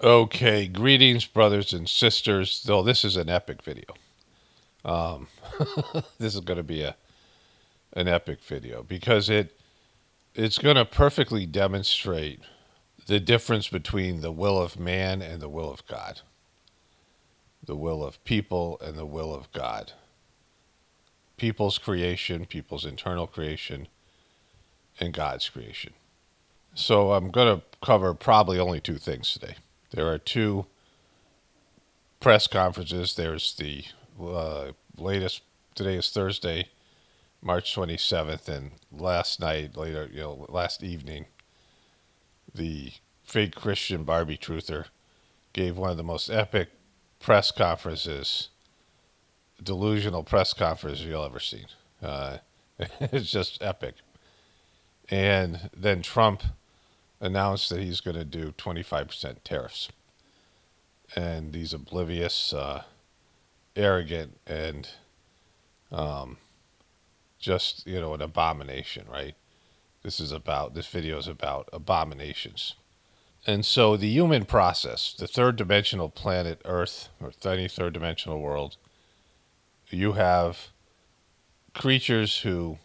Okay, greetings, brothers and sisters. Though this is an epic video. Um, this is going to be an epic video because it's going to perfectly demonstrate the difference between the will of man and the will of God, the will of people and the will of God, people's creation, people's internal creation, and God's creation. So I'm going to cover probably only two things today. There are two press conferences. There's the latest. Today is Thursday, March 27th, and last night, last evening, the fake Christian Barbie truther gave one of the most epic press conferences, delusional press conferences you'll ever seen. Uh, it's just epic. And then Trump announced that he's going to do 25% tariffs. And these oblivious, arrogant, and um, just, an abomination, right? This video is about abominations. And so the human process, the third dimensional planet Earth, or any third dimensional world, you have creatures who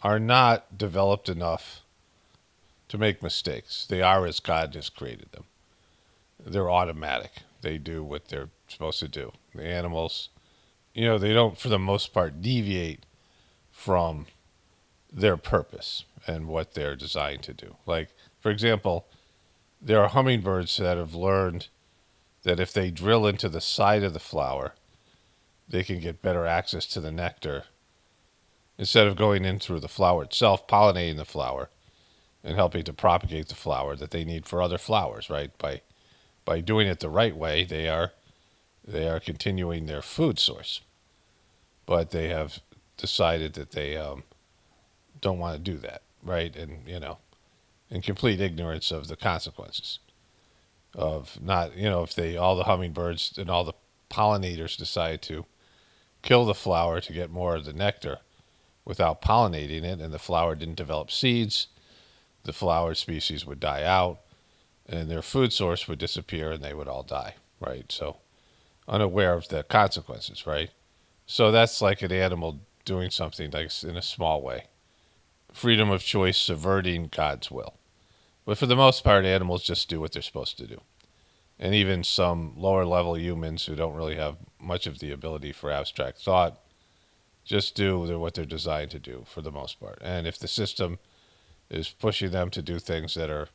are not developed enough to make mistakes. They are as God has created them. They're automatic. They do what they're supposed to do. The animals, they don't, for the most part, deviate from their purpose and what they're designed to do. Like, for example, there are hummingbirds that have learned that if they drill into the side of the flower, they can get better access to the nectar instead of going in through the flower itself, pollinating the flower and helping to propagate the flower that they need for other flowers, right? By doing it the right way, they are continuing their food source. But they have decided that they don't want to do that, right? And, in complete ignorance of the consequences of not, if all the hummingbirds and all the pollinators decide to kill the flower to get more of the nectar without pollinating it, and the flower didn't develop seeds, the flower species would die out, and their food source would disappear, and they would all die, right? So unaware of the consequences, right? So that's like an animal doing something like in a small way. Freedom of choice subverting God's will. But for the most part, animals just do what they're supposed to do. And even some lower level humans who don't really have much of the ability for abstract thought just do what they're designed to do for the most part. And if the system is pushing them to do things that are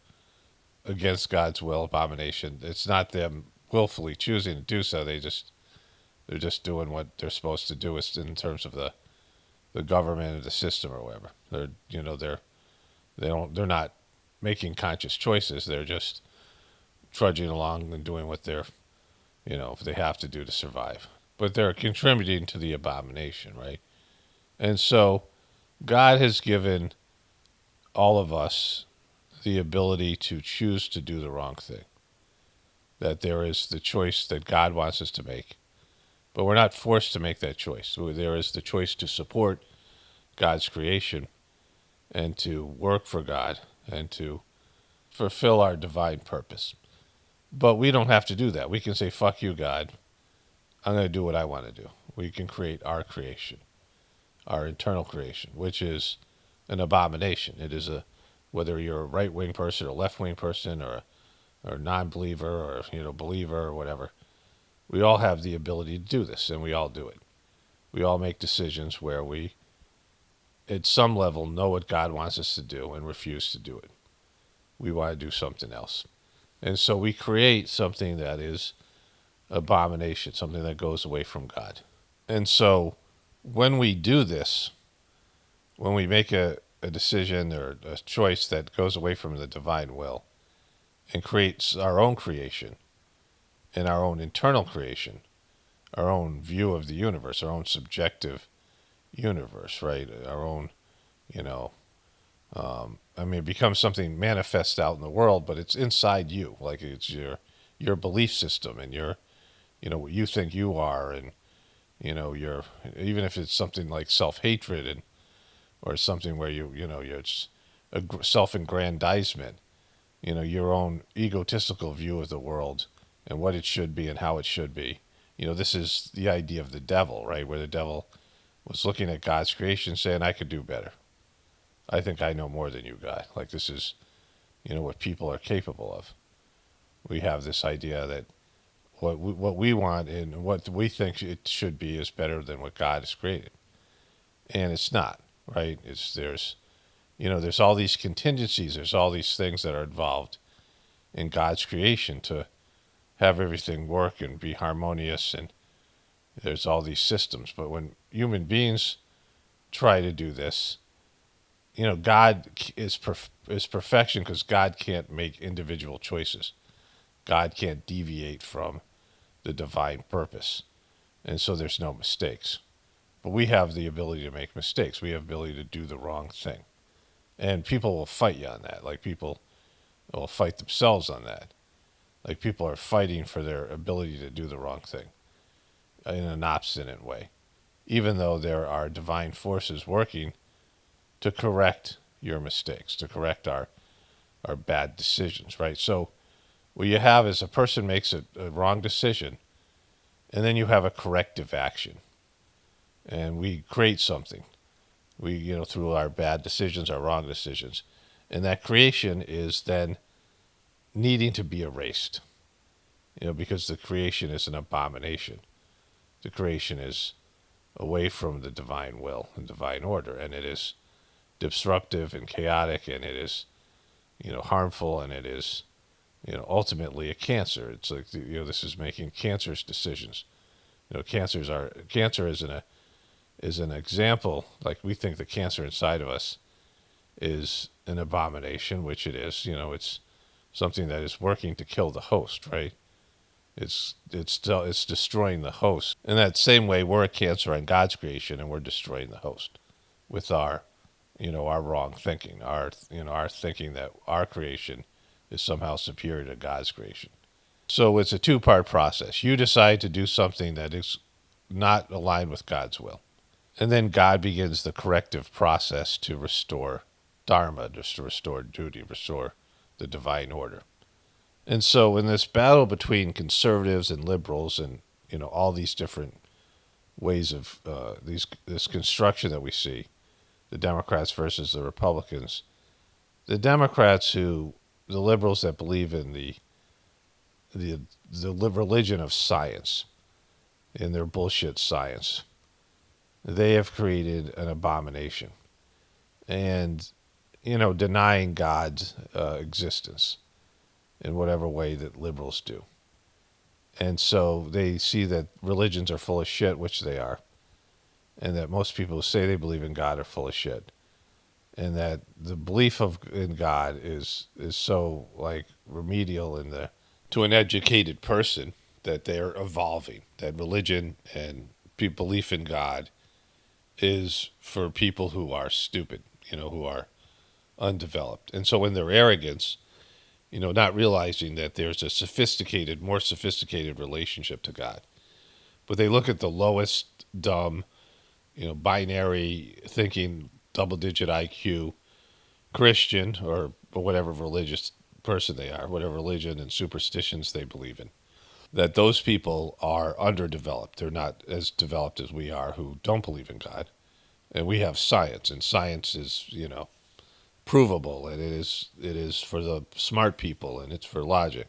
against God's will, abomination, it's not them willfully choosing to do so. They're just doing what they're supposed to do in terms of the government or the system or whatever. They're not making conscious choices. They're just trudging along and doing what they have to do to survive. But they're contributing to the abomination, right? And so God has given all of us the ability to choose to do the wrong thing. That there is the choice that God wants us to make. But we're not forced to make that choice. So there is the choice to support God's creation and to work for God and to fulfill our divine purpose. But we don't have to do that. We can say, fuck you, God. I'm going to do what I want to do. We can create our creation, our internal creation, which is an abomination. It is whether you're a right-wing person or a left-wing person or a non-believer or believer or whatever, we all have the ability to do this, and we all do it. We all make decisions where we, at some level, know what God wants us to do and refuse to do it. We want to do something else. And so we create something that is abomination, something that goes away from God. And so when we do this, when we make a decision or a choice that goes away from the divine will and creates our own creation and our own internal creation, our own view of the universe, our own subjective universe, right? Our own, it becomes something manifest out in the world, but it's inside you. Like it's your belief system and what you think you are, and your, even if it's something like self-hatred or something where you're just a self-aggrandizement, your own egotistical view of the world and what it should be and how it should be. This is the idea of the devil, right? Where the devil was looking at God's creation saying, I could do better. I think I know more than you, God. Like, this is, what people are capable of. We have this idea that what we want and what we think it should be is better than what God has created. And it's not, right? There's all these contingencies. There's all these things that are involved in God's creation to have everything work and be harmonious. And there's all these systems. But when human beings try to do this, God is perfection, because God can't make individual choices. God can't deviate from the divine purpose. And so there's no mistakes. But we have the ability to make mistakes. We have the ability to do the wrong thing. And people will fight you on that. Like, people will fight themselves on that. Like, people are fighting for their ability to do the wrong thing in an obstinate way, even though there are divine forces working to correct your mistakes, to correct our bad decisions, right? So what you have is a person makes a wrong decision, and then you have a corrective action. And we create something. We, through our bad decisions, our wrong decisions. And that creation is then needing to be erased, because the creation is an abomination. The creation is away from the divine will and divine order, and it is disruptive and chaotic, and it is, harmful, and it is, ultimately a cancer. It's like, this is making cancerous decisions. Cancer is an example. Like, we think the cancer inside of us is an abomination, which it is. It's something that is working to kill the host, right? It's destroying the host. In that same way, we're a cancer on God's creation, and we're destroying the host with our wrong thinking, our thinking that our creation is somehow superior to God's creation. So it's a two-part process. You decide to do something that is not aligned with God's will. And then God begins the corrective process to restore dharma, just to restore duty, restore the divine order. And so in this battle between conservatives and liberals, and all these different ways of this construction that we see, the Democrats versus the Republicans, the liberals that believe in the religion of science, in their bullshit science, they have created an abomination, and denying God's existence in whatever way that liberals do. And so they see that religions are full of shit, which they are, and that most people who say they believe in God are full of shit, and that the belief in God is so, like, remedial to an educated person, that they're evolving. That religion and belief in God is for people who are stupid, who are undeveloped. And so in their arrogance, not realizing that there's a more sophisticated relationship to God. But they look at the lowest, dumb, binary thinking, double-digit IQ Christian, or whatever religious person they are, whatever religion and superstitions they believe in, that those people are underdeveloped. They're not as developed as we are, who don't believe in God. And we have science, and science is, provable, and it is for the smart people, and it's for logic.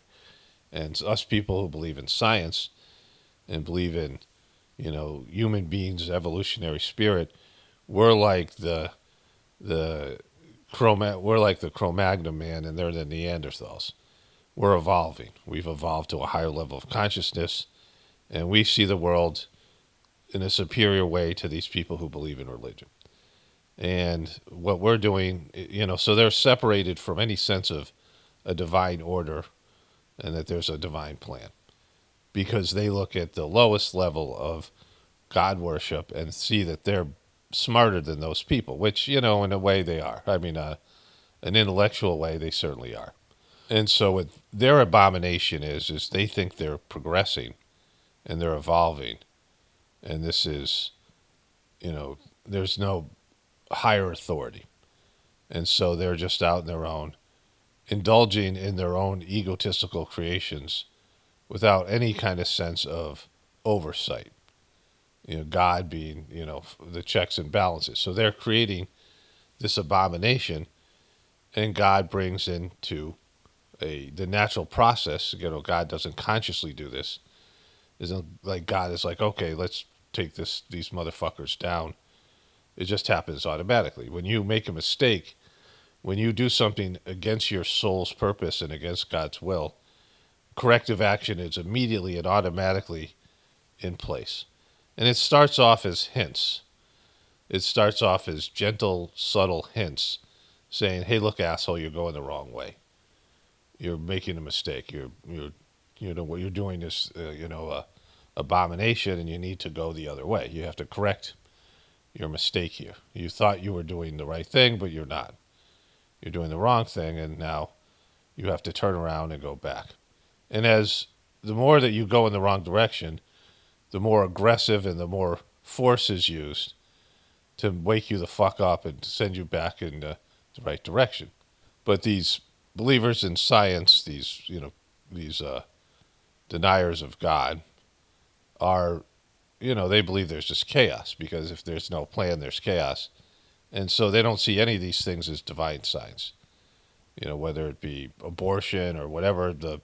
And us people who believe in science and believe in, human beings' evolutionary spirit, we're like the Cro-Magnon man, and they're the Neanderthals. We're evolving. We've evolved to a higher level of consciousness, and we see the world in a superior way to these people who believe in religion. And what we're doing, so they're separated from any sense of a divine order and that there's a divine plan, because they look at the lowest level of God worship and see that they're smarter than those people, which, in a way they are. I mean, an intellectual way, they certainly are. And so what their abomination is they think they're progressing and they're evolving. And this is, there's no higher authority. And so they're just out on their own, indulging in their own egotistical creations without any kind of sense of oversight. God being, the checks and balances. So they're creating this abomination, and God brings into the natural process. God doesn't consciously do this. Isn't like God is like, okay, let's take these motherfuckers down. It just happens automatically. When you make a mistake, when you do something against your soul's purpose and against God's will, corrective action is immediately and automatically in place. And it starts off as hints. It starts off as gentle, subtle hints saying, hey, look, asshole, you're going the wrong way. You're making a mistake. What you're doing is, abomination, and you need to go the other way. You have to correct your mistake here. You thought you were doing the right thing, but you're not. You're doing the wrong thing, and now you have to turn around and go back. And as the more that you go in the wrong direction, the more aggressive and the more force is used to wake you the fuck up and send you back in the right direction. But these believers in science, these deniers of God, are, they believe there's just chaos, because if there's no plan, there's chaos. And so they don't see any of these things as divine signs. Whether it be abortion or whatever, the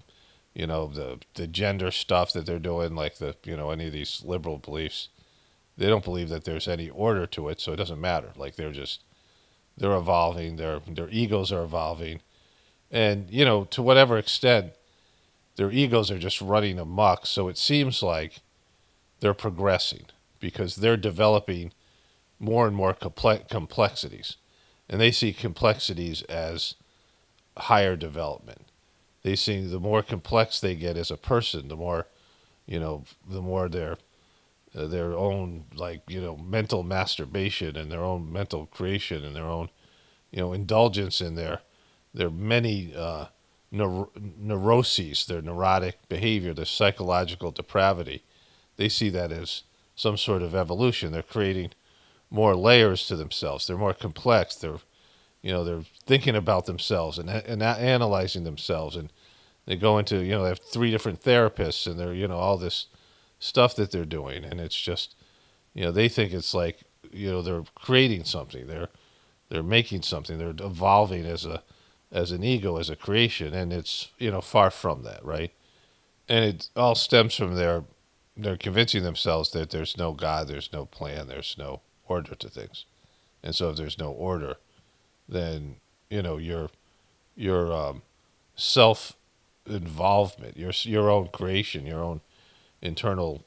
gender stuff that they're doing, like any of these liberal beliefs, they don't believe that there's any order to it, so it doesn't matter. Like they're evolving, their egos are evolving, and to whatever extent their egos are just running amok. So it seems like they're progressing because they're developing more and more complexities, and they see complexities as higher development. They see the more complex they get as a person, the more their own mental masturbation and their own mental creation and their own indulgence in their many neuroses, their neurotic behavior, their psychological depravity. They see that as some sort of evolution. They're creating more layers to themselves. They're more complex. They're thinking about themselves and analyzing themselves, and they go into they have 3 different therapists, and they're all this stuff that they're doing, and it's just they think it's like they're creating something. They're making something. They're evolving as an ego, as a creation, and it's far from that, right? And it all stems from they're convincing themselves that there's no God, there's no plan, there's no order to things. And so if there's no order, then your self involvement, your own creation, your own internal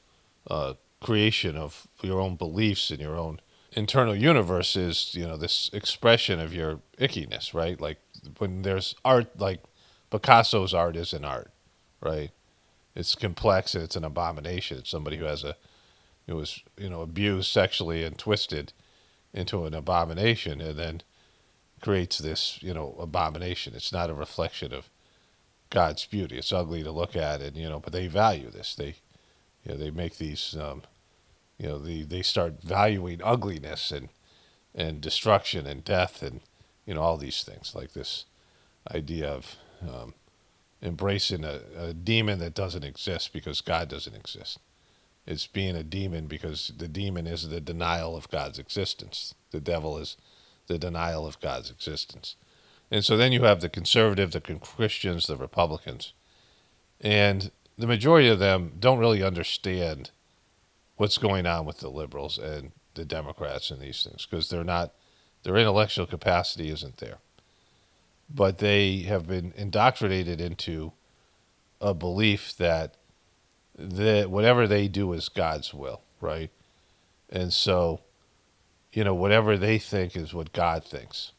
creation of your own beliefs and your own internal universe is this expression of your ickiness, right? Like when there's art, like Picasso's art isn't art, right? It's complex and it's an abomination. It's somebody who was abused sexually and twisted into an abomination, and then creates this abomination. It's not a reflection of God's beauty. It's ugly to look at, and but they value this. They make these they start valuing ugliness and destruction and death and all these things, like this idea of embracing a demon that doesn't exist because God doesn't exist. It's being a demon because the demon is the denial of God's existence. The devil is the denial of God's existence. And so then you have the conservative, the Christians, the Republicans, and the majority of them don't really understand what's going on with the liberals and the Democrats and these things, because their intellectual capacity isn't there. But they have been indoctrinated into a belief that whatever they do is God's will, right? And so, whatever they think is what God thinks.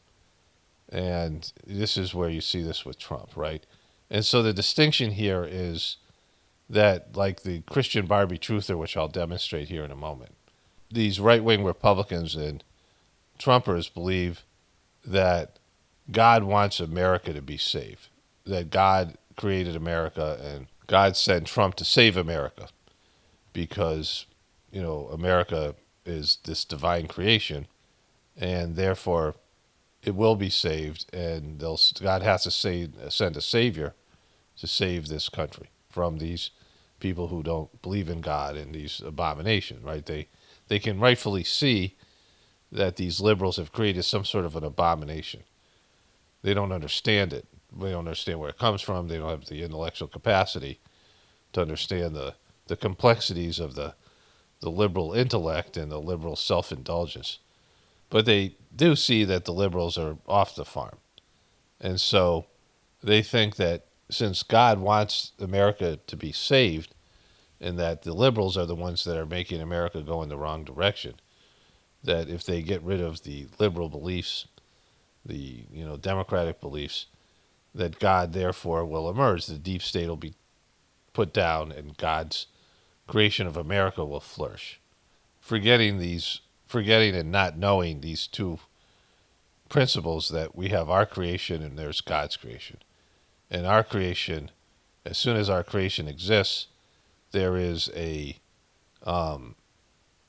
And this is where you see this with Trump, right? And so the distinction here is that, like the Christian Barbie truther, which I'll demonstrate here in a moment, these right-wing Republicans and Trumpers believe that God wants America to be safe, that God created America and God sent Trump to save America because, America is this divine creation, and therefore it will be saved, and God has to send a savior to save this country from these people who don't believe in God and these abominations, right? They can rightfully see that these liberals have created some sort of an abomination. They don't understand it. They don't understand where it comes from. They don't have the intellectual capacity to understand the complexities of the liberal intellect and the liberal self-indulgence. But they do see that the liberals are off the farm. And so they think that since God wants America to be saved and that the liberals are the ones that are making America go in the wrong direction, that if they get rid of the liberal beliefs, the democratic beliefs, that God therefore will emerge. The deep state will be put down and God's creation of America will flourish. Forgetting and not knowing these two principles, that we have our creation and there's God's creation. And our creation, as soon as our creation exists, there is a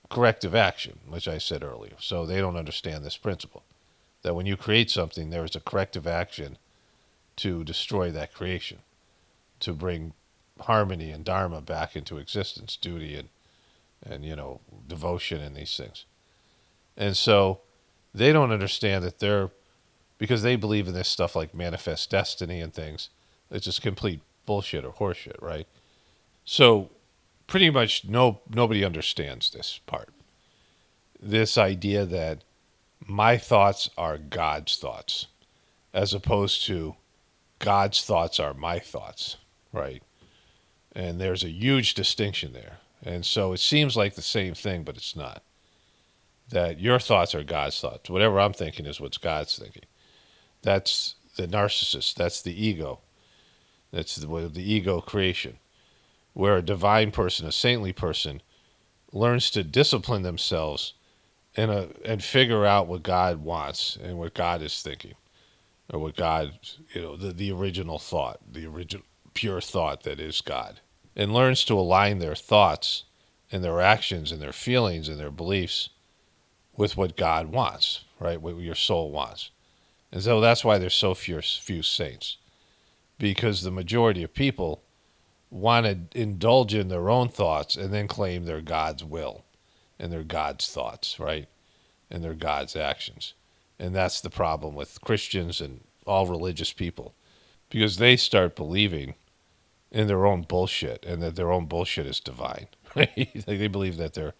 corrective action, which I said earlier. So they don't understand this principle, that when you create something, there is a corrective action to destroy that creation, to bring harmony and dharma back into existence, duty and devotion and these things. And so they don't understand that because they believe in this stuff like manifest destiny and things. It's just complete bullshit or horseshit, right? So pretty much nobody understands this part. This idea that my thoughts are God's thoughts, as opposed to God's thoughts are my thoughts, right? And there's a huge distinction there. And so it seems like the same thing, but it's not. That your thoughts are God's thoughts. Whatever I'm thinking is what's God's thinking. That's the narcissist. That's the ego. That's the ego creation, where a divine person, a saintly person, learns to discipline themselves and figure out what God wants and what God is thinking, or what God, the original thought, the original pure thought that is God, and learns to align their thoughts and their actions and their feelings and their beliefs with what God wants, right? What your soul wants. And so that's why there's so few saints, because the majority of people want to indulge in their own thoughts and then claim they're God's will and they're God's thoughts, right? And they're God's actions. And that's the problem with Christians and all religious people, because they start believing in their own bullshit and that their own bullshit is divine. Right? Like they believe that their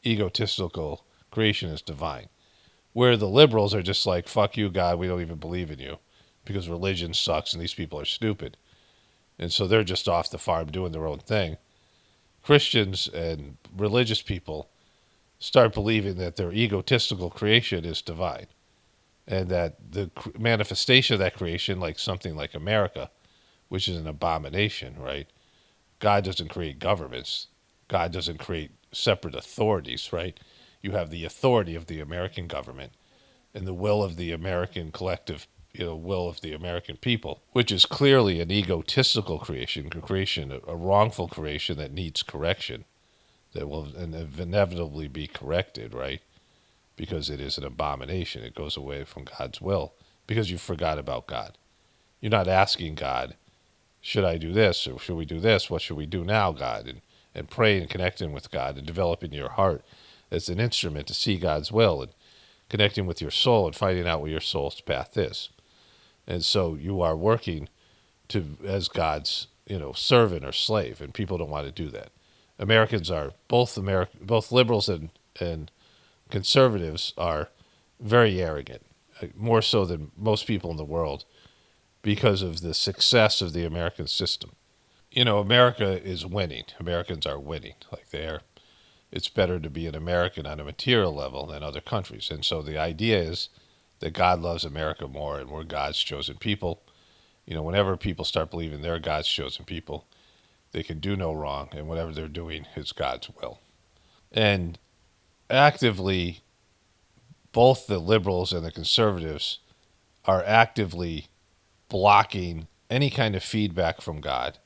egotistical creation is divine. Where the liberals are just like, fuck you, God, we don't even believe in you because religion sucks and these people are stupid. And so they're just off the farm doing their own thing. Christians and religious people start believing that their egotistical creation is divine, and that the manifestation of that creation, like something like America, which is an abomination, right? God doesn't create governments. God doesn't create separate authorities, right? You have the authority of the American government and the will of the American collective, will of the American people, which is clearly an egotistical creation, a wrongful creation that needs correction, that will inevitably be corrected, right? Because it is an abomination. It goes away from God's will because you forgot about God. You're not asking God, should I do this or should we do this? What should we do now, God? And praying and connecting with God and developing your heart as an instrument to see God's will and connecting with your soul and finding out what your soul's path is. And so you are working as God's, servant or slave, and people don't want to do that. Americans are both liberals and conservatives are very arrogant, more so than most people in the world, because of the success of the American system. America is winning. Americans are winning. It's better to be an American on a material level than other countries. And so the idea is that God loves America more and we're God's chosen people. Whenever people start believing they're God's chosen people, they can do no wrong, and whatever they're doing is God's will. And actively, both the liberals and the conservatives are actively blocking any kind of feedback from God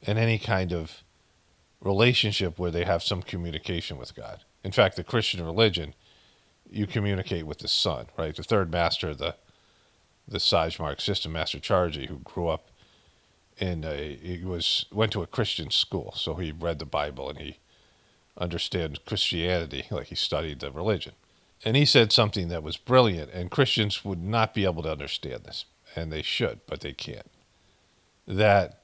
and any kind of relationship where they have some communication with God. In fact, the Christian religion you communicate with the sun, right? The third master, the Sajmark system, Master Chargy, who grew up went to a Christian school, so he read the Bible and he understood Christianity, like he studied the religion. And he said something that was brilliant, and Christians would not be able to understand this, and they should, but they can't. That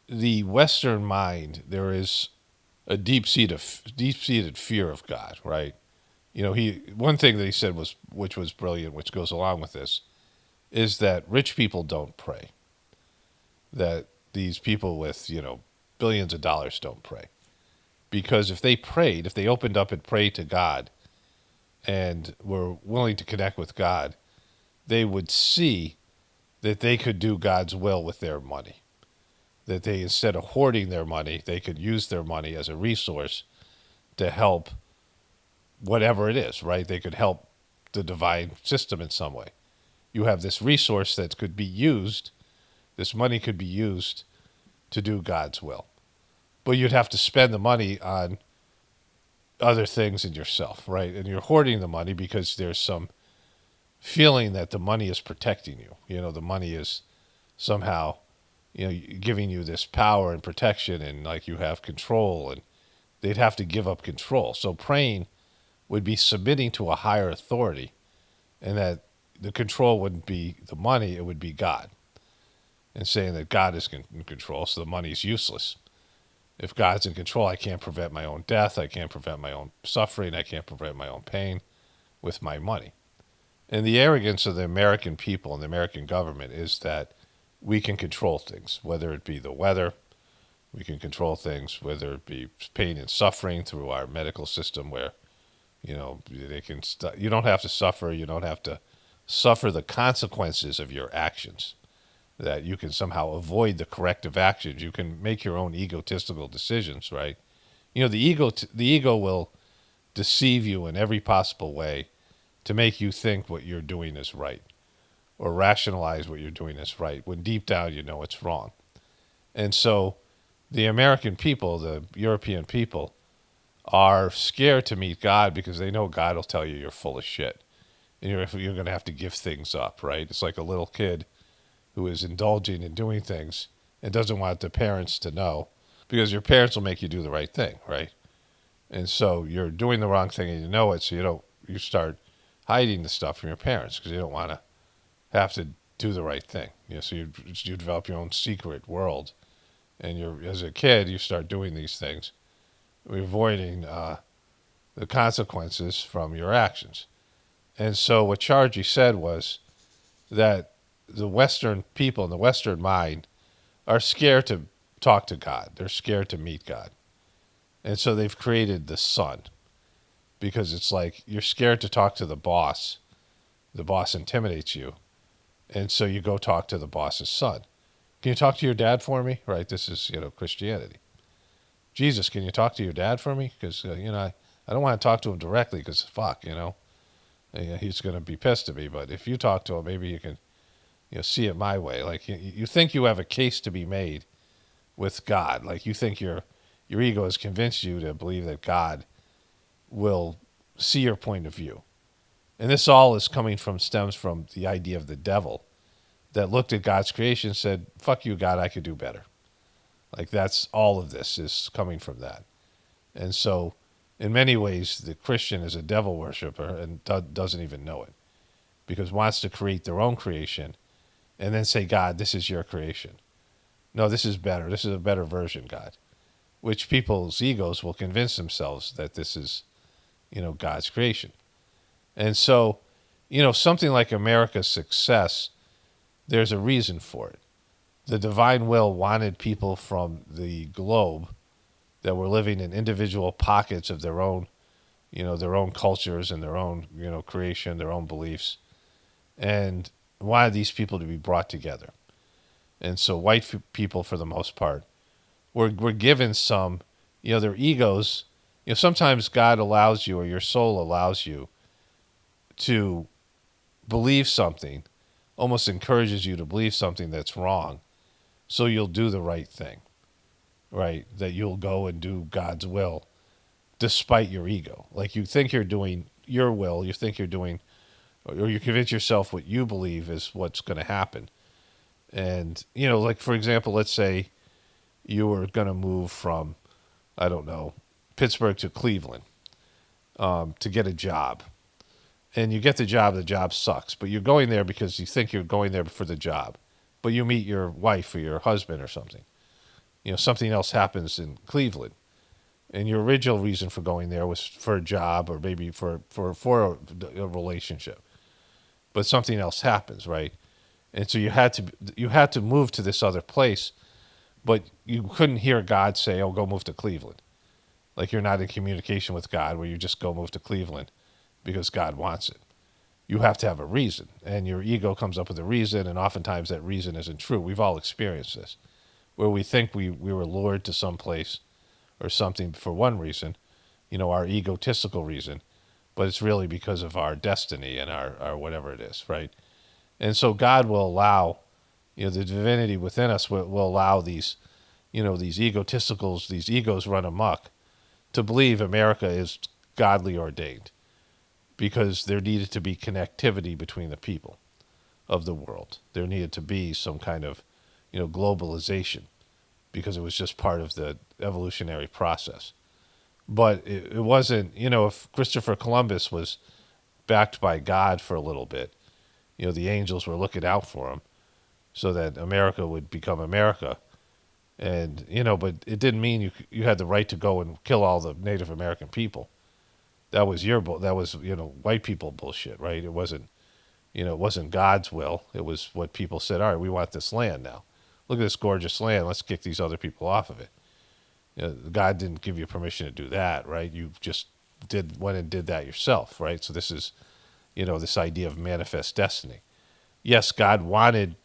the Western mind, there is a deep-seated fear of God, right? One thing that he said which was brilliant, which goes along with this, is that rich people don't pray. That these people with, billions of dollars don't pray. Because if they opened up and prayed to God and were willing to connect with God, they would see that they could do God's will with their money. That they, instead of hoarding their money, they could use their money as a resource to help whatever it is, right? They could help the divine system in some way. You have this resource that could be used, this money could be used to do God's will. But you'd have to spend the money on other things in yourself, right? And you're hoarding the money because there's some feeling that the money is protecting you. The money is somehow, giving you this power and protection, and like you have control, and they'd have to give up control. So praying would be submitting to a higher authority, and that the control wouldn't be the money, it would be God. And saying that God is in control, so the money is useless. If God's in control, I can't prevent my own death, I can't prevent my own suffering, I can't prevent my own pain with my money. And the arrogance of the American people and the American government is that we can control things, whether it be the weather, we can control things, whether it be pain and suffering through our medical system where, they can you don't have to suffer, you don't have to suffer the consequences of your actions. That you can somehow avoid the corrective actions. You can make your own egotistical decisions, right? The ego will deceive you in every possible way to make you think what you're doing is right, or rationalize what you're doing is right, when deep down you know it's wrong. And so the American people, the European people, are scared to meet God because they know God will tell you you're full of shit. And you're going to have to give things up, right? It's like a little kid who is indulging in doing things and doesn't want the parents to know, because your parents will make you do the right thing, right? And so you're doing the wrong thing and you know it, so you start hiding the stuff from your parents because you don't want to have to do the right thing. So you develop your own secret world, and as a kid you start doing these things, avoiding the consequences from your actions. And so what Chargy said was that the Western people and the Western mind are scared to talk to God. They're scared to meet God. And so they've created the sun, because it's like you're scared to talk to the boss. The boss intimidates you. And so you go talk to the boss's son. Can you talk to your dad for me? Right? This is, Christianity. Jesus, can you talk to your dad for me? Because, I don't want to talk to him directly because, he's going to be pissed at me. But if you talk to him, maybe you can see it my way. Like you think you have a case to be made with God. Like you think your ego has convinced you to believe that God will see your point of view. And this all stems from the idea of the devil that looked at God's creation and said, fuck you, God, I could do better. Like that's all of this is coming from that. And so in many ways, the Christian is a devil worshiper and doesn't even know it, because wants to create their own creation and then say, God, this is your creation. No, this is better. This is a better version, God. Which people's egos will convince themselves that this is, God's creation. And so, something like America's success, there's a reason for it. The divine will wanted people from the globe that were living in individual pockets of their own, their own cultures and their own, creation, their own beliefs, and wanted these people to be brought together. And so white people, for the most part, were given some, their egos. Sometimes God allows you, or your soul allows you, to believe something, almost encourages you to believe something that's wrong, so you'll do the right thing, right? That you'll go and do God's will despite your ego. Like you think you're doing your will. You think you're doing, or you convince yourself what you believe is what's going to happen. And, like, for example, let's say you were going to move from, I don't know, Pittsburgh to Cleveland to get a job. And you get the job sucks, but you're going there because you think you're going there for the job. But you meet your wife or your husband or something. Something else happens in Cleveland. And your original reason for going there was for a job or maybe for a relationship. But something else happens, right? And so you had to move to this other place, but you couldn't hear God say, "Oh, go move to Cleveland." Like, you're not in communication with God where you just go move to Cleveland because God wants it. You have to have a reason, and your ego comes up with a reason, and oftentimes that reason isn't true. We've all experienced this, where we think we were lured to some place or something for one reason, our egotistical reason, but it's really because of our destiny and our whatever it is, right? And so God will allow, the divinity within us will allow these, these egotisticals, these egos run amok, to believe America is godly ordained, because there needed to be connectivity between the people of the world. There needed to be some kind of, globalization, because it was just part of the evolutionary process. But it wasn't, if Christopher Columbus was backed by God for a little bit, the angels were looking out for him so that America would become America. And, but it didn't mean you had the right to go and kill all the Native American people. That was white people bullshit, right? It wasn't, it wasn't God's will. It was what people said, all right, we want this land now. Look at this gorgeous land. Let's kick these other people off of it. God didn't give you permission to do that, right? You just went and did that yourself, right? So this is, this idea of manifest destiny. Yes, God wanted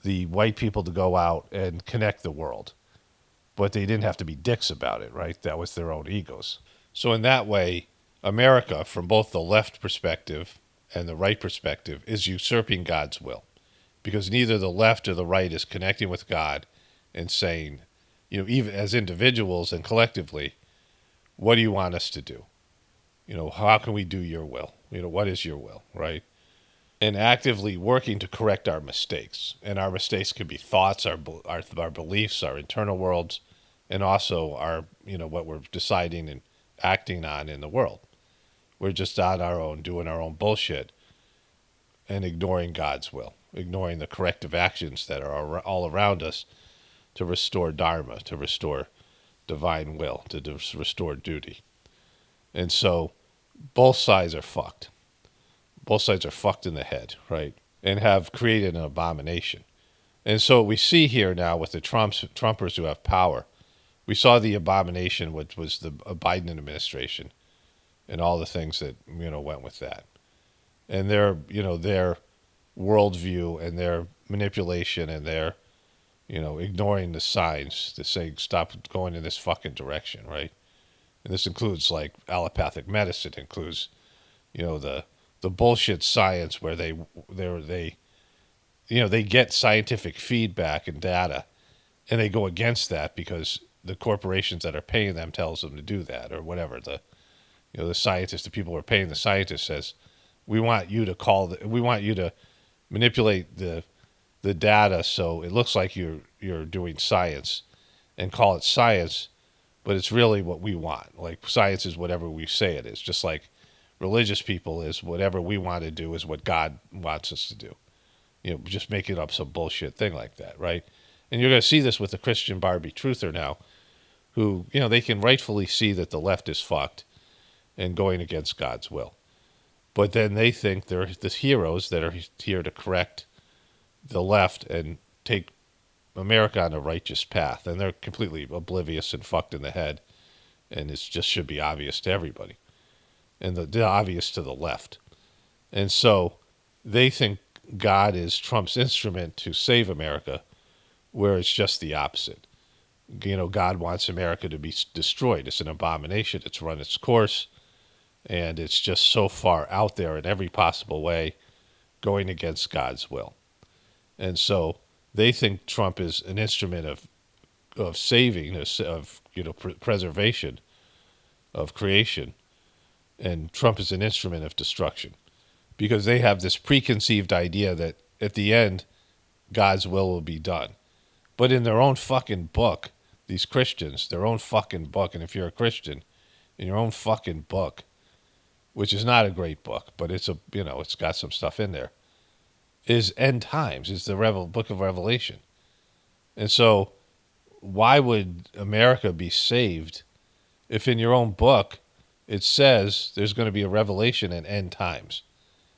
the white people to go out and connect the world, but they didn't have to be dicks about it, right? That was their own egos. So in that way, America, from both the left perspective and the right perspective, is usurping God's will, because neither the left or the right is connecting with God and saying, even as individuals and collectively, what do you want us to do? How can we do your will? What is your will, right? And actively working to correct our mistakes. And our mistakes could be thoughts, our beliefs, our internal worlds, and also our, what we're deciding and acting on in the world. We're just on our own, doing our own bullshit and ignoring God's will, ignoring the corrective actions that are all around us to restore Dharma, to restore divine will, to restore duty. And so both sides are fucked. Both sides are fucked in the head, right? And have created an abomination. And so we see here now with the Trumpers who have power, we saw the abomination, which was the Biden administration and all the things that, went with that. And their worldview and their manipulation and their, ignoring the signs to say, stop going in this fucking direction, right? And this includes like allopathic medicine, includes, the bullshit science where they get scientific feedback and data, and they go against that because the corporations that are paying them tells them to do that, or whatever. The scientists, the people who are paying the scientists says, we want you to manipulate the data so it looks like you're doing science, and call it science, but it's really what we want. Like, science is whatever we say it is, just like religious people is whatever we want to do is what God wants us to do. Just making up some bullshit thing like that, right? And you're going to see this with the Christian Barbie truther now, who, they can rightfully see that the left is fucked and going against God's will. But then they think they're the heroes that are here to correct the left and take America on a righteous path. And they're completely oblivious and fucked in the head. And it just should be obvious to everybody. And the obvious to the left. And so they think God is Trump's instrument to save America, where it's just the opposite. God wants America to be destroyed. It's an abomination. It's run its course. And it's just so far out there in every possible way, going against God's will. And so they think Trump is an instrument of saving, of preservation, of creation, and Trump is an instrument of destruction because they have this preconceived idea that at the end, God's will be done. But in their own fucking book, these Christians, their own fucking book, and if you're a Christian, in your own fucking book, which is not a great book, but it's it's got some stuff in there, is end times, is the book of Revelation. And so why would America be saved if in your own book it says there's going to be a revelation in end times?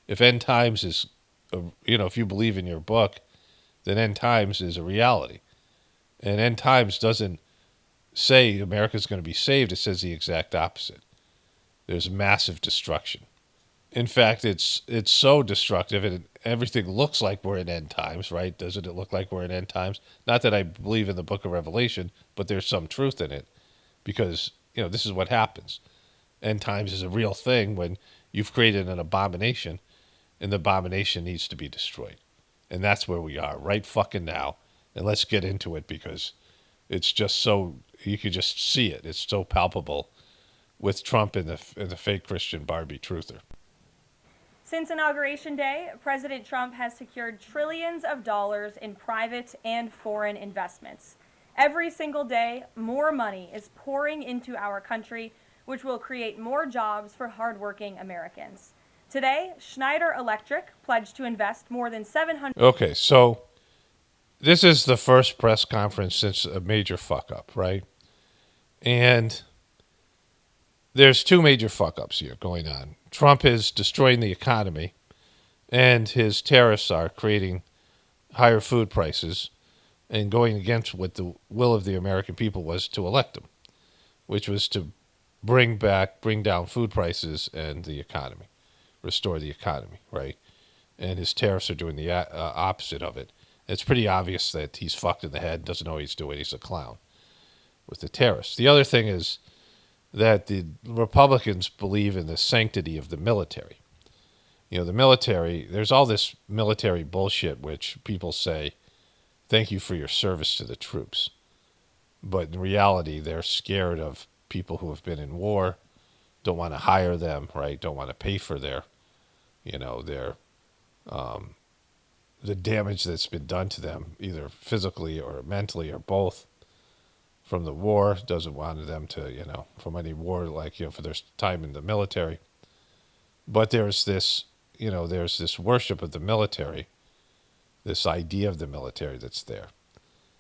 If end times is, if you believe in your book, then end times is a reality. And end times doesn't say America's going to be saved. It says the exact opposite. There's massive destruction. In fact, it's so destructive, and everything looks like we're in end times, right? Doesn't it look like we're in end times? Not that I believe in the book of Revelation, but there's some truth in it because, this is what happens. End times is a real thing when you've created an abomination, and the abomination needs to be destroyed. And that's where we are right fucking now. And let's get into it because it's just so, you can just see it. It's so palpable with Trump and the fake Christian Barbie truther. Since Inauguration Day, President Trump has secured trillions of dollars in private and foreign investments. Every single day, more money is pouring into our country, which will create more jobs for hardworking Americans. Today, Schneider Electric pledged to invest more than $700. Okay, so this is the first press conference since a major fuck up, right? And there's two major fuck ups here going on. Trump is destroying the economy, and his tariffs are creating higher food prices and going against what the will of the American people was to elect him, which was to bring down food prices and the economy, restore the economy, right? And his tariffs are doing the opposite of it. It's pretty obvious that he's fucked in the head, doesn't know what he's doing. He's a clown with the tariffs. The other thing is that the Republicans believe in the sanctity of the military. The military, there's all this military bullshit which people say, thank you for your service to the troops. But in reality, they're scared of people who have been in war, don't want to hire them, right? Don't want to pay for their the damage that's been done to them, either physically or mentally or both, from the war. Doesn't want them to, from any war, for their time in the military. But there's this, there's this worship of the military, this idea of the military that's there,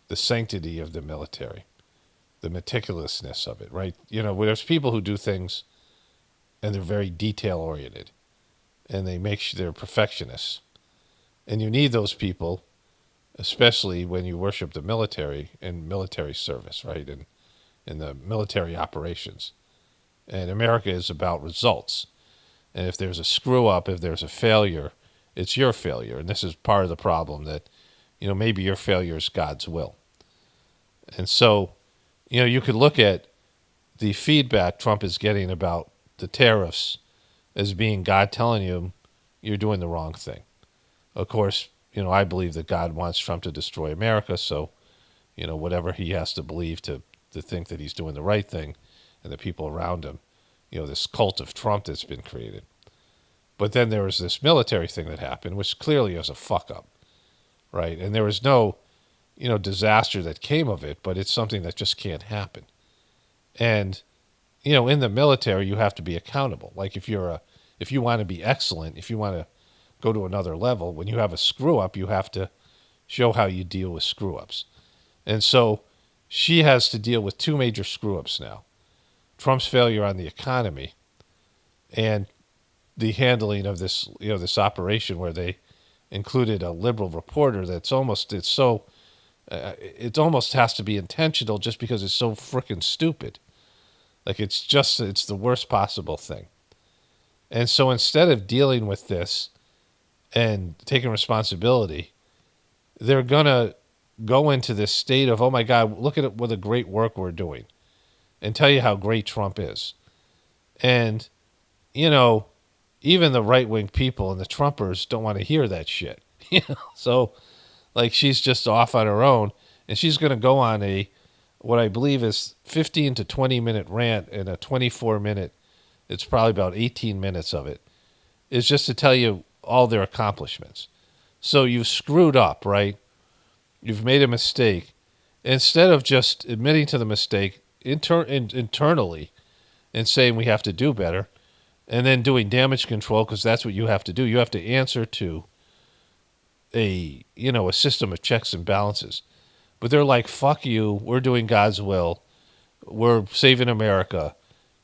the sanctity of the military, the meticulousness of it, right? There's people who do things and they're very detail-oriented, and they're perfectionists. And you need those people, especially when you worship the military and military service, right? And in the military operations. And America is about results. And if there's a screw up, if there's a failure, it's your failure. And this is part of the problem that, maybe your failure is God's will. And so, you could look at the feedback Trump is getting about the tariffs as being God telling you you're doing the wrong thing. Of course, I believe that God wants Trump to destroy America, so, whatever he has to believe to think that he's doing the right thing, and the people around him, this cult of Trump that's been created. But then there was this military thing that happened, which clearly was a fuck up, right? And there was no, disaster that came of it, but it's something that just can't happen. And, in the military, you have to be accountable. Like if you want to be excellent, if you want to go to another level, when you have a screw up, you have to show how you deal with screw ups. And so she has to deal with two major screw ups now. Trump's failure on the economy and the handling of this, this operation where they included a liberal reporter it almost has to be intentional just because it's so freaking stupid. Like it's the worst possible thing. And so instead of dealing with this and taking responsibility, they're going to go into this state of, oh my God, look at it, what a great work we're doing, and tell you how great Trump is. And, even the right-wing people and the Trumpers don't want to hear that shit. So, she's just off on her own, and she's going to go on what I believe is 15 to 20-minute rant and a 24-minute It's probably about 18 minutes of it. It's just to tell you all their accomplishments. So you've screwed up, right? You've made a mistake. Instead of just admitting to the mistake internally and saying we have to do better, and then doing damage control, because that's what you have to do. You have to answer to a system of checks and balances. But they're like, fuck you, we're doing God's will, we're saving America,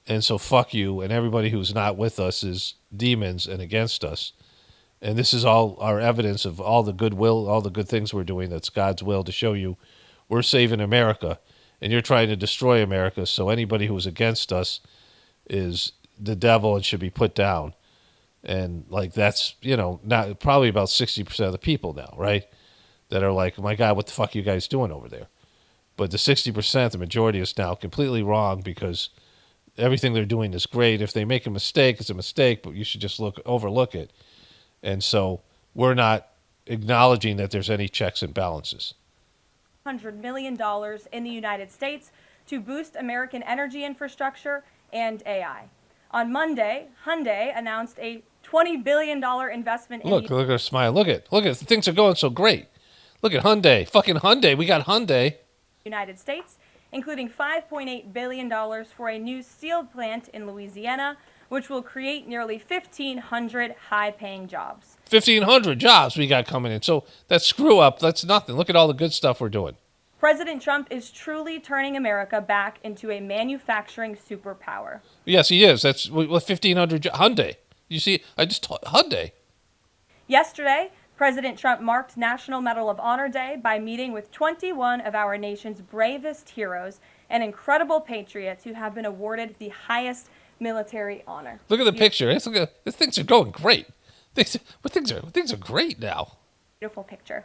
and so fuck you, and everybody who's not with us is demons and against us. And this is all our evidence of all the goodwill, all the good things we're doing. That's God's will to show you we're saving America, and you're trying to destroy America. So anybody who's against us is the devil and should be put down. And like that's not probably about 60% of the people now, right? That are like, oh my God, what the fuck are you guys doing over there? But the 60%, the majority, is now completely wrong because everything they're doing is great. If they make a mistake, it's a mistake, but you should just overlook it. And so we're not acknowledging that there's any checks and balances. $100 million in the United States to boost American energy infrastructure and AI. On Monday, Hyundai announced a $20 billion investment in Look at her smile. Look at things are going so great. Look at Hyundai. Fucking Hyundai. We got Hyundai. United States, including $5.8 billion for a new steel plant in Louisiana, which will create nearly 1,500 high-paying jobs. 1,500 jobs we got coming in. So that screw up, that's nothing. Look at all the good stuff we're doing. President Trump is truly turning America back into a manufacturing superpower. Yes, he is. That's 1,500 Hyundai. You see, I just taught Hyundai. Yesterday, President Trump marked National Medal of Honor Day by meeting with 21 of our nation's bravest heroes and incredible patriots who have been awarded the highest military honor. Look at the picture. These things are going great. Things are great now. Beautiful picture.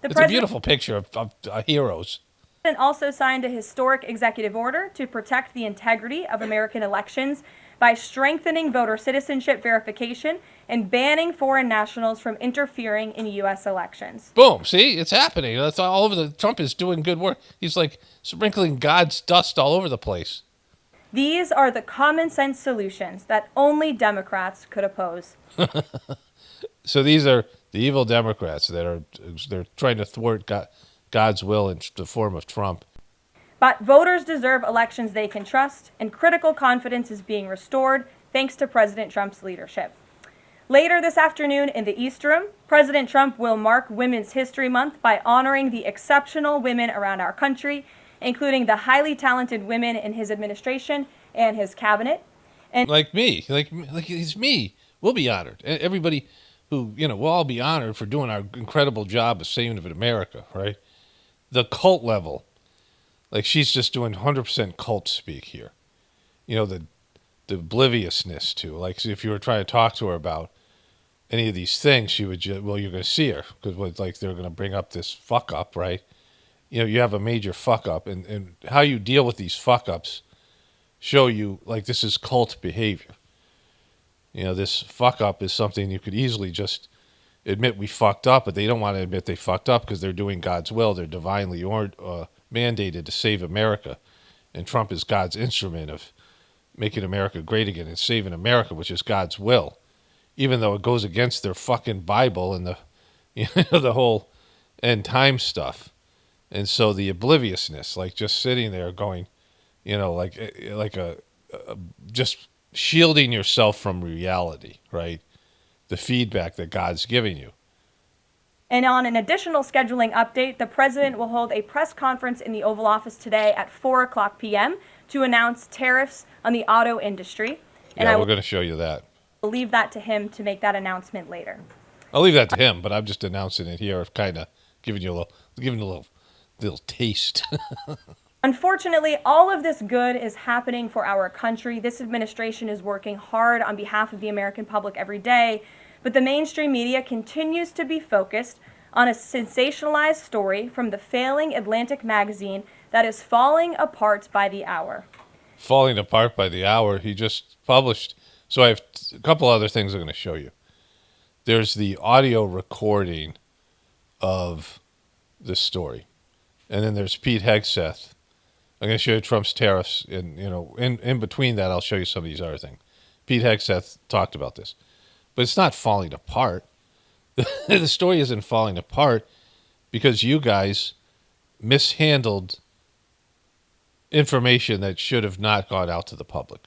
It's a beautiful picture of heroes. The president also signed a historic executive order to protect the integrity of American elections by strengthening voter citizenship verification and banning foreign nationals from interfering in U.S. elections. Boom. See? It's happening. That's all over. Trump is doing good work. He's like sprinkling God's dust all over the place. These are the common sense solutions that only Democrats could oppose. So these are the evil Democrats they're trying to thwart God's will in the form of Trump. But voters deserve elections they can trust, and critical confidence is being restored thanks to President Trump's leadership. Later this afternoon in the East Room, President Trump will mark Women's History Month by honoring the exceptional women around our country, including the highly talented women in his administration and his cabinet. And like me, like he's me. We'll be honored. Everybody who, we'll all be honored for doing our incredible job of saving America, right? The cult level, like she's just doing 100% cult speak here. The obliviousness to, like if you were trying to talk to her about any of these things, she would you're going to see her because like they're going to bring up this fuck up, right? You have a major fuck up, and how you deal with these fuck ups show you like this is cult behavior. This fuck up is something you could easily just admit we fucked up, but they don't want to admit they fucked up because they're doing God's will. They're divinely mandated to save America, and Trump is God's instrument of making America great again and saving America, which is God's will, even though it goes against their fucking Bible and the whole end time stuff. And so the obliviousness, like just sitting there going, like just shielding yourself from reality, right? The feedback that God's giving you. And on an additional scheduling update, the president will hold a press conference in the Oval Office today at 4:00 p.m. to announce tariffs on the auto industry. And we're going to show you that. I'll leave that to him to make that announcement later. I'll leave that to him, but I'm just announcing it here, kind of giving you a little taste. Unfortunately, all of this good is happening for our country. This administration is working hard on behalf of the American public every day, but the mainstream media continues to be focused on a sensationalized story from the failing Atlantic magazine that is falling apart by the hour. Falling apart by the hour. He just published. So I have a couple other things I'm going to show you. There's the audio recording of this story. And then there's Pete Hegseth. I'm going to show you Trump's tariffs, and in between that, I'll show you some of these other things. Pete Hegseth talked about this. But it's not falling apart. The story isn't falling apart because you guys mishandled information that should have not gone out to the public.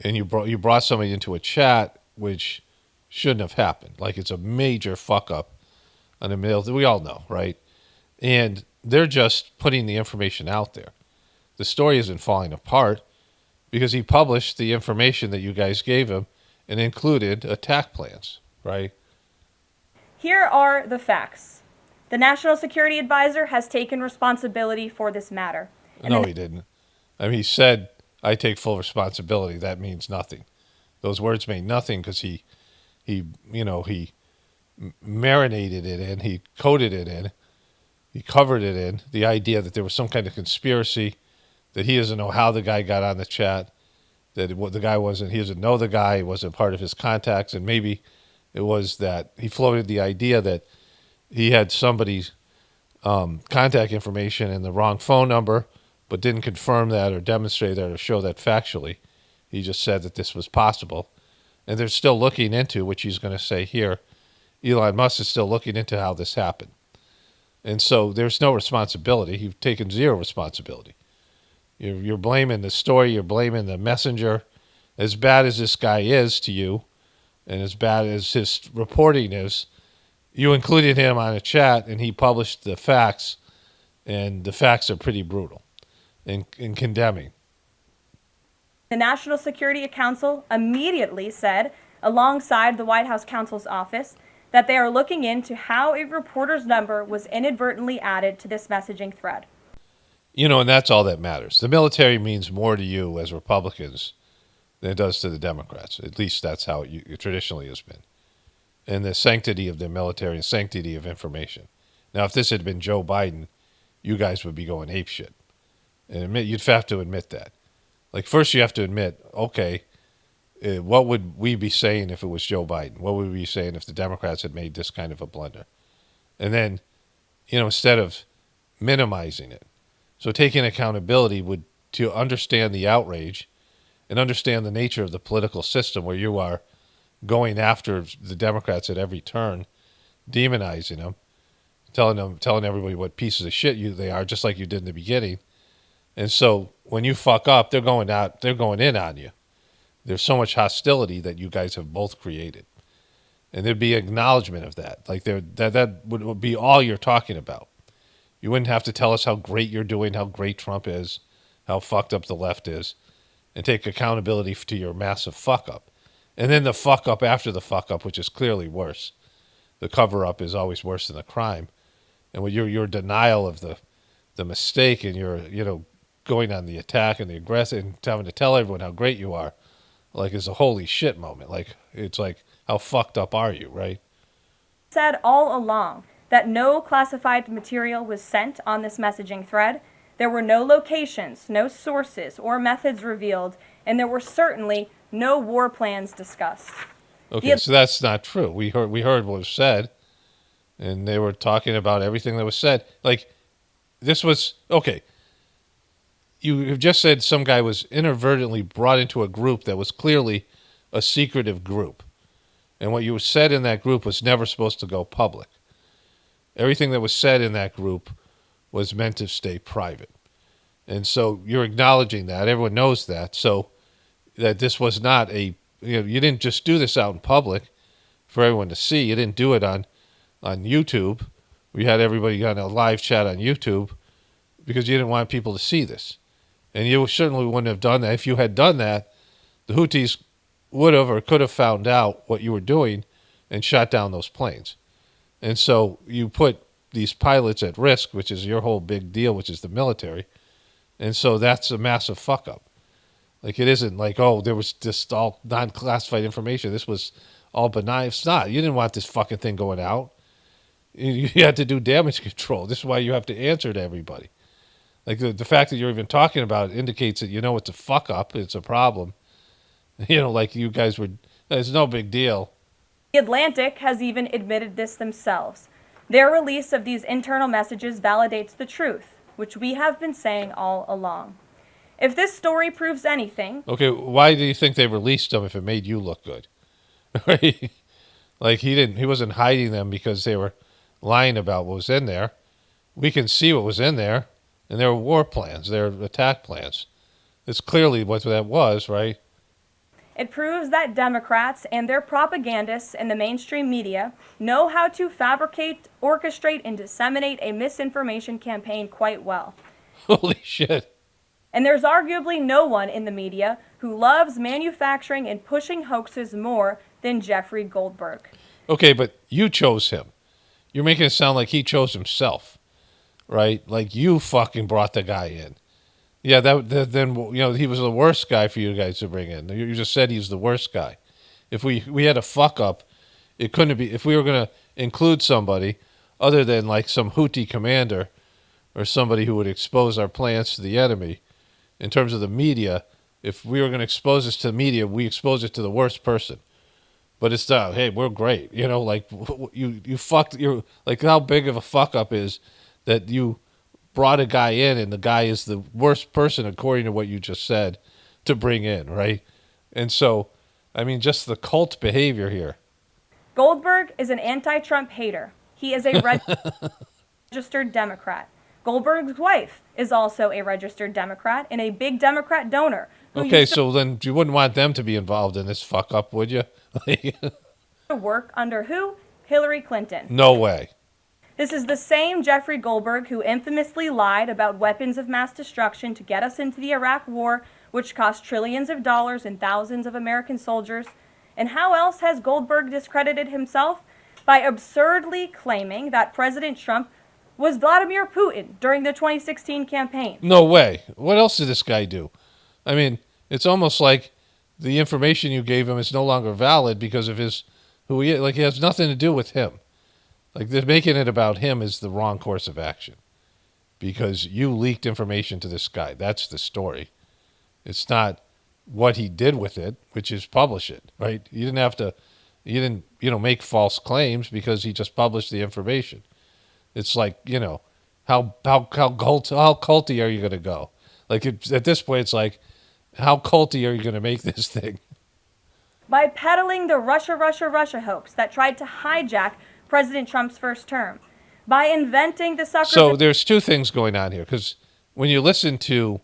And you brought somebody into a chat which shouldn't have happened. Like, it's a major fuck up on the mail that we all know, right? And they're just putting the information out there. The story isn't falling apart because he published the information that you guys gave him and included attack plans, right? Here are the facts. The National Security Advisor has taken responsibility for this matter. No, he didn't. I mean, he said, I take full responsibility. That means nothing. Those words mean nothing because he marinated it in, he coated it in, he covered it in the idea that there was some kind of conspiracy, that he doesn't know how the guy got on the chat, that the guy wasn't, he doesn't know the guy, he wasn't part of his contacts, and maybe it was that he floated the idea that he had somebody's contact information and the wrong phone number, but didn't confirm that or demonstrate that or show that factually. He just said that this was possible. And they're still looking into, which he's going to say here, Elon Musk is still looking into how this happened. And so there's no responsibility. You've taken zero responsibility. You're blaming the story. You're blaming the messenger. As bad as this guy is to you, and as bad as his reporting is, you included him on a chat, and he published the facts, and the facts are pretty brutal and condemning. The National Security Council immediately said, alongside the White House counsel's office, that they are looking into how a reporter's number was inadvertently added to this messaging thread. You know, and that's all that matters. The military means more to you as Republicans than it does to the Democrats. At least that's how it traditionally has been. And the sanctity of the military and sanctity of information. Now, if this had been Joe Biden, you guys would be going apeshit. And you'd have to admit that. Like, first you have to admit, okay, what would we be saying if it was Joe Biden? What would we be saying if the Democrats had made this kind of a blunder? And then, instead of minimizing it. So taking accountability would to understand the outrage and understand the nature of the political system where you are going after the Democrats at every turn, demonizing them, telling everybody what pieces of shit they are, just like you did in the beginning. And so when you fuck up, they're going in on you. There's so much hostility that you guys have both created. And there'd be acknowledgement of that. Like that would be all you're talking about. You wouldn't have to tell us how great you're doing, how great Trump is, how fucked up the left is, and take accountability to your massive fuck up. And then the fuck up after the fuck up, which is clearly worse. The cover up is always worse than the crime. And with your denial of the mistake and your going on the attack and the aggressive and having to tell everyone how great you are, like, is a holy shit moment. Like, it's like, how fucked up are you, right? Said all along that no classified material was sent on this messaging thread. There were no locations, no sources or methods revealed, and there were certainly no war plans discussed. Okay, so that's not true. We heard what was said, and they were talking about everything that was said. Like, this was, okay, you have just said some guy was inadvertently brought into a group that was clearly a secretive group. And what you said in that group was never supposed to go public. Everything that was said in that group was meant to stay private. And so you're acknowledging that. Everyone knows that. So that this was not you didn't just do this out in public for everyone to see. You didn't do it on YouTube. We had everybody on a live chat on YouTube because you didn't want people to see this. And you certainly wouldn't have done that. If you had done that, the Houthis would have or could have found out what you were doing and shot down those planes. And so you put these pilots at risk, which is your whole big deal, which is the military. And so that's a massive fuck up. Like, it isn't like, oh, there was just all non-classified information. This was all benign. It's not. You didn't want this fucking thing going out. You had to do damage control. This is why you have to answer to everybody. Like, the fact that you're even talking about it indicates that it's a fuck up. It's a problem. Like you guys were, it's no big deal. The Atlantic has even admitted this themselves. Their release of these internal messages validates the truth, which we have been saying all along. If this story proves anything, Okay, why do you think they released them if it made you look good? Right? Like he wasn't hiding them because they were lying about what was in there. We can see what was in there, and there were war plans, there were attack plans. It's clearly what that was, right? it proves that Democrats and their propagandists in the mainstream media know how to fabricate, orchestrate, and disseminate a misinformation campaign quite well. Holy shit. And there's arguably no one in the media who loves manufacturing and pushing hoaxes more than Jeffrey Goldberg. Okay, but you chose him. You're making it sound like he chose himself, right? Like you fucking brought the guy in. Yeah, then he was the worst guy for you guys to bring in. You just said he's the worst guy. If we had a fuck up, it couldn't be. If we were going to include somebody other than like some Houthi commander or somebody who would expose our plans to the enemy, in terms of the media, if we were going to expose this to the media, we expose it to the worst person. But it's not. Hey, we're great. Like you fucked. You're like how big of a fuck up is that you brought a guy in and the guy is the worst person according to what you just said to bring in, right? And so, I mean, just the cult behavior here. Goldberg is an anti-Trump hater. He is a registered Democrat. Goldberg's wife is also a registered Democrat and a big Democrat donor. Okay, so then you wouldn't want them to be involved in this fuck up, would you? Work under who? Hillary Clinton. No way. This is the same Jeffrey Goldberg who infamously lied about weapons of mass destruction to get us into the Iraq War, which cost trillions of dollars and thousands of American soldiers. And how else has Goldberg discredited himself? By absurdly claiming that President Trump was Vladimir Putin during the 2016 campaign. No way. What else did this guy do? I mean, it's almost like the information you gave him is no longer valid because of who he is. Like, it has nothing to do with him. Like, they're making it about him is the wrong course of action because you leaked information to this guy. That's the story. It's not what he did with it, which is publish it, right? You didn't make false claims because he just published the information. It's like, how culty are you going to go? Like, at this point, it's like, how culty are you going to make this thing? By peddling the Russia hoax that tried to hijack President Trump's first term. By inventing the sucker... So there's two things going on here, because when you listen to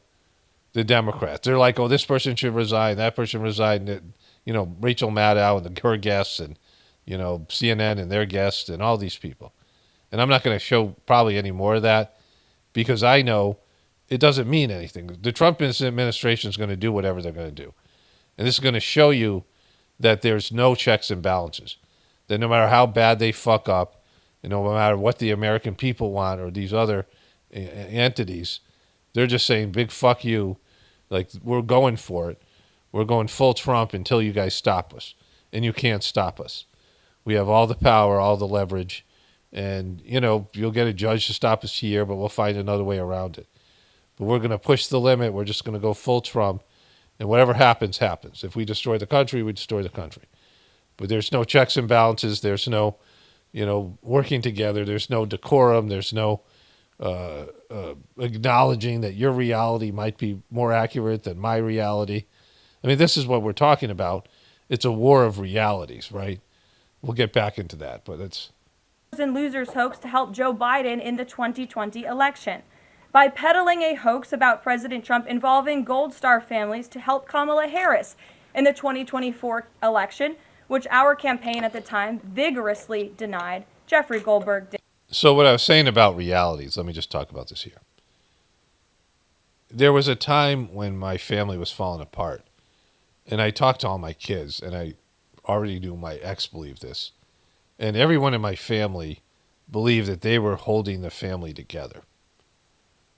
the Democrats, they're like, oh, this person should resign, that person resign, Rachel Maddow and her guests and, CNN and their guests and all these people. And I'm not going to show probably any more of that because I know it doesn't mean anything. The Trump administration is going to do whatever they're going to do. And this is going to show you that there's no checks and balances. That no matter how bad they fuck up, no matter what the American people want or these other entities, they're just saying, big fuck you. Like, we're going for it. We're going full Trump until you guys stop us. And you can't stop us. We have all the power, all the leverage. And, you'll get a judge to stop us here, but we'll find another way around it. But we're going to push the limit. We're just going to go full Trump. And whatever happens, happens. If we destroy the country, we destroy the country. But there's no checks and balances. There's no, working together. There's no decorum. There's no acknowledging that your reality might be more accurate than my reality. I mean, this is what we're talking about. It's a war of realities, right? We'll get back into that, but it's... and losers hoax to help Joe Biden in the 2020 election. By peddling a hoax about President Trump involving Gold Star families to help Kamala Harris in the 2024 election, which our campaign at the time vigorously denied, Jeffrey Goldberg did. So what I was saying about realities, let me just talk about this here. There was a time when my family was falling apart, and I talked to all my kids, and I already knew my ex believed this, and everyone in my family believed that they were holding the family together.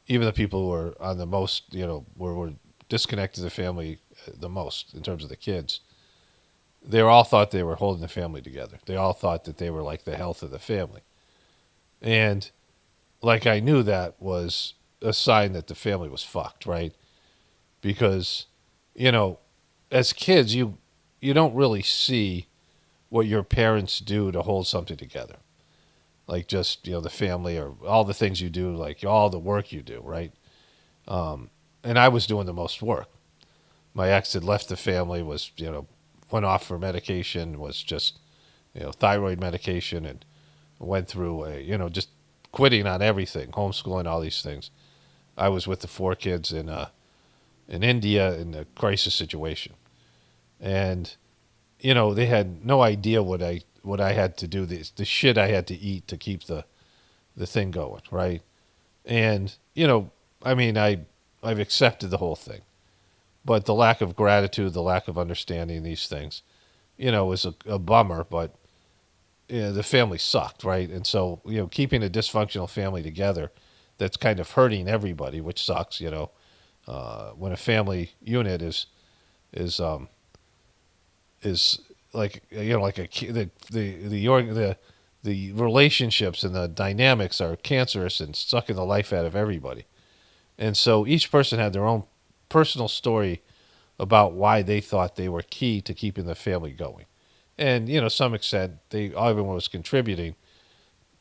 Even the people who were on the most, were disconnected the family the most in terms of the kids. They all thought they were holding the family together. They all thought that they were like the health of the family. And like I knew that was a sign that the family was fucked, right? Because, as kids, you don't really see what your parents do to hold something together. Like just, the family or all the things you do, like all the work you do, right? and I was doing the most work. My ex had left the family, was, went off for medication, was just, thyroid medication, and went through just quitting on everything, homeschooling, all these things. I was with the 4 kids in India in a crisis situation, and they had no idea what I had to do, the shit I had to eat to keep the thing going, right? And I've accepted the whole thing, but the lack of gratitude, the lack of understanding these things, was a bummer. But the family sucked, right? And so keeping a dysfunctional family together, that's kind of hurting everybody, which sucks. When a family unit is like like the relationships and the dynamics are cancerous and sucking the life out of everybody. And so each person had their own personal story about why they thought they were key to keeping the family going. And to some extent, everyone was contributing,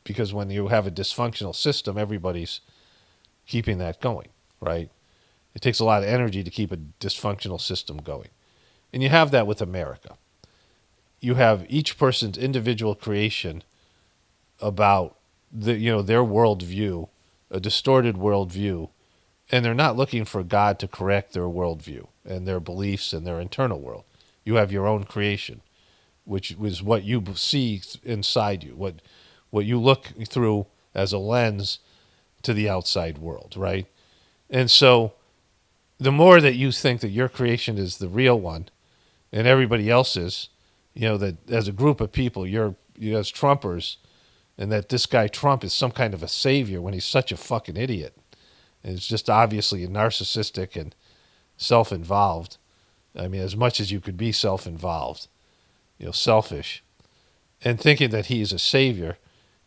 because when you have a dysfunctional system, everybody's keeping that going, right? It takes a lot of energy to keep a dysfunctional system going. And you have that with America. You have each person's individual creation about their worldview, a distorted worldview, and they're not looking for God to correct their worldview and their beliefs and their internal world. You have your own creation, which is what you see inside you, what you look through as a lens to the outside world, right? And so the more that you think that your creation is the real one and everybody else's, that as a group of people, you're as Trumpers, and that this guy Trump is some kind of a savior when he's such a fucking idiot. And it's just obviously narcissistic and self-involved. I mean, as much as you could be self-involved, selfish, and thinking that he's a savior,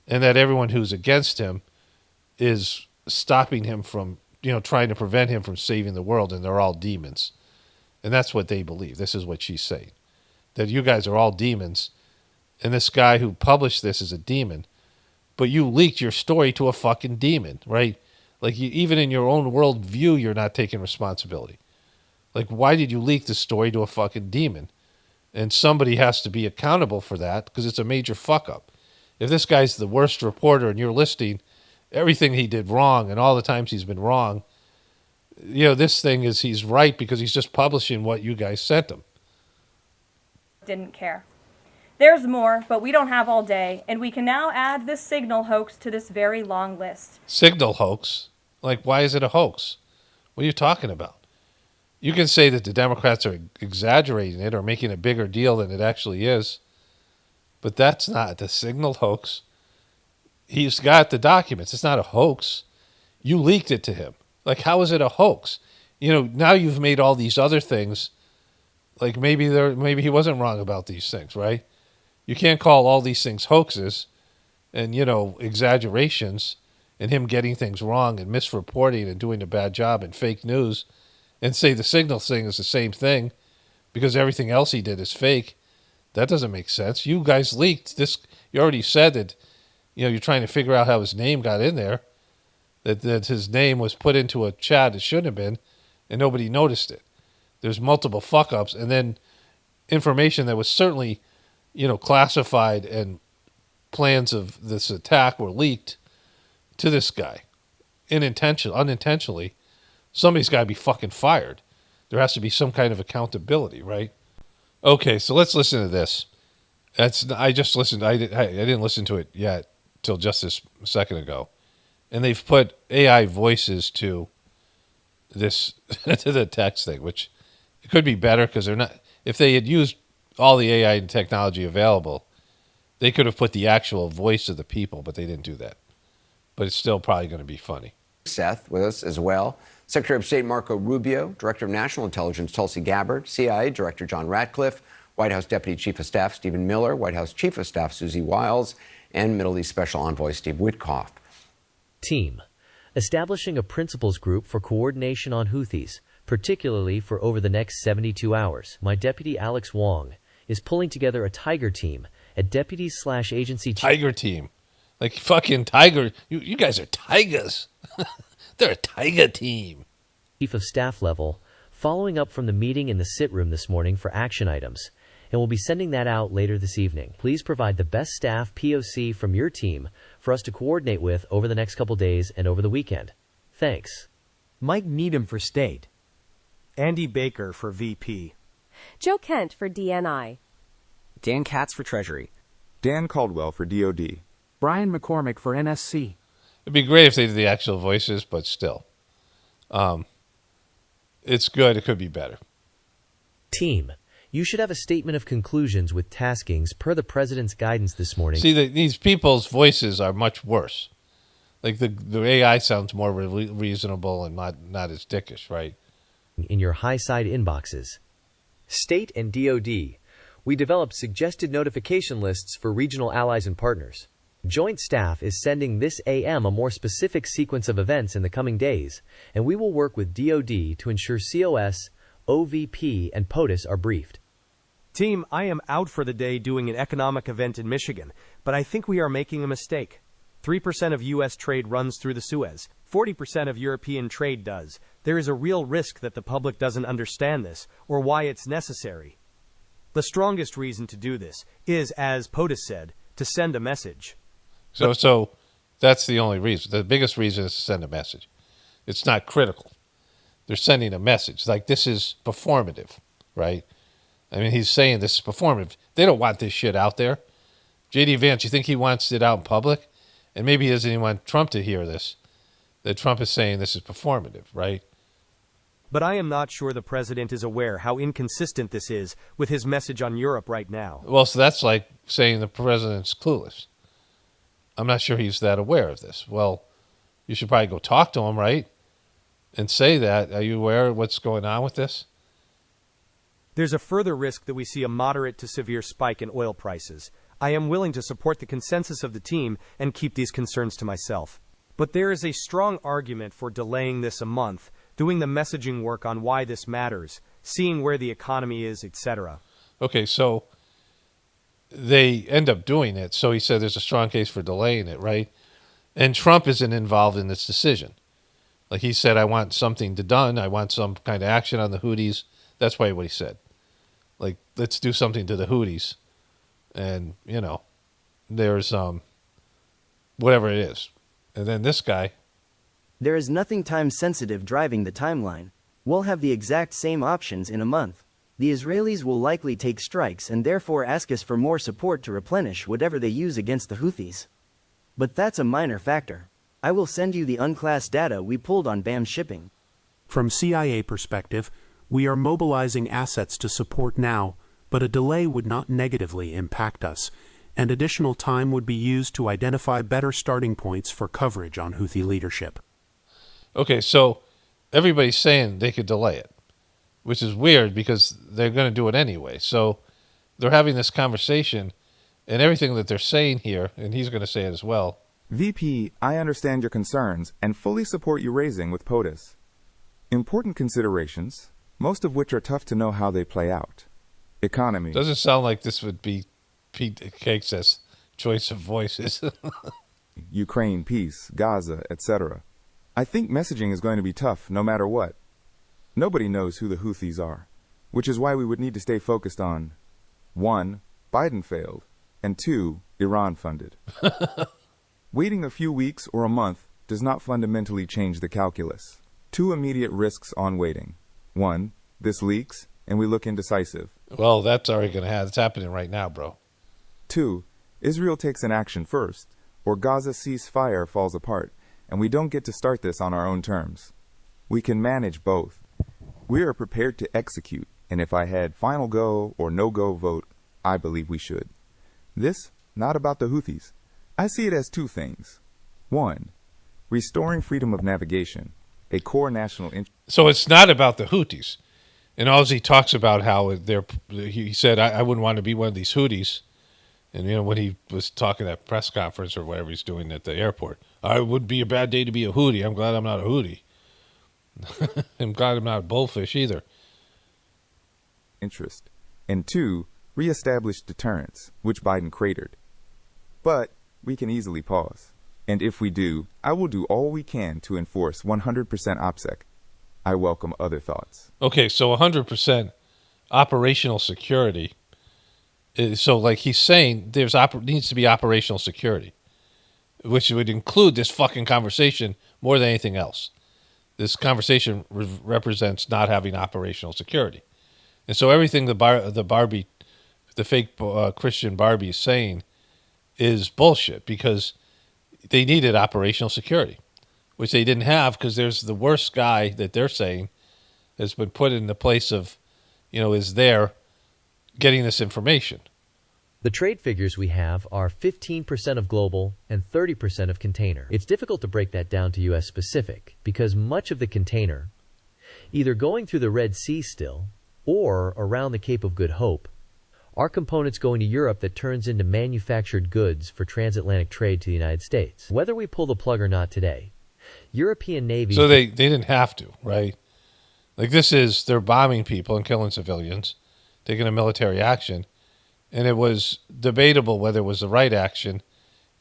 and that everyone who's against him is stopping him from, trying to prevent him from saving the world, and they're all demons. And that's what they believe. This is what she's saying, that you guys are all demons, and this guy who published this is a demon, but you leaked your story to a fucking demon, right? Like, even in your own world view, you're not taking responsibility. Like, why did you leak the story to a fucking demon? And somebody has to be accountable for that, because it's a major fuck up. If this guy's the worst reporter and you're listing everything he did wrong and all the times he's been wrong, this thing is he's right because he's just publishing what you guys sent him. Didn't care. There's more, but we don't have all day, and we can now add this signal hoax to this very long list. Signal hoax? Like, why is it a hoax? What are you talking about? You can say that the Democrats are exaggerating it or making a bigger deal than it actually is, but that's not the signal hoax. He's got the documents. It's not a hoax. You leaked it to him. Like, how is it a hoax? Now you've made all these other things. Like, maybe he wasn't wrong about these things, right? You can't call all these things hoaxes and, exaggerations and him getting things wrong and misreporting and doing a bad job and fake news and say the signal thing is the same thing because everything else he did is fake. That doesn't make sense. You guys leaked this. You already said that, you're trying to figure out how his name got in there, that his name was put into a chat it shouldn't have been, and nobody noticed it. There's multiple fuck-ups, and then information that was certainly, classified, and plans of this attack were leaked to this guy. Unintentionally. Somebody's got to be fucking fired. There has to be some kind of accountability, right? Okay, so let's listen to this. I just listened. I didn't listen to it yet till just this second ago. And they've put AI voices to this to the text thing, which it could be better because they're not. If they had used all the AI and technology available, they could have put the actual voice of the people, but they didn't do that. But it's still probably going to be funny. Seth with us as well. Secretary of State Marco Rubio, Director of National Intelligence Tulsi Gabbard, CIA Director John Ratcliffe, White House Deputy Chief of Staff Stephen Miller, White House Chief of Staff Susie Wiles, and Middle East Special Envoy Steve Witkoff. Team. Establishing a principals group for coordination on Houthis, particularly for over the next 72 hours. My deputy Alex Wong is pulling together a tiger team at deputies/agency chief. Tiger team. Like fucking tiger. You guys are tigers. They're a tiger team. Chief of Staff level, following up from the meeting in the sit room this morning for action items, and we'll be sending that out later this evening. Please provide the best staff POC from your team for us to coordinate with over the next couple days and over the weekend. Thanks. Mike Needham for State. Andy Baker for VP. Joe Kent for DNI. Dan Katz for Treasury. Dan Caldwell for DOD. Brian McCormick for NSC. It'd be great if they did the actual voices, but still. It's good. It could be better. Team, you should have a statement of conclusions with taskings per the President's guidance this morning. See, these people's voices are much worse. Like the AI sounds more reasonable and not as dickish, right? In your high side inboxes. State and DoD, we developed suggested notification lists for regional allies and partners. Joint Staff is sending this AM a more specific sequence of events in the coming days, and we will work with DoD to ensure COS, OVP, and POTUS are briefed. Team, I am out for the day doing an economic event in Michigan, but I think we are making a mistake. 3% of U.S. trade runs through the Suez. 40% of European trade does. There is a real risk that the public doesn't understand this, or why it's necessary. The strongest reason to do this is, as POTUS said, to send a message. So that's the only reason. The biggest reason is to send a message. It's not critical. They're sending a message. Like, this is performative, right? I mean, he's saying this is performative. They don't want this shit out there. J.D. Vance, you think he wants it out in public? And maybe he doesn't even want Trump to hear this, that Trump is saying this is performative, right? But I am not sure the president is aware how inconsistent this is with his message on Europe right now. Well, so that's like saying the president's clueless. I'm not sure he's that aware of this. Well, you should probably go talk to him, right? And say that. Are you aware of what's going on with this? There's a further risk that we see a moderate to severe spike in oil prices. I am willing to support the consensus of the team and keep these concerns to myself. But there is a strong argument for delaying this a month, doing the messaging work on why this matters, seeing where the economy is, etc. Okay, so they end up doing it. So he said there's a strong case for delaying it, right? And Trump isn't involved in this decision. Like he said, I want something done. I want some kind of action on the Houthis. That's probably what he said. Like, let's do something to the Houthis. And, you know, there's whatever it is. And then this guy. There is nothing time-sensitive driving the timeline. We'll have the exact same options in a month. The Israelis will likely take strikes and therefore ask us for more support to replenish whatever they use against the Houthis. But that's a minor factor. I will send you the unclassed data we pulled on BAM shipping. From CIA perspective, we are mobilizing assets to support now, but a delay would not negatively impact us, and additional time would be used to identify better starting points for coverage on Houthi leadership. Okay, so everybody's saying they could delay it, which is weird because they're going to do it anyway. So they're having this conversation, and everything that they're saying here, and he's going to say it as well. VP, I understand your concerns and fully support you raising with POTUS. Important considerations, most of which are tough to know how they play out. Economy. Doesn't sound like this would be Pete Cakes' choice of voices. Ukraine, peace, Gaza, etc. I think messaging is going to be tough no matter what. Nobody knows who the Houthis are, which is why we would need to stay focused on 1. Biden failed, and 2. Iran funded. Waiting a few weeks or a month does not fundamentally change the calculus. 2 immediate risks on waiting. 1. This leaks, and we look indecisive. Well, that's already going to happen. It's happening right now, bro. 2. Israel takes an action first, or Gaza ceasefire falls apart, and we don't get to start this on our own terms. We can manage both. We are prepared to execute, and if I had final go or no-go vote, I believe we should. This, not about the Houthis. I see it as 2 things. 1. Restoring freedom of navigation, a core national interest. So it's not about the Houthis. And all he talks about how he said, I wouldn't want to be one of these Houthis. And, you know, when he was talking at press conference or whatever he's doing at the airport, it would be a bad day to be a Houthi. I'm glad I'm not a Houthi. I'm glad I'm not a bullfish either. Interest. And 2, reestablish deterrence, which Biden cratered. But we can easily pause. And if we do, I will do all we can to enforce 100% OPSEC. I welcome other thoughts. Okay, so 100% operational security. So, like he's saying, there's needs to be operational security, which would include this fucking conversation more than anything else. This conversation represents not having operational security. And so everything the fake Christian Barbie is saying is bullshit because they needed operational security, which they didn't have because there's the worst guy that they're saying has been put in the place of, is there getting this information. The trade figures we have are 15% of global and 30% of container. It's difficult to break that down to U.S. specific because much of the container, either going through the Red Sea still or around the Cape of Good Hope, are components going to Europe that turns into manufactured goods for transatlantic trade to the United States. Whether we pull the plug or not today, European navies... So they didn't have to, right? Like they're bombing people and killing civilians, taking a military action. And it was debatable whether it was the right action.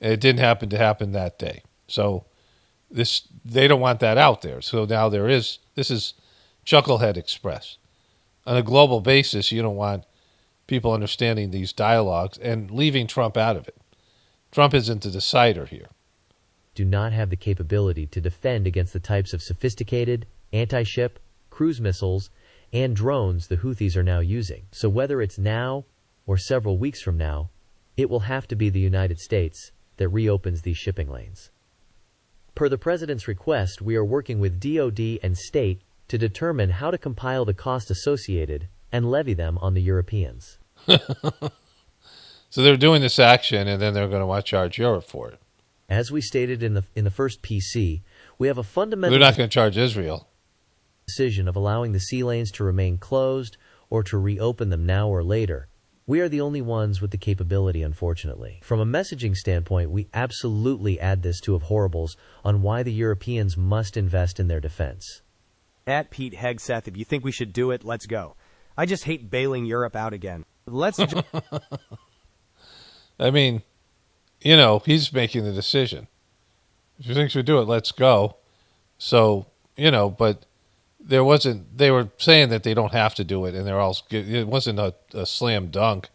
And it didn't happen that day. So they don't want that out there. So now this is Chucklehead Express. On a global basis, you don't want people understanding these dialogues and leaving Trump out of it. Trump isn't the decider here. Do not have the capability to defend against the types of sophisticated anti-ship, cruise missiles, and drones the Houthis are now using. So whether it's now or several weeks from now, it will have to be the United States that reopens these shipping lanes. Per the President's request, we are working with DoD and state to determine how to compile the cost associated and levy them on the Europeans. So they're doing this action, and then they're going to charge Europe for it. As we stated in the first PC, we have a fundamental... They're not going to charge Israel. ...decision of allowing the sea lanes to remain closed or to reopen them now or later. We are the only ones with the capability, unfortunately. From a messaging standpoint, we absolutely add this to of horribles on why the Europeans must invest in their defense. At Pete Hegseth, if you think we should do it, let's go. I just hate bailing Europe out again. Let's... I mean, he's making the decision. If you think we should do it, let's go. So, but they were saying that they don't have to do it, and it wasn't a slam dunk.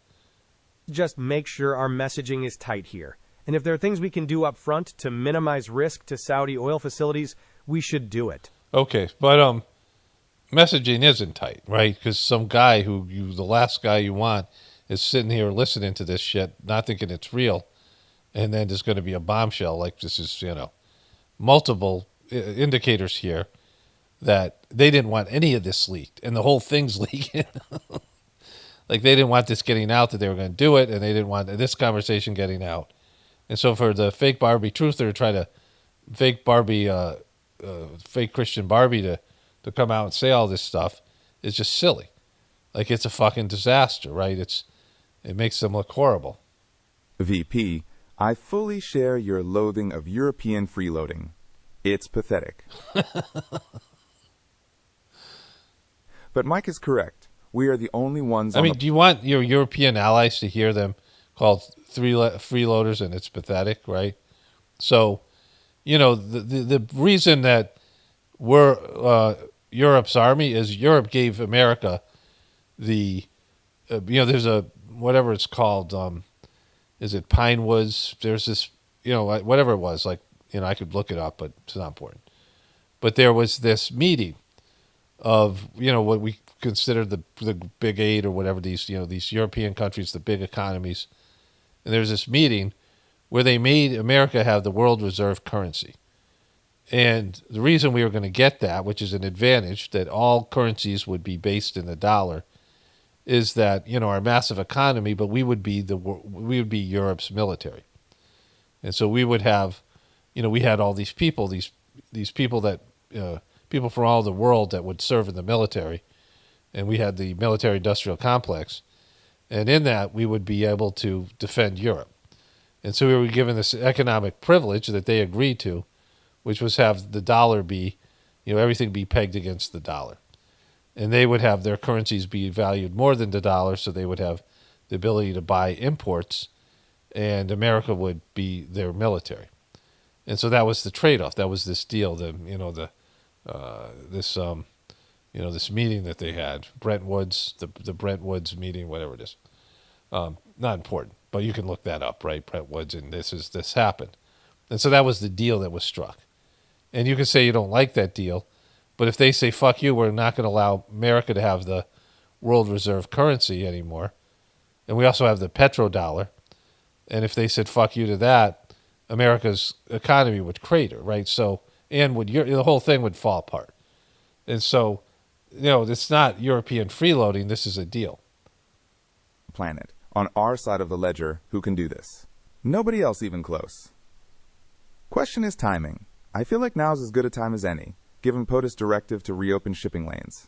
Just make sure our messaging is tight here. And if there are things we can do up front to minimize risk to Saudi oil facilities, we should do it. Okay, but messaging isn't tight, right? Because some guy the last guy you want is sitting here listening to this shit, not thinking it's real, and then there's going to be a bombshell. Like this is, multiple indicators here that they didn't want any of this leaked, and the whole thing's leaking. Like they didn't want this getting out, that they were going to do it, and they didn't want this conversation getting out. And so for the fake Barbie truther to try to fake Christian Barbie to come out and say all this stuff is just silly. Like it's a fucking disaster, right? It makes them look horrible. VP, I fully share your loathing of European freeloading. It's pathetic. But Mike is correct. We are the only ones... do you want your European allies to hear them called freeloaders, and it's pathetic, right? So, the reason that we're Europe's army is Europe gave America the... there's a... whatever it's called... is it Pine Woods? There's this... whatever it was. I could look it up, but it's not important. But there was this meeting of, what we consider the big eight or whatever, these European countries, the big economies. And there's this meeting where they made America have the world reserve currency. And the reason we were going to get that, which is an advantage, that all currencies would be based in the dollar, is that, our massive economy, but we would be Europe's military. And so we would have, we had all these people, these people that, people from all the world that would serve in the military. And we had the military-industrial complex. And in that, we would be able to defend Europe. And so we were given this economic privilege that they agreed to, which was have the dollar be, everything be pegged against the dollar. And they would have their currencies be valued more than the dollar, so they would have the ability to buy imports, and America would be their military. And so that was the trade-off. That was this deal, this meeting that they had, Brentwood's, the Brentwood's meeting, whatever it is. Not important, but you can look that up, right? Brentwood's, and this happened. And so that was the deal that was struck. And you can say you don't like that deal, but if they say, fuck you, we're not going to allow America to have the world reserve currency anymore, and we also have the petrodollar, and if they said fuck you to that, America's economy would crater, right? So, and the whole thing would fall apart. And so, it's not European freeloading, this is a deal. Planet, on our side of the ledger, who can do this. Nobody else even close. Question is timing. I feel like now's as good a time as any, given POTUS' directive to reopen shipping lanes.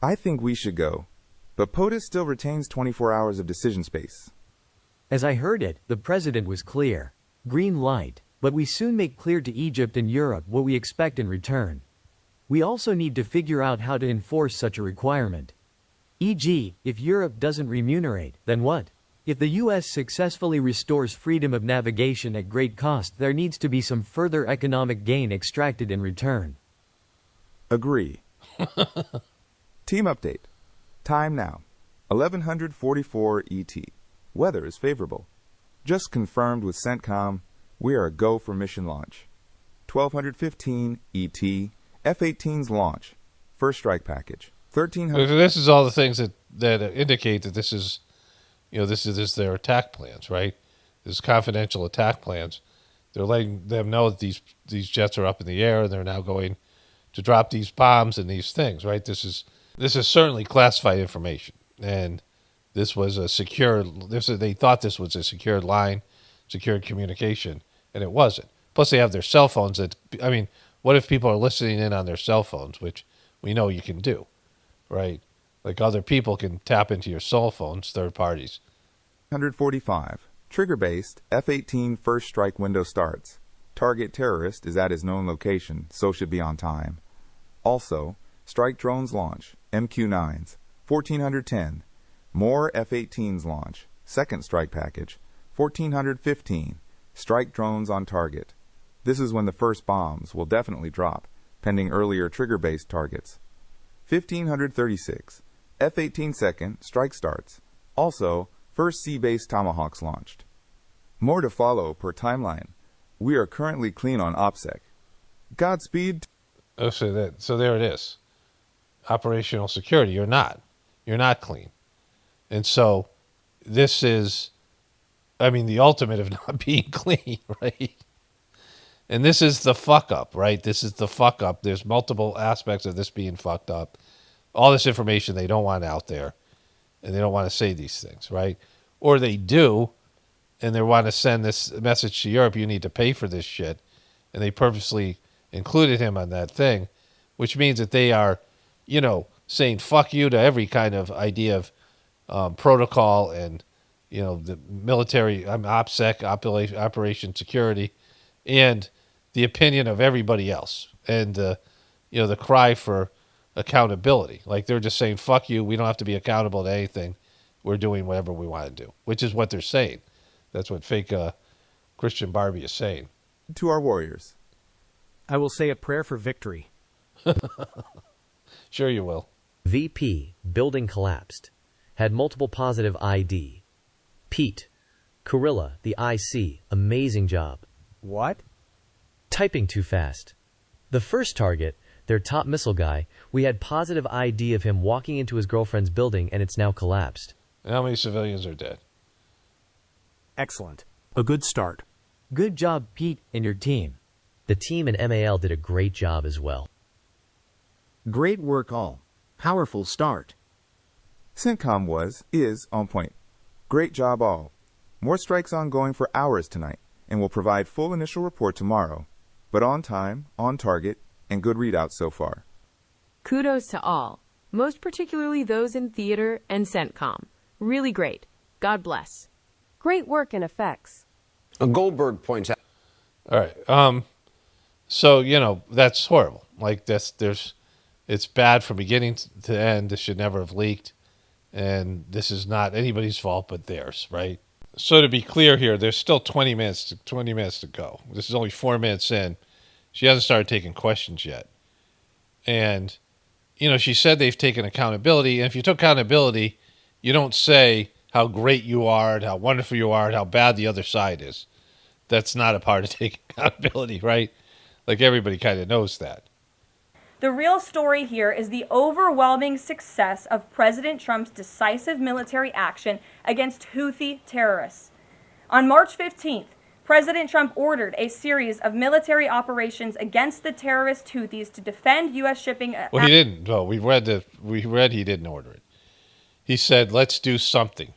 I think we should go, but POTUS still retains 24 hours of decision space. As I heard it, the president was clear. Green light, but we soon make clear to Egypt and Europe what we expect in return. We also need to figure out how to enforce such a requirement. E.g., if Europe doesn't remunerate, then what? If the U.S. successfully restores freedom of navigation at great cost, there needs to be some further economic gain extracted in return. Agree. Team update. Time now. 1144 ET. Weather is favorable. Just confirmed with CENTCOM, we are a go for mission launch. 1215 ET. F-18's launch. First strike package. 1300. This is all the things that indicate that this is, this is their attack plans, right? This is confidential attack plans. They're letting them know that these jets are up in the air, and they're now going to drop these bombs and these things, right? This is certainly classified information, and this was a secure. They thought this was a secured line, secured communication, and it wasn't. Plus, they have their cell phones. What if people are listening in on their cell phones, which we know you can do, right? Like other people can tap into your cell phones, third parties. 145. Trigger-based, F-18 first strike window starts. Target terrorist is at his known location, so should be on time. Also, strike drones launch, MQ-9s, 1410. More F-18s launch, second strike package, 1415. Strike drones on target. This is when the first bombs will definitely drop, pending earlier trigger-based targets. 1536. F-18 second, strike starts. Also, first sea-based Tomahawks launched. More to follow per timeline. We are currently clean on OPSEC. Godspeed. Oh, so there it is. Operational security. You're not clean. And so this is, the ultimate of not being clean, right? And this is the fuck up, right? This is the fuck up. There's multiple aspects of this being fucked up. All this information they don't want out there, and they don't want to say these things, right? Or they do, and they want to send this message to Europe, you need to pay for this shit, and they purposely included him on that thing, which means that they are, saying fuck you to every kind of idea of protocol and, the military, OPSEC, Operation Security, and the opinion of everybody else, and the cry for accountability. Like they're just saying, fuck you, we don't have to be accountable to anything. We're doing whatever we want to do, which is what they're saying. That's what fake Christian Barbie is saying. To our warriors. I will say a prayer for victory. Sure you will. VP, building collapsed. Had multiple positive ID. Pete, Gorilla, the IC, amazing job. What? Typing too fast. The first target, their top missile guy, we had positive ID of him walking into his girlfriend's building, and it's now collapsed. And how many civilians are dead? Excellent. A good start. Good job, Pete, and your team. The team and MAL did a great job as well. Great work all. Powerful start. CENTCOM is on point. Great job all. More strikes ongoing for hours tonight, and will provide full initial report tomorrow. But on time, on target, and good readouts so far. Kudos to all, most particularly those in theater and CENTCOM. Really great. God bless. Great work and effects. Goldberg points out. All right. So, that's horrible. Like it's bad from beginning to end. This should never have leaked. And this is not anybody's fault but theirs, right? So to be clear here, there's still 20 minutes to go. This is only 4 minutes in. She hasn't started taking questions yet. And she said they've taken accountability. And if you took accountability, you don't say how great you are and how wonderful you are and how bad the other side is. That's not a part of taking accountability, right? Like everybody kind of knows that. The real story here is the overwhelming success of President Trump's decisive military action against Houthi terrorists. On March 15th, President Trump ordered a series of military operations against the terrorist Houthis to defend U.S. shipping. Well, he didn't. No, we read he didn't order it. He said, let's do something.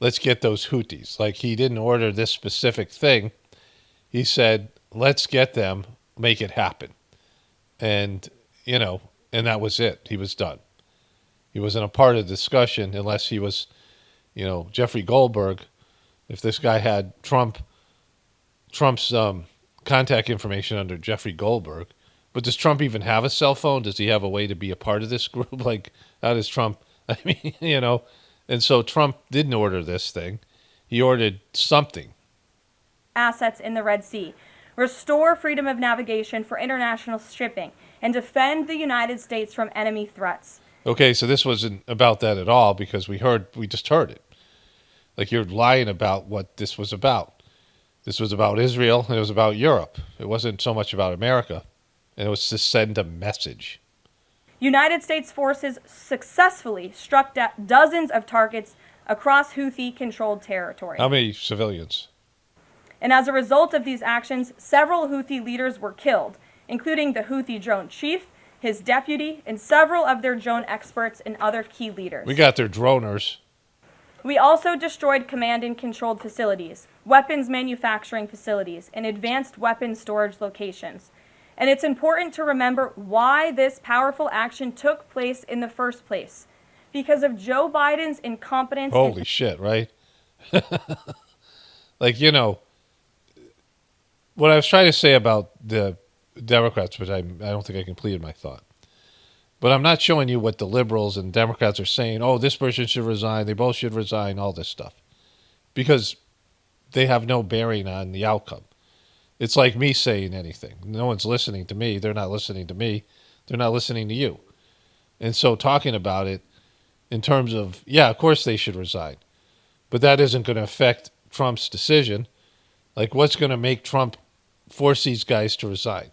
Let's get those Houthis. Like, he didn't order this specific thing. He said, let's get them, make it happen. And, and that was it. He was done. He wasn't a part of the discussion unless he was, Jeffrey Goldberg. If this guy had Trump's contact information under Jeffrey Goldberg. But does Trump even have a cell phone? Does he have a way to be a part of this group? Like, how does Trump, And so Trump didn't order this thing. He ordered something. Assets in the Red Sea, restore freedom of navigation for international shipping, and defend the United States from enemy threats. Okay, so this wasn't about that at all because we just heard it. Like, you're lying about what this was about. This was about Israel and it was about Europe. It wasn't so much about America. And it was to send a message. United States forces successfully struck dozens of targets across Houthi-controlled territory. How many civilians? And as a result of these actions, several Houthi leaders were killed, including the Houthi drone chief, his deputy, and several of their drone experts and other key leaders. We got their droners. We also destroyed command and controlled facilities, weapons manufacturing facilities, and advanced weapons storage locations. And it's important to remember why this powerful action took place in the first place. Because of Joe Biden's incompetence. Holy shit, right? Like, what I was trying to say about the Democrats, but I don't think I completed my thought. But I'm not showing you what the liberals and Democrats are saying. Oh, this person should resign. They both should resign, all this stuff. Because they have no bearing on the outcome. It's like me saying anything. No one's listening to me. They're not listening to me. They're not listening to you. And so talking about it in terms of, yeah, of course they should resign. But that isn't going to affect Trump's decision. Like, what's going to make Trump force these guys to resign?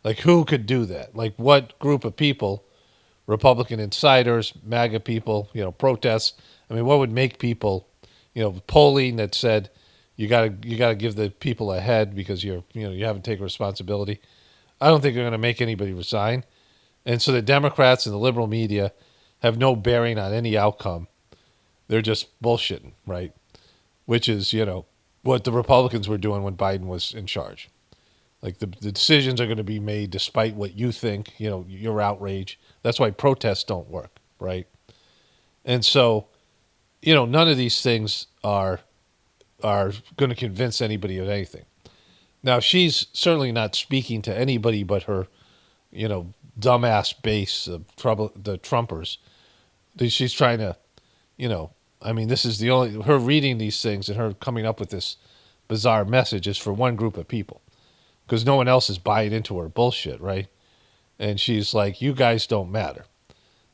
Like, who could do that? Like, what group of people, Republican insiders, MAGA people, protests? I mean, what would make people, polling that said, you gotta give the people a head because you haven't taken responsibility. I don't think they're going to make anybody resign. And so the Democrats and the liberal media have no bearing on any outcome. They're just bullshitting, right? Which is, what the Republicans were doing when Biden was in charge. Like, the decisions are going to be made despite what you think, your outrage. That's why protests don't work, right? And so, none of these things are going to convince anybody of anything. Now, she's certainly not speaking to anybody but her, dumbass base of the Trumpers. She's trying to, this is her reading these things and her coming up with this bizarre message is for one group of people because no one else is buying into her bullshit, right? And she's like, you guys don't matter.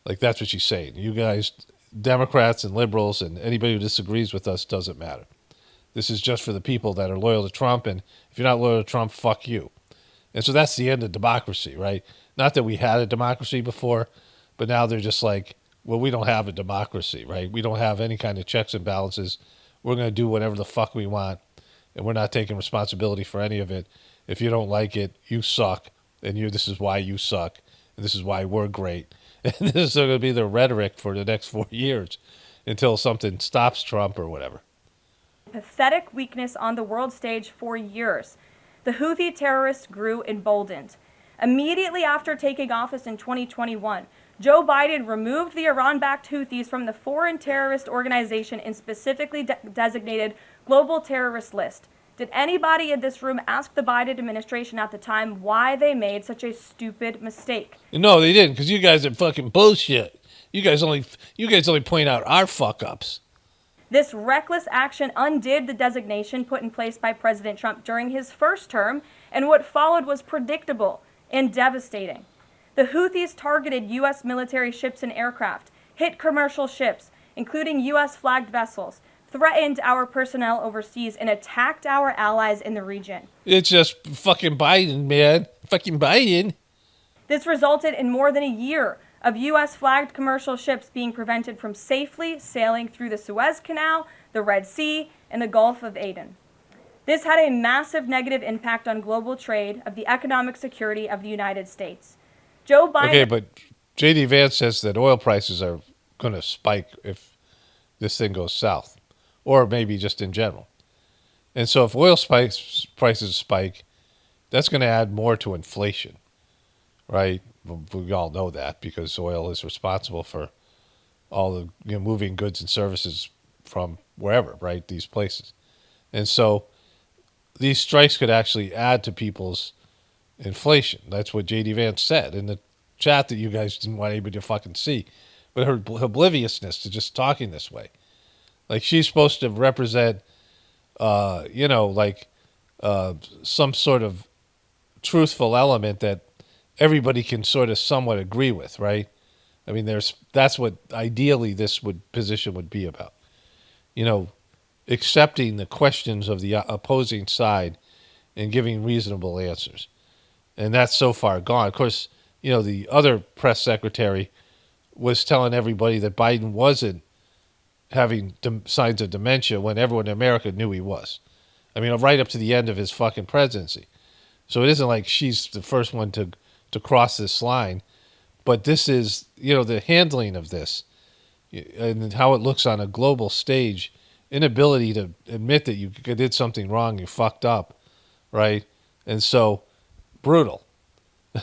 Like, that's what she's saying. You guys, Democrats and liberals and anybody who disagrees with us doesn't matter. This is just for the people that are loyal to Trump, and if you're not loyal to Trump, fuck you. And so that's the end of democracy, right? Not that we had a democracy before, but now they're just like, well, we don't have a democracy, right? We don't have any kind of checks and balances. We're going to do whatever the fuck we want, and we're not taking responsibility for any of it. If you don't like it, you suck, and this is why you suck, and this is why we're great. And this is going to be the rhetoric for the next 4 years until something stops Trump or whatever. Pathetic weakness on the world stage for years. The Houthi terrorists grew emboldened. Immediately after taking office in 2021, Joe Biden removed the Iran-backed Houthis from the foreign terrorist organization and specifically designated global terrorist list. Did anybody in this room ask the Biden administration at the time why they made such a stupid mistake? No, they didn't, because you guys are fucking bullshit. You guys only point out our fuck-ups. This reckless action undid the designation put in place by President Trump during his first term, and what followed was predictable and devastating. The Houthis targeted U.S. military ships and aircraft, hit commercial ships, including U.S.-flagged vessels, threatened our personnel overseas, and attacked our allies in the region. It's just fucking Biden, man. Fucking Biden. This resulted in more than a year of U.S.-flagged commercial ships being prevented from safely sailing through the Suez Canal, the Red Sea, and the Gulf of Aden. This had a massive negative impact on global trade of the economic security of the United States. Joe Biden... Okay, but J.D. Vance says that oil prices are going to spike if this thing goes south, or maybe just in general. And so if oil prices spike, that's going to add more to inflation, right? We all know that because oil is responsible for all the moving goods and services from wherever, right? These places. And so these strikes could actually add to people's inflation. That's what J.D. Vance said in the chat that you guys didn't want anybody to fucking see. But her obliviousness to just talking this way. Like she's supposed to represent, some sort of truthful element that everybody can sort of somewhat agree with, right? I mean, that's what ideally this position would be about. Accepting the questions of the opposing side and giving reasonable answers. And that's so far gone. Of course, the other press secretary was telling everybody that Biden wasn't having signs of dementia when everyone in America knew he was. I mean, right up to the end of his fucking presidency. So it isn't like she's the first one to cross this line. But this is, the handling of this and how it looks on a global stage, inability to admit that you did something wrong, you fucked up, right? And so, brutal.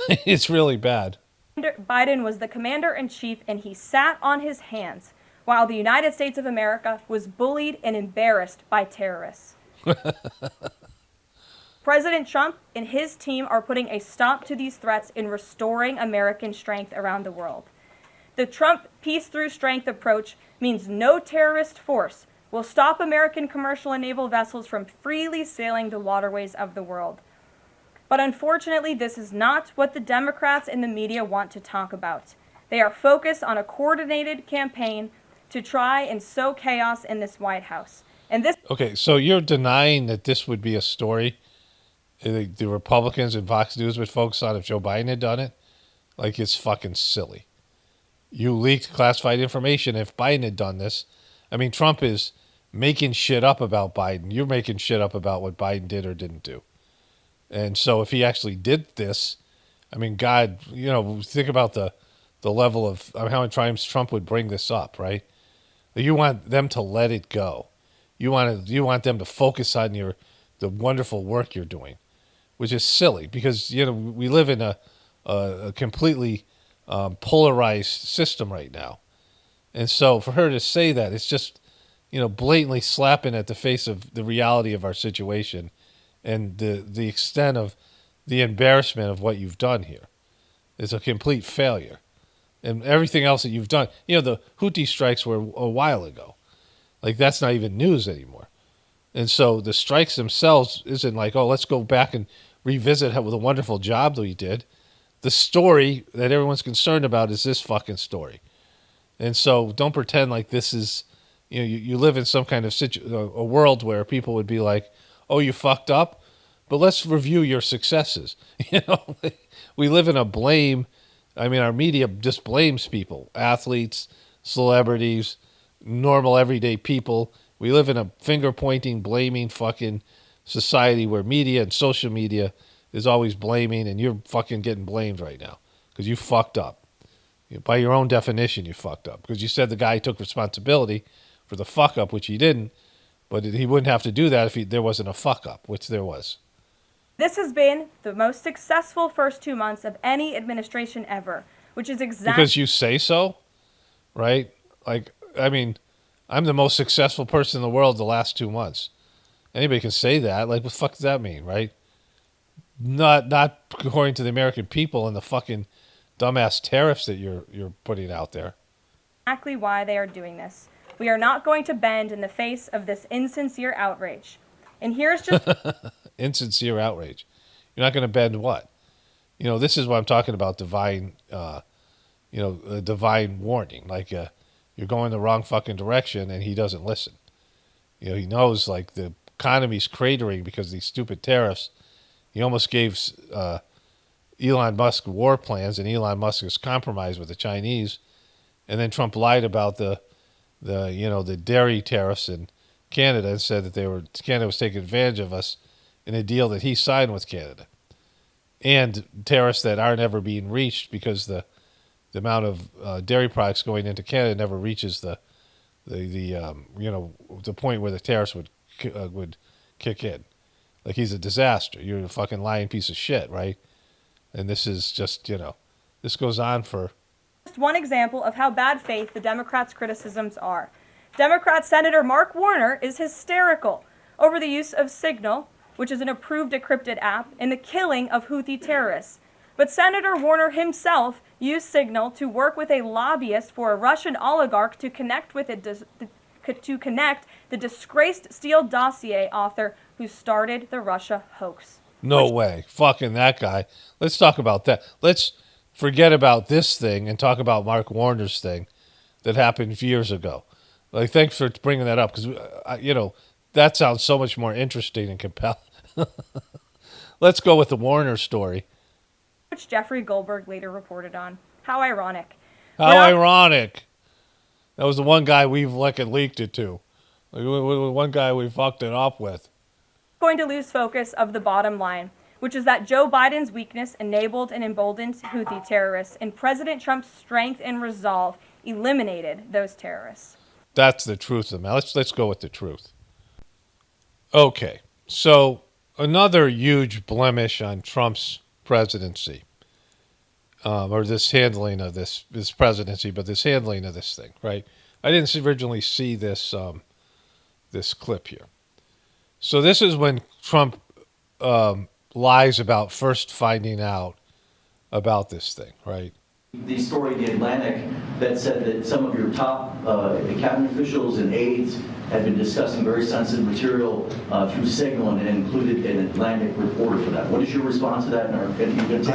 It's really bad. Biden was the commander-in-chief, and he sat on his hands while the United States of America was bullied and embarrassed by terrorists. President Trump and his team are putting a stop to these threats and restoring American strength around the world. The Trump peace through strength approach means no terrorist force will stop American commercial and naval vessels from freely sailing the waterways of the world. But unfortunately, this is not what the Democrats and the media want to talk about. They are focused on a coordinated campaign to try and sow chaos in this White House. And this... Okay, so you're denying that this would be a story the Republicans and Fox News would focus on if Joe Biden had done it? Like, it's fucking silly. You leaked classified information if Biden had done this. I mean, Trump is making shit up about Biden. You're making shit up about what Biden did or didn't do. And so if he actually did this, I mean, God, think about the level of how many times Trump would bring this up, right? You want them to let it go. You want them to focus on the wonderful work you're doing, which is silly because, we live in a completely polarized system right now. And so for her to say that, it's just, blatantly slapping at the face of the reality of our situation and the extent of the embarrassment of what you've done here. It's a complete failure. And everything else that you've done, the Houthi strikes were a while ago. Like, that's not even news anymore. And so the strikes themselves isn't like, oh, let's go back and revisit the wonderful job that we did. The story that everyone's concerned about is this fucking story. And so don't pretend like this is, you live in some kind of a world where people would be like, oh, you fucked up, but let's review your successes. We live in a blame. I mean, our media just blames people, athletes, celebrities, normal everyday people. We live in a finger-pointing, blaming fucking society where media and social media is always blaming, and you're fucking getting blamed right now because you fucked up. By your own definition, you fucked up because you said the guy took responsibility for the fuck-up, which he didn't, but he wouldn't have to do that if there wasn't a fuck-up, which there was. This has been the most successful first 2 months of any administration ever, which is exactly... Because you say so, right? Like, I mean, I'm the most successful person in the world the last 2 months. Anybody can say that. Like, what the fuck does that mean, right? Not according to the American people and the fucking dumbass tariffs that you're putting out there. Exactly why they are doing this. We are not going to bend in the face of this insincere outrage. And here's just... Insincere outrage. You're not going to bend what? This is what I'm talking about, divine, a divine warning. Like you're going the wrong fucking direction, and he doesn't listen. He knows like the economy's cratering because of these stupid tariffs. He almost gave Elon Musk war plans, and Elon Musk is compromised with the Chinese. And then Trump lied about the dairy tariffs in Canada and said that Canada was taking advantage of us in a deal that he signed with Canada, and tariffs that aren't ever being reached because the amount of dairy products going into Canada never reaches the point where the tariffs would kick in. Like, he's a disaster. You're a fucking lying piece of shit, right? And this is just, this goes on for... Just one example of how bad faith the Democrats' criticisms are. Democrat Senator Mark Warner is hysterical over the use of Signal, which is an approved decrypted app, in the killing of Houthi terrorists. But Senator Warner himself used Signal to work with a lobbyist for a Russian oligarch to connect the disgraced Steele dossier author who started the Russia hoax. No way. Fucking that guy. Let's talk about that. Let's forget about this thing and talk about Mark Warner's thing that happened years ago. Like, thanks for bringing that up, because, that sounds so much more interesting and compelling. Let's go with the Warner story. Which Jeffrey Goldberg later reported on. How ironic. How ironic. That was the one guy we've leaked it to. One guy we fucked it up with. Going to lose focus of the bottom line, which is that Joe Biden's weakness enabled and emboldened Houthi terrorists, and President Trump's strength and resolve eliminated those terrorists. That's the truth of it. Let's go with the truth. Okay, so another huge blemish on Trump's presidency, or this handling of this presidency, but this handling of this thing, right? I didn't originally see this this clip here. So this is when Trump lies about first finding out about this thing, right? The story in The Atlantic that said that some of your top cabinet officials and aides had been discussing very sensitive material through Signal and included an Atlantic reporter for that. What is your response to that?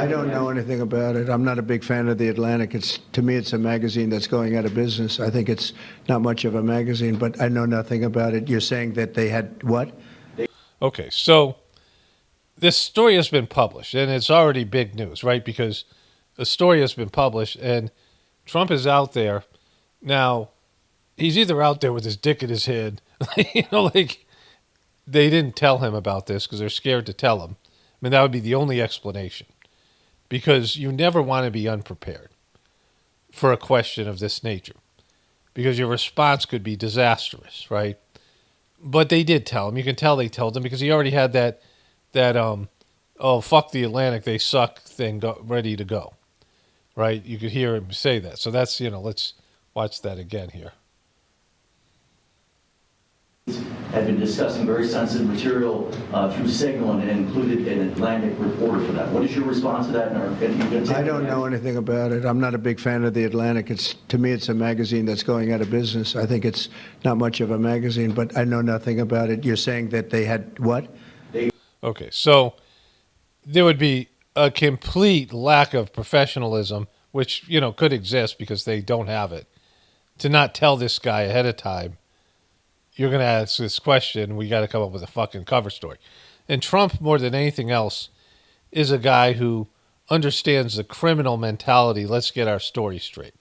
I don't know anything about it. I'm not a big fan of The Atlantic. To me, it's a magazine that's going out of business. I think it's not much of a magazine, but I know nothing about it. You're saying that they had what? Okay, so this story has been published, and it's already big news, right? Because the story has been published, and Trump is out there. Now, he's either out there with his dick in his head, like they didn't tell him about this because they're scared to tell him. I mean, that would be the only explanation, because you never want to be unprepared for a question of this nature, because your response could be disastrous, right? But they did tell him. You can tell they told him because he already had that oh, fuck the Atlantic, they suck thing ready to go, right? You could hear him say that. So that's, let's watch that again here. Had been discussing very sensitive material through Signal and included an Atlantic reporter for that. What is your response to that? I don't know anything about it. I'm not a big fan of The Atlantic. To me, it's a magazine that's going out of business. I think it's not much of a magazine, but I know nothing about it. You're saying that they had what? Okay, so there would be a complete lack of professionalism, which, could exist because they don't have it, to not tell this guy ahead of time, you're going to ask this question, we got to come up with a fucking cover story. And Trump, more than anything else, is a guy who understands the criminal mentality, let's get our story straight.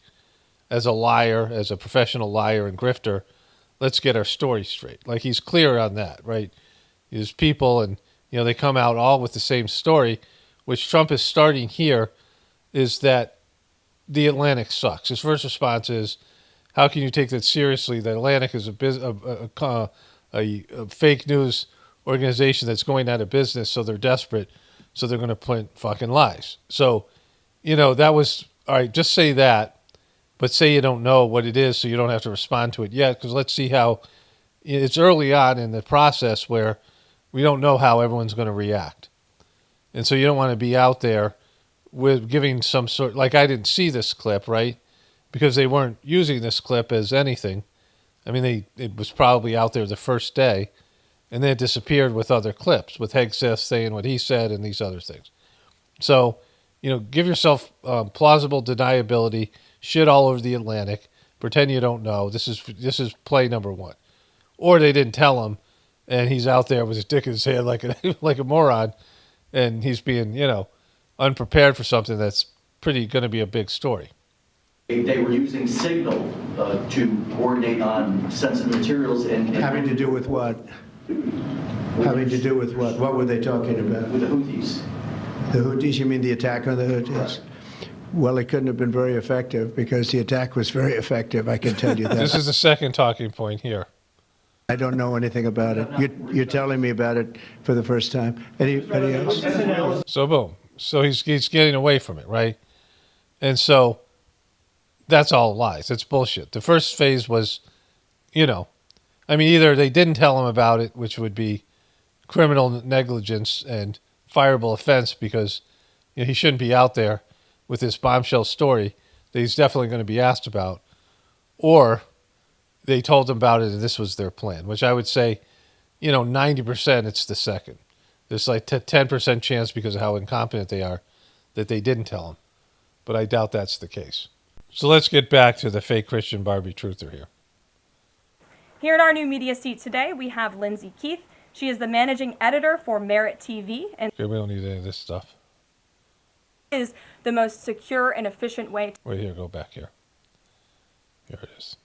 As a liar, as a professional liar and grifter, let's get our story straight. Like, he's clear on that, right? There's people, and, they come out all with the same story, which Trump is starting here, is that the Atlantic sucks. His first response is, how can you take that seriously? The Atlantic is a fake news organization that's going out of business, so they're desperate, so they're going to print fucking lies. So, that was, all right, just say that, but say you don't know what it is so you don't have to respond to it yet, because let's see how, it's early on in the process where we don't know how everyone's going to react. And so you don't want to be out there with giving some sort, like I didn't see this clip, right? Because they weren't using this clip as anything. I mean, it was probably out there the first day, and then it disappeared with other clips, with Hegseth saying what he said and these other things. So, give yourself plausible deniability, shit all over the Atlantic, pretend you don't know. This is play number one. Or they didn't tell him, and he's out there with his dick in his hand like a moron, and he's being, unprepared for something that's pretty going to be a big story. They were using Signal to coordinate on sensitive materials and having to do with what? Having to do with what? What were they talking about? With the Houthis. The Houthis? You mean the attack on the Houthis? Well, it couldn't have been very effective because the attack was very effective. I can tell you that. This is the second talking point here. I don't know anything about it. You're telling me about it for the first time. Anybody else? So boom. So he's getting away from it, right? And so that's all lies. It's bullshit. The first phase was, either they didn't tell him about it, which would be criminal negligence and fireable offense because he shouldn't be out there with this bombshell story that he's definitely going to be asked about, or they told him about it and this was their plan, which I would say, 90% it's the second. There's like 10% chance because of how incompetent they are that they didn't tell him, but I doubt that's the case. So let's get back to the fake Christian Barbie truther here. Here in our new media seat today, we have Lindsay Keith. She is the managing editor for Merit TV, and okay, we don't need any of this stuff. Is the most secure and efficient way to wait here, go back here. Here it is.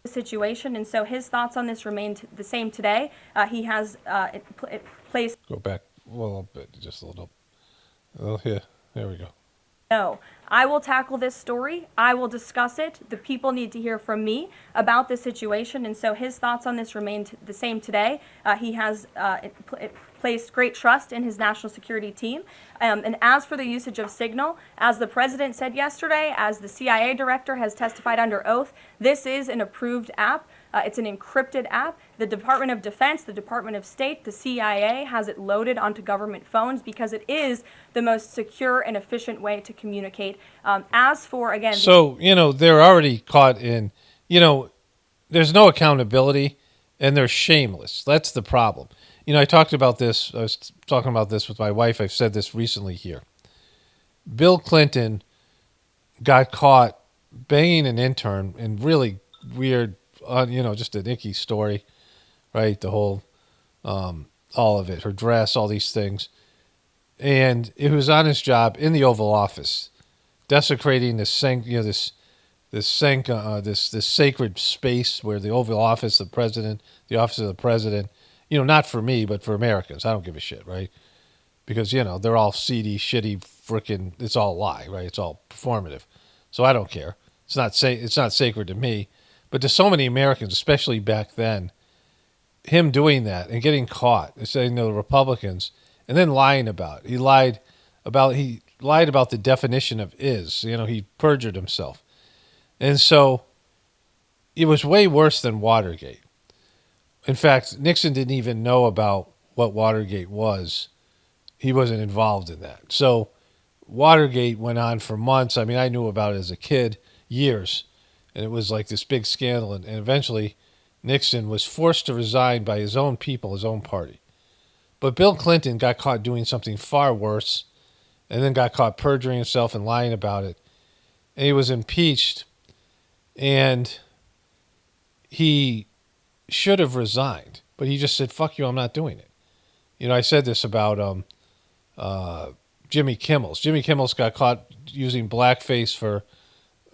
Situation, and so his thoughts on this remain the same today. He has placed. Go back a little bit, just a little. Oh, here we go. No, I will tackle this story. I will discuss it. The people need to hear from me about this situation, and so his thoughts on this remain the same today. He has placed great trust in his national security team. And as for the usage of Signal, as the president said yesterday, as the CIA director has testified under oath, this is an approved app. It's an encrypted app. The Department of Defense, the Department of State, the CIA has it loaded onto government phones because it is the most secure and efficient way to communicate. As for, again... So, they're already caught in, there's no accountability and they're shameless. That's the problem. I was talking about this with my wife. I've said this recently here. Bill Clinton got caught banging an intern in really weird, just an icky story, right? The whole, all of it, her dress, all these things. And it was on his job in the Oval Office, desecrating this sacred space where the Oval Office, the office of the president, not for me, but for Americans. I don't give a shit, right? Because, they're all seedy, shitty, frickin', it's all a lie, right? It's all performative. So I don't care. It's not sacred to me. But to so many Americans, especially back then, him doing that and getting caught, saying to the Republicans, and then lying about it. He lied about the definition of is. He perjured himself. And so it was way worse than Watergate. In fact, Nixon didn't even know about what Watergate was. He wasn't involved in that. So Watergate went on for months. I knew about it as a kid, years. And it was like this big scandal. And eventually Nixon was forced to resign by his own people, his own party. But Bill Clinton got caught doing something far worse and then got caught perjuring himself and lying about it. And he was impeached. And he should have resigned, but he just said, fuck you, I'm not doing it. I said this about Jimmy Kimmel's. Jimmy Kimmel's got caught using blackface for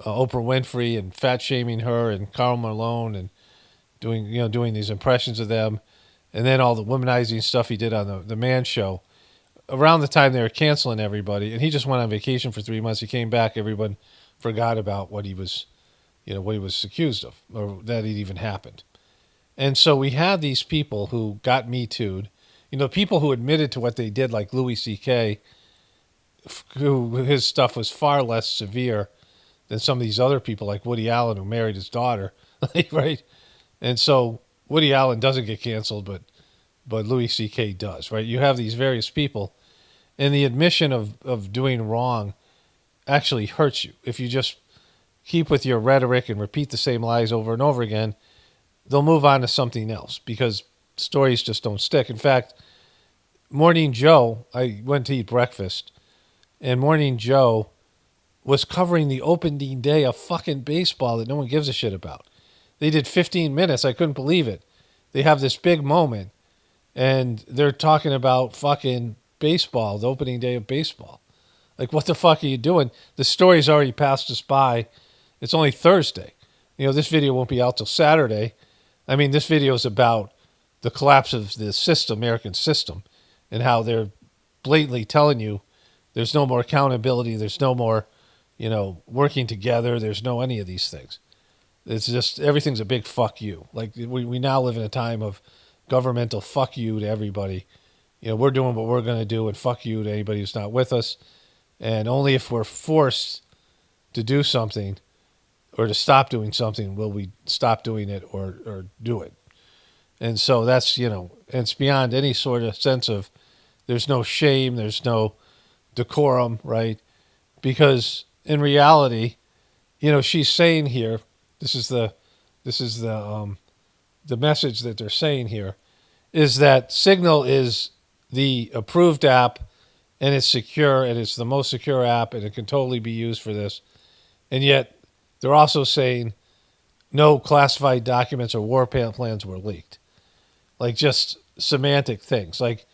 Oprah Winfrey and fat shaming her and Karl Malone and doing these impressions of them. And then all the womanizing stuff he did on the Man Show. Around the time they were canceling everybody, and he just went on vacation for 3 months. He came back, everyone forgot about what he was accused of, or that it even happened. And so we had these people who got Me Too'd, people who admitted to what they did, like Louis C.K., who his stuff was far less severe than some of these other people, like Woody Allen, who married his daughter, right? And so Woody Allen doesn't get canceled, but Louis C.K. does, right? You have these various people, and the admission of doing wrong actually hurts you. If you just keep with your rhetoric and repeat the same lies over and over again, they'll move on to something else because stories just don't stick. In fact, Morning Joe, I went to eat breakfast, and Morning Joe was covering the opening day of fucking baseball that no one gives a shit about. They did 15 minutes. I couldn't believe it. They have this big moment, and they're talking about fucking baseball, the opening day of baseball. Like, what the fuck are you doing? The story's already passed us by. It's only Thursday. This video won't be out till Saturday. I mean, this video is about the collapse of the system, American system, and how they're blatantly telling you there's no more accountability, there's no more, working together, there's no any of these things. It's just everything's a big fuck you. Like, we now live in a time of governmental fuck you to everybody. We're doing what we're going to do, and fuck you to anybody who's not with us. And only if we're forced to do something or to stop doing something will we stop doing it or do it. And so that's, it's beyond any sort of sense of there's no shame, there's no decorum, right? Because in reality, she's saying here, this is the message that they're saying here, is that Signal is the approved app, and it's secure, and it's the most secure app, and it can totally be used for this. And yet they're also saying no classified documents or war plans were leaked. Like, just semantic things. Like,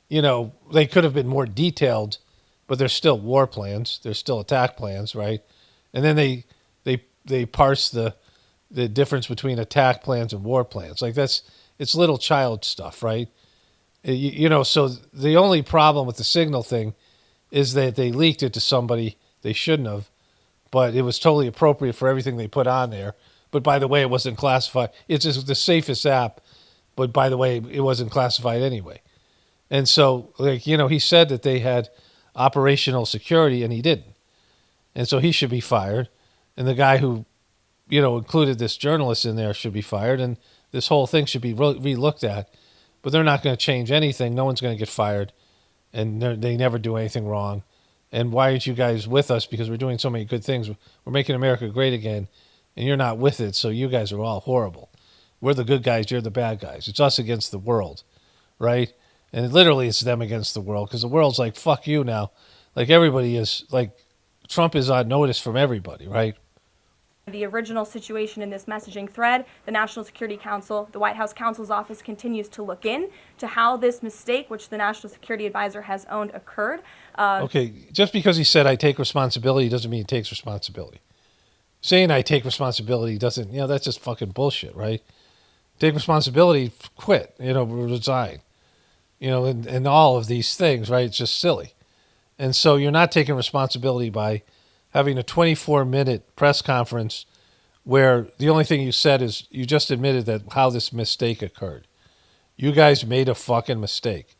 they could have been more detailed, but there's still war plans. There's still attack plans, right? And then they parse the difference between attack plans and war plans. Like, it's little child stuff, right? So the only problem with the Signal thing is that they leaked it to somebody they shouldn't have, but it was totally appropriate for everything they put on there. But by the way, it wasn't classified. It's just the safest app, but by the way, it wasn't classified anyway. And so, he said that they had operational security, and he didn't. And so he should be fired. And the guy who, included this journalist in there should be fired, and this whole thing should be re-looked at. But they're not going to change anything. No one's going to get fired, and they never do anything wrong. And why aren't you guys with us? Because we're doing so many good things. We're making America great again, and you're not with it, so you guys are all horrible. We're the good guys, you're the bad guys. It's us against the world, right? And literally it's them against the world, because the world's like, fuck you now. Like, everybody is, like, Trump is on notice from everybody, right? The original situation in this messaging thread, the National Security Council, the White House counsel's office continues to look in to how this mistake, which the National Security Advisor has owned, occurred. Okay, just because he said I take responsibility doesn't mean he takes responsibility. Saying I take responsibility doesn't, that's just fucking bullshit, right? Take responsibility, quit, resign, and all of these things, right? It's just silly. And so you're not taking responsibility by having a 24-minute press conference where the only thing you said is you just admitted that how this mistake occurred. You guys made a fucking mistake.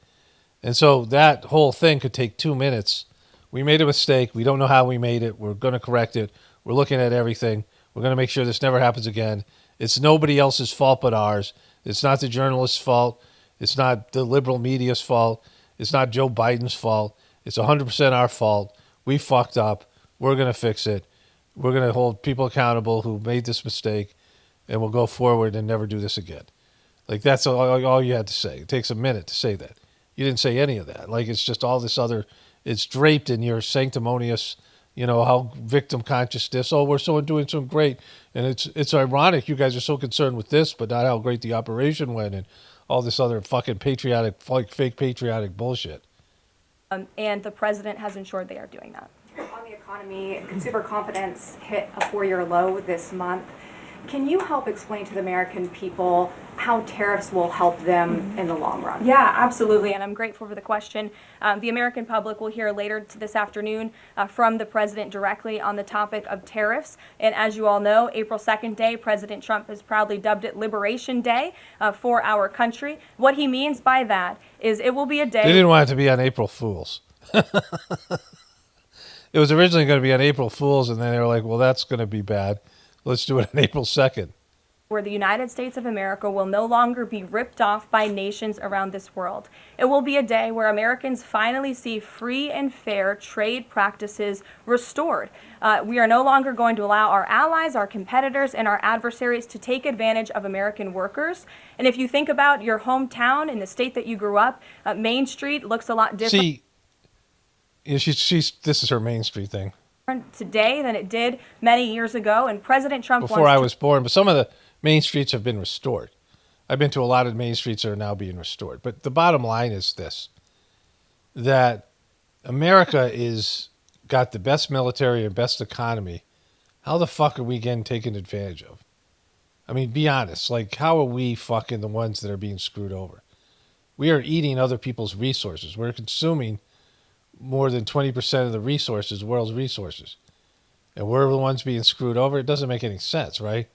And so that whole thing could take 2 minutes. We made a mistake. We don't know how we made it. We're going to correct it. We're looking at everything. We're going to make sure this never happens again. It's nobody else's fault but ours. It's not the journalist's fault. It's not the liberal media's fault. It's not Joe Biden's fault. It's 100% our fault. We fucked up. We're going to fix it. We're going to hold people accountable who made this mistake, and we'll go forward and never do this again. Like, that's all you had to say. It takes a minute to say that. You didn't say any of that. Like, it's just all this other, it's draped in your sanctimonious, how victim consciousness. Oh, we're so doing so great. And it's ironic you guys are so concerned with this, but not how great the operation went and all this other fucking patriotic, fake patriotic bullshit. And the president has ensured they are doing that. On the economy, consumer confidence hit a 4-year low this month. Can you help explain to the American people how tariffs will help them in the long run? Yeah, absolutely, and I'm grateful for the question. The American public will hear later this afternoon from the president directly on the topic of tariffs. And as you all know, April 2nd day, President Trump has proudly dubbed it Liberation Day for our country. What he means by that is it will be a day... They didn't want it to be on April Fool's. It was originally going to be on April Fool's, and then they were like, well, that's going to be bad. Let's do it on April 2nd. where the United States of America will no longer be ripped off by nations around this world. It will be a day where Americans finally see free and fair trade practices restored. We are no longer going to allow our allies, our competitors, and our adversaries to take advantage of American workers. And if you think about your hometown in the state that you grew up, Main Street looks a lot different. See, this is her Main Street thing. Today than it did many years ago, and President Trump Before I was born, but some of the main streets have been restored. I've been to a lot of main streets that are now being restored. But the bottom line is this, that America is got the best military and best economy. How the fuck are we getting taken advantage of? I mean, be honest. Like, how are we fucking the ones that are being screwed over? We are eating other people's resources. We're consuming more than 20% of the resources, the world's resources. And we're the ones being screwed over. It doesn't make any sense, right?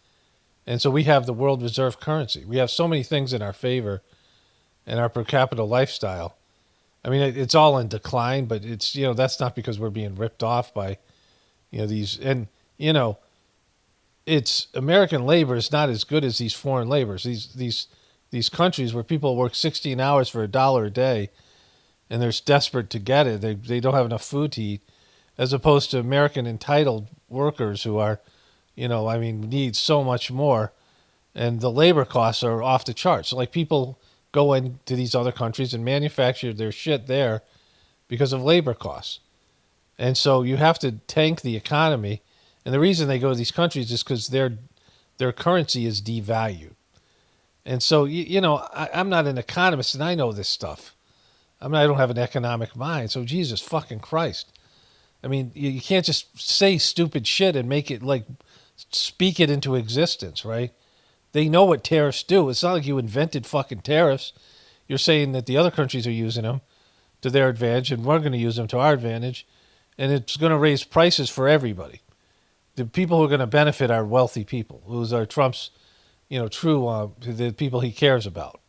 And so we have the world reserve currency. We have so many things in our favor in our per capita lifestyle. I mean, it's all in decline, but it's, that's not because we're being ripped off by, these, and, it's American labor is not as good as these foreign labors. These countries where people work 16 hours for $1 a day, and they're desperate to get it. They don't have enough food to eat, as opposed to American entitled workers who are, need so much more, and the labor costs are off the charts. So, like, people go into these other countries and manufacture their shit there because of labor costs. And so you have to tank the economy, and the reason they go to these countries is because their currency is devalued. And so, I'm not an economist, and I know this stuff. I don't have an economic mind, so Jesus fucking Christ. I mean, you can't just say stupid shit and make it, like, speak it into existence, right? They know what tariffs do. It's not like you invented fucking tariffs. You're saying that the other countries are using them to their advantage, and we're going to use them to our advantage, and it's going to raise prices for everybody. The people who are going to benefit are wealthy people, who are Trump's, the people he cares about.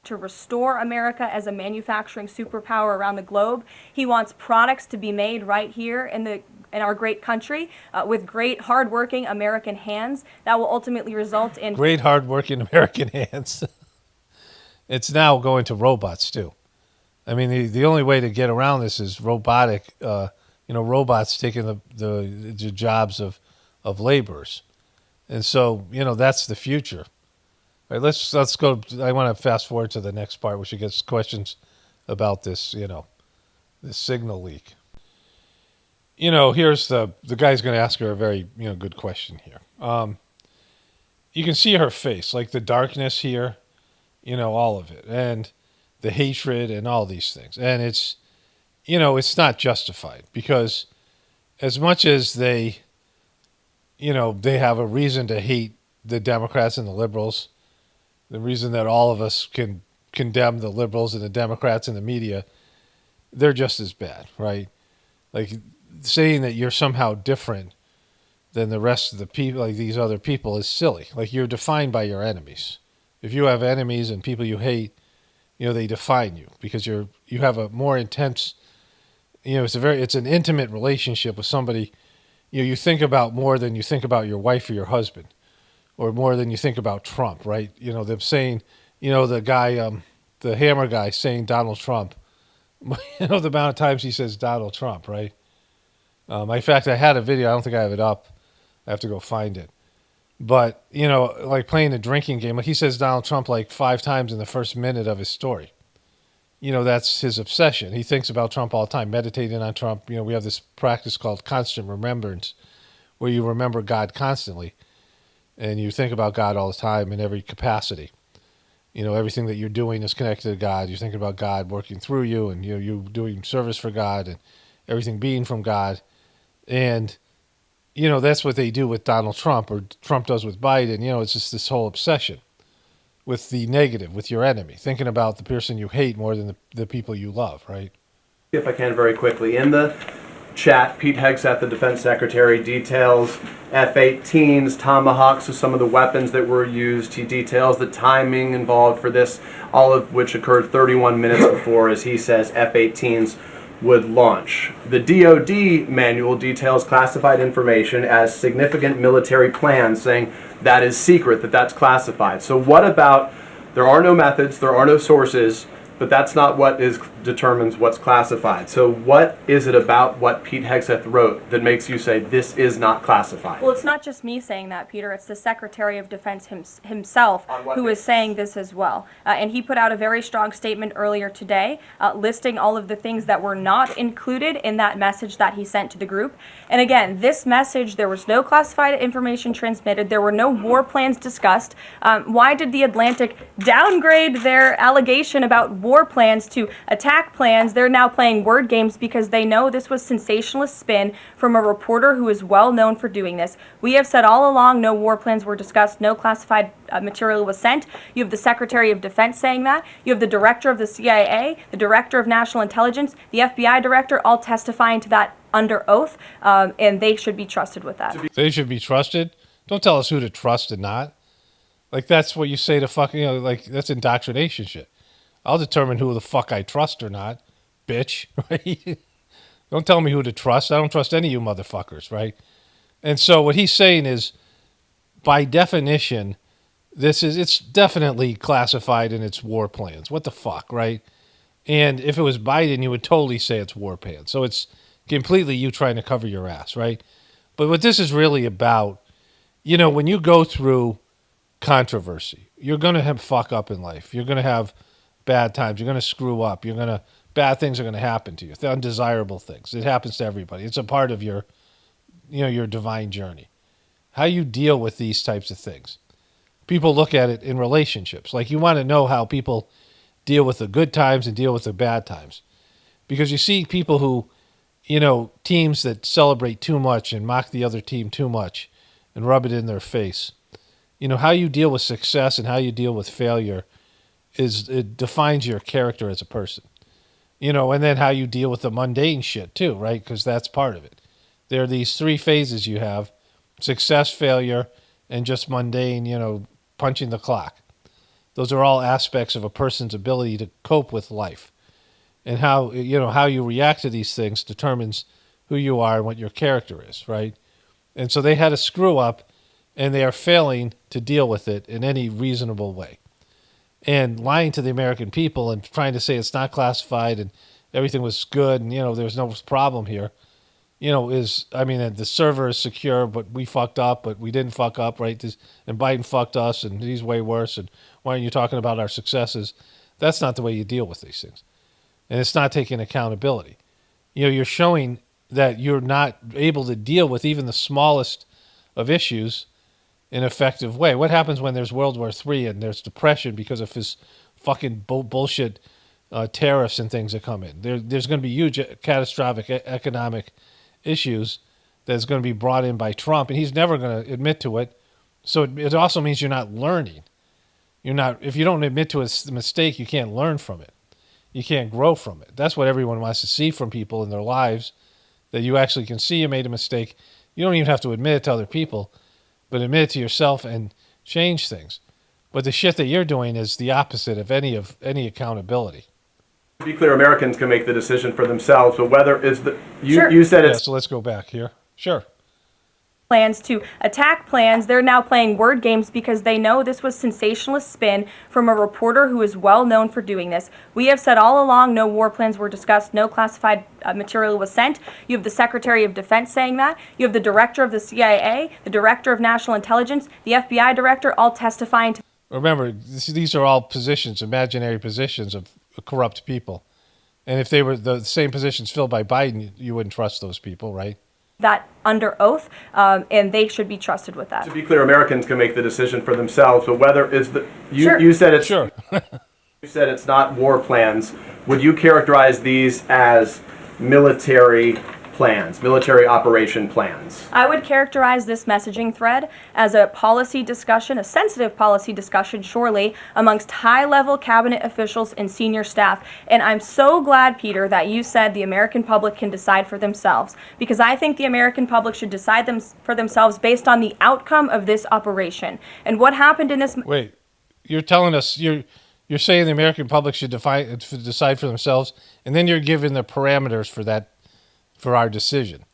To restore America as a manufacturing superpower around the globe. He wants products to be made right here in our great country with great, hardworking American hands that will ultimately result in great, hardworking American hands. It's now going to robots too. I mean, the only way to get around this is robotic. Robots taking the jobs of laborers, and so that's the future. All right, let's go. I want to fast forward to the next part, which gets questions about this, this signal leak. Here's the guy's going to ask her a very, good question here. You can see her face, like the darkness here, all of it, and the hatred and all these things. And it's, it's not justified, because as much as they have a reason to hate the Democrats and the liberals, the reason that all of us can condemn the liberals and the Democrats and the media, they're just as bad, right? Like, saying that you're somehow different than the rest of the people, like these other people, is silly. Like, you're defined by your enemies. If you have enemies and people you hate, they define you because you have a more intense, it's an intimate relationship with somebody, you think about more than you think about your wife or your husband. Or more than you think about Trump, right? Them saying, the guy, the hammer guy saying Donald Trump. The amount of times he says Donald Trump, right? In fact, I had a video. I don't think I have it up. I have to go find it. But, like playing a drinking game. Like, he says Donald Trump like 5 times in the first minute of his story. That's his obsession. He thinks about Trump all the time, meditating on Trump. We have this practice called constant remembrance, where you remember God constantly. And you think about God all the time in every capacity. Everything that you're doing is connected to God. You're thinking about God working through you, and you doing service for God, and everything being from God. And, that's what they do with Donald Trump, or Trump does with Biden. It's just this whole obsession with the negative, with your enemy, thinking about the person you hate more than the people you love, right? If I can, very quickly. In the chat, Pete Hegseth, the defense secretary, details F-18s, Tomahawks, so some of the weapons that were used. He details the timing involved for this, all of which occurred 31 minutes before, as he says, F-18s would launch. The DoD manual details classified information as significant military plans, saying that is secret, that's classified. So what about, there are no methods, there are no sources, but that's not what determines what's classified. So what is it about what Pete Hegseth wrote that makes you say this is not classified? Well, it's not just me saying that, Peter. It's the Secretary of Defense himself who is saying this as well. And he put out a very strong statement earlier today listing all of the things that were not included in that message that he sent to the group. And again, this message, there was no classified information transmitted. There were no war plans discussed. Why did the Atlantic downgrade their allegation about war plans to attack plans? They're now playing word games because they know this was sensationalist spin from a reporter who is well known for doing this. We have said all along no war plans were discussed, no classified material was sent. You have the Secretary of Defense saying that. You have the Director of the CIA, the Director of National Intelligence, the FBI Director, all testifying to that under oath, and they should be trusted with that. They should be trusted? Don't tell us who to trust and not. Like, that's what you say to fucking, like, that's indoctrination shit. I'll determine who the fuck I trust or not, bitch, right? Don't tell me who to trust. I don't trust any of you motherfuckers, right? And so what he's saying is, by definition, it's definitely classified in its war plans. What the fuck, right? And if it was Biden, you would totally say it's war plans. So it's completely you trying to cover your ass, right? But what this is really about, when you go through controversy, you're going to have fuck up in life. You're going to have bad times. You're going to screw up. Bad things are going to happen to you. The undesirable things. It happens to everybody. It's a part of your divine journey. How you deal with these types of things. People look at it in relationships. Like, you want to know how people deal with the good times and deal with the bad times. Because you see people who, teams that celebrate too much and mock the other team too much and rub it in their face. How you deal with success and how you deal with failure it defines your character as a person. And then how you deal with the mundane shit too, right? Because that's part of it. There are these three phases you have: success, failure, and just mundane, punching the clock. Those are all aspects of a person's ability to cope with life. And how you react to these things determines who you are and what your character is, right? And so they had a screw up, and they are failing to deal with it in any reasonable way. And lying to the American people and trying to say it's not classified and everything was good and, there was no problem here, the server is secure, but we fucked up, but we didn't fuck up, right? And Biden fucked us, and he's way worse, and why aren't you talking about our successes? That's not the way you deal with these things. And it's not taking accountability. You're showing that you're not able to deal with even the smallest of issues in an effective way. What happens when there's World War III and there's depression because of his fucking bullshit tariffs and things that come in? There's going to be huge catastrophic economic issues that's going to be brought in by Trump, and he's never going to admit to it. So it also means you're not learning. If you don't admit to a mistake, you can't learn from it. You can't grow from it. That's what everyone wants to see from people in their lives, that you actually can see you made a mistake. You don't even have to admit it to other people, but admit it to yourself and change things. But the shit that you're doing is the opposite of any accountability. To be clear, Americans can make the decision for themselves, but whether is the Sure. you said it's so let's go back here. Sure. Plans to attack plans. They're now playing word games because they know this was sensationalist spin from a reporter who is well known for doing this. We have said all along no war plans were discussed, no classified material was sent. You have the Secretary of Defense saying that. You have the Director of the CIA, the Director of National Intelligence, the FBI Director, all testifying to. Remember, these are all positions, imaginary positions of corrupt people. And if they were the same positions filled by Biden, you wouldn't trust those people, right? That under oath, and they should be trusted with that. To be clear, Americans can make the decision for themselves, but whether is the Sure. you said it's sure. You said it's not war plans. Would you characterize these as military plans, military operation plans? I would characterize this messaging thread as a policy discussion, a sensitive policy discussion, surely, amongst high-level cabinet officials and senior staff. And I'm so glad, Peter, that you said the American public can decide for themselves, because I think the American public should decide for themselves based on the outcome of this operation. And what happened in this... Wait, you're telling us, you're You're saying the American public should decide for themselves, and then you're giving the parameters for our decision.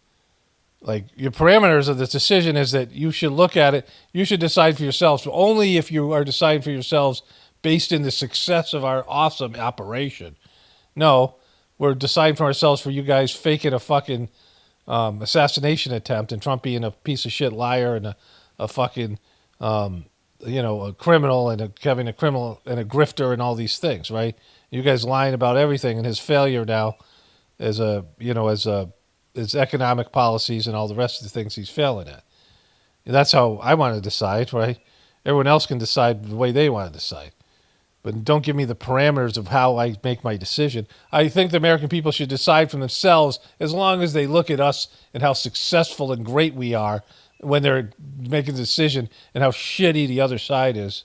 Like, your parameters of this decision is that you should look at it, you should decide for yourselves, but only if you are deciding for yourselves based in the success of our awesome operation. No, we're deciding for ourselves for you guys faking a fucking assassination attempt and Trump being a piece of shit liar and a fucking, a criminal and having a criminal and a grifter and all these things, right? You guys lying about everything, and his failure now as his economic policies and all the rest of the things he's failing at. And that's how I want to decide, right? Everyone else can decide the way they want to decide. But don't give me the parameters of how I make my decision. I think the American people should decide for themselves as long as they look at us and how successful and great we are when they're making the decision and how shitty the other side is.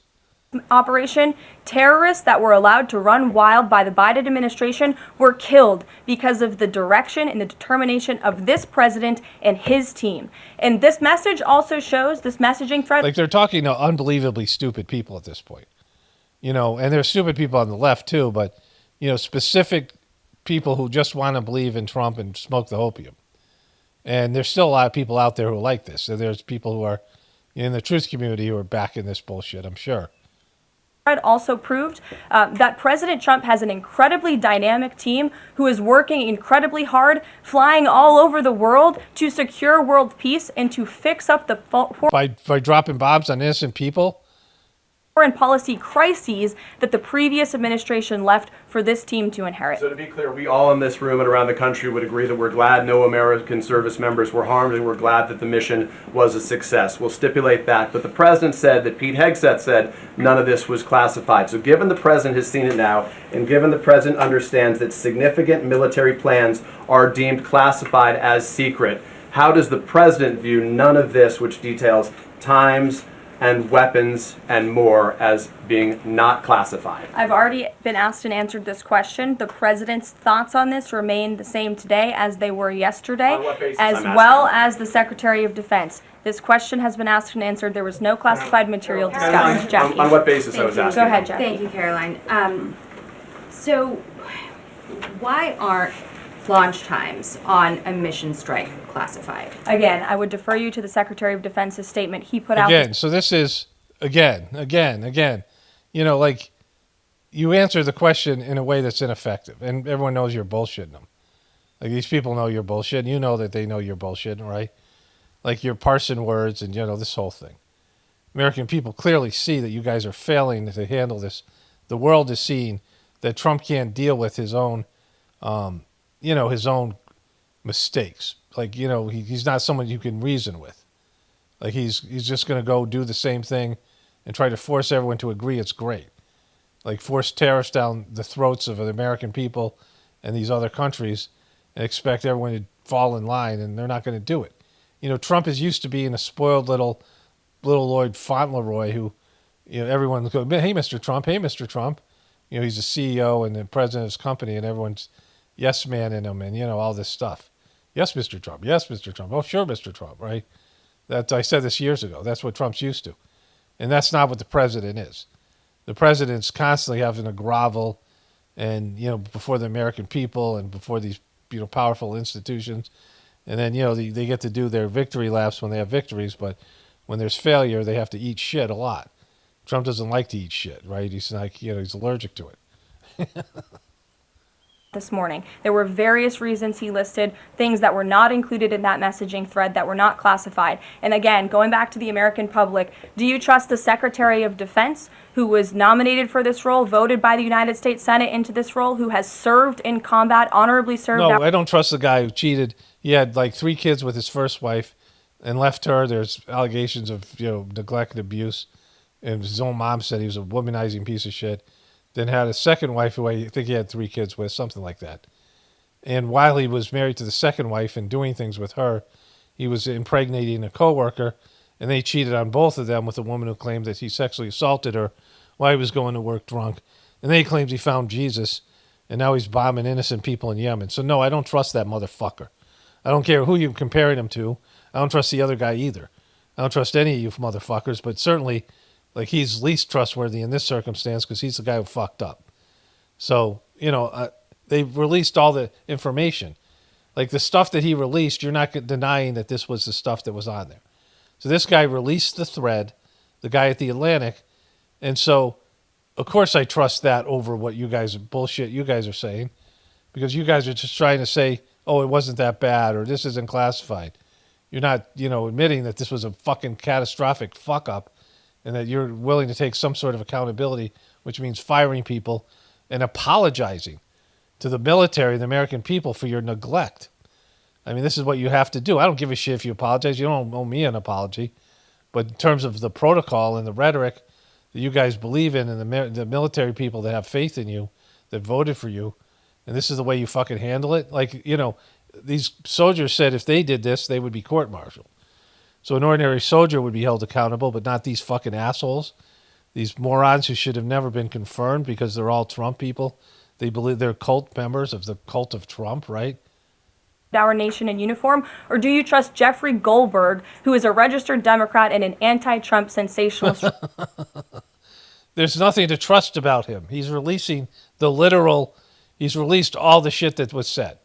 Operation, terrorists that were allowed to run wild by the Biden administration were killed because of the direction and the determination of this president and his team. And this message also shows, this messaging thread... Like, they're talking to unbelievably stupid people at this point. And there's stupid people on the left too, but, specific people who just want to believe in Trump and smoke the opium. And there's still a lot of people out there who are like this. So there's people who are in the truth community who are backing this bullshit, I'm sure. Also proved that President Trump has an incredibly dynamic team who is working incredibly hard, flying all over the world to secure world peace and to fix up the by dropping bombs on innocent people. Foreign policy crises that the previous administration left for this team to inherit. So to be clear, we all in this room and around the country would agree that we're glad no American service members were harmed, and we're glad that the mission was a success. We'll stipulate that. But the president said that Pete Hegseth said none of this was classified. So given the president has seen it now, and given the president understands that significant military plans are deemed classified as secret, how does the president view none of this, which details times and weapons and more, as being not classified? I've already been asked and answered this question. The president's thoughts on this remain the same today as they were yesterday, as well as the Secretary of Defense. This question has been asked and answered. There was no classified material discussed. Jackie. On what basis I was asking? Go ahead, Jackie. Thank you, Caroline. So why aren't launch times on a mission strike classified? Again, I would defer you to the Secretary of Defense's statement he put out. Again, so this is, again. You answer the question in a way that's ineffective, and everyone knows you're bullshitting them. Like, these people know you're bullshitting. You know that they know you're bullshitting, right? Like, you're parsing words and, this whole thing. American people clearly see that you guys are failing to handle this. The world is seeing that Trump can't deal with his own his own mistakes. Like, he's not someone you can reason with. Like, he's just going to go do the same thing and try to force everyone to agree it's great. Like, force tariffs down the throats of the American people and these other countries and expect everyone to fall in line, and they're not going to do it. Trump is used to being a spoiled little Lloyd Fauntleroy who, everyone's going, hey, Mr. Trump, hey, Mr. Trump. He's the CEO and the president of his company, and everyone's yes man in him, and all this stuff. Yes, Mr. Trump. Yes, Mr. Trump. Oh, sure, Mr. Trump, right? I said this years ago. That's what Trump's used to. And that's not what the president is. The president's constantly having to grovel and, before the American people and before these, powerful institutions. And then, they get to do their victory laps when they have victories, but when there's failure, they have to eat shit a lot. Trump doesn't like to eat shit, right? He's like, he's allergic to it. This morning. There were various reasons he listed, things that were not included in that messaging thread that were not classified. And again, going back to the American public, do you trust the Secretary of Defense, who was nominated for this role, voted by the United States Senate into this role, who has served in combat, honorably served? No, I don't trust the guy who cheated. He had like 3 kids with his first wife and left her. There's allegations of, neglect and abuse. And his own mom said he was a womanizing piece of shit. Then had a second wife who I think he had 3 kids with, something like that. And while he was married to the second wife and doing things with her, he was impregnating a coworker, and they cheated on both of them with a woman who claimed that he sexually assaulted her while he was going to work drunk. And then he claims he found Jesus, and now he's bombing innocent people in Yemen. So no, I don't trust that motherfucker. I don't care who you're comparing him to. I don't trust the other guy either. I don't trust any of you motherfuckers, but certainly Like, he's least trustworthy in this circumstance because he's the guy who fucked up. So, they've released all the information. Like, the stuff that he released, you're not denying that this was the stuff that was on there. So this guy released the thread, the guy at the Atlantic, and so, of course, I trust that over what you guys bullshit you guys are saying, because you guys are just trying to say, oh, it wasn't that bad, or this isn't classified. You're not, admitting that this was a fucking catastrophic fuck up, and that you're willing to take some sort of accountability, which means firing people and apologizing to the military, the American people, for your neglect. I mean, this is what you have to do. I don't give a shit if you apologize. You don't owe me an apology. But in terms of the protocol and the rhetoric that you guys believe in, and the military people that have faith in you, that voted for you, and this is the way you fucking handle it. Like, these soldiers said if they did this, they would be court-martialed. So an ordinary soldier would be held accountable, but not these fucking assholes. These morons who should have never been confirmed because they're all Trump people. They believe they're cult members of the cult of Trump, right? Our nation in uniform, or do you trust Jeffrey Goldberg, who is a registered Democrat and an anti-Trump sensationalist? There's nothing to trust about him. He's releasing he's released all the shit that was said.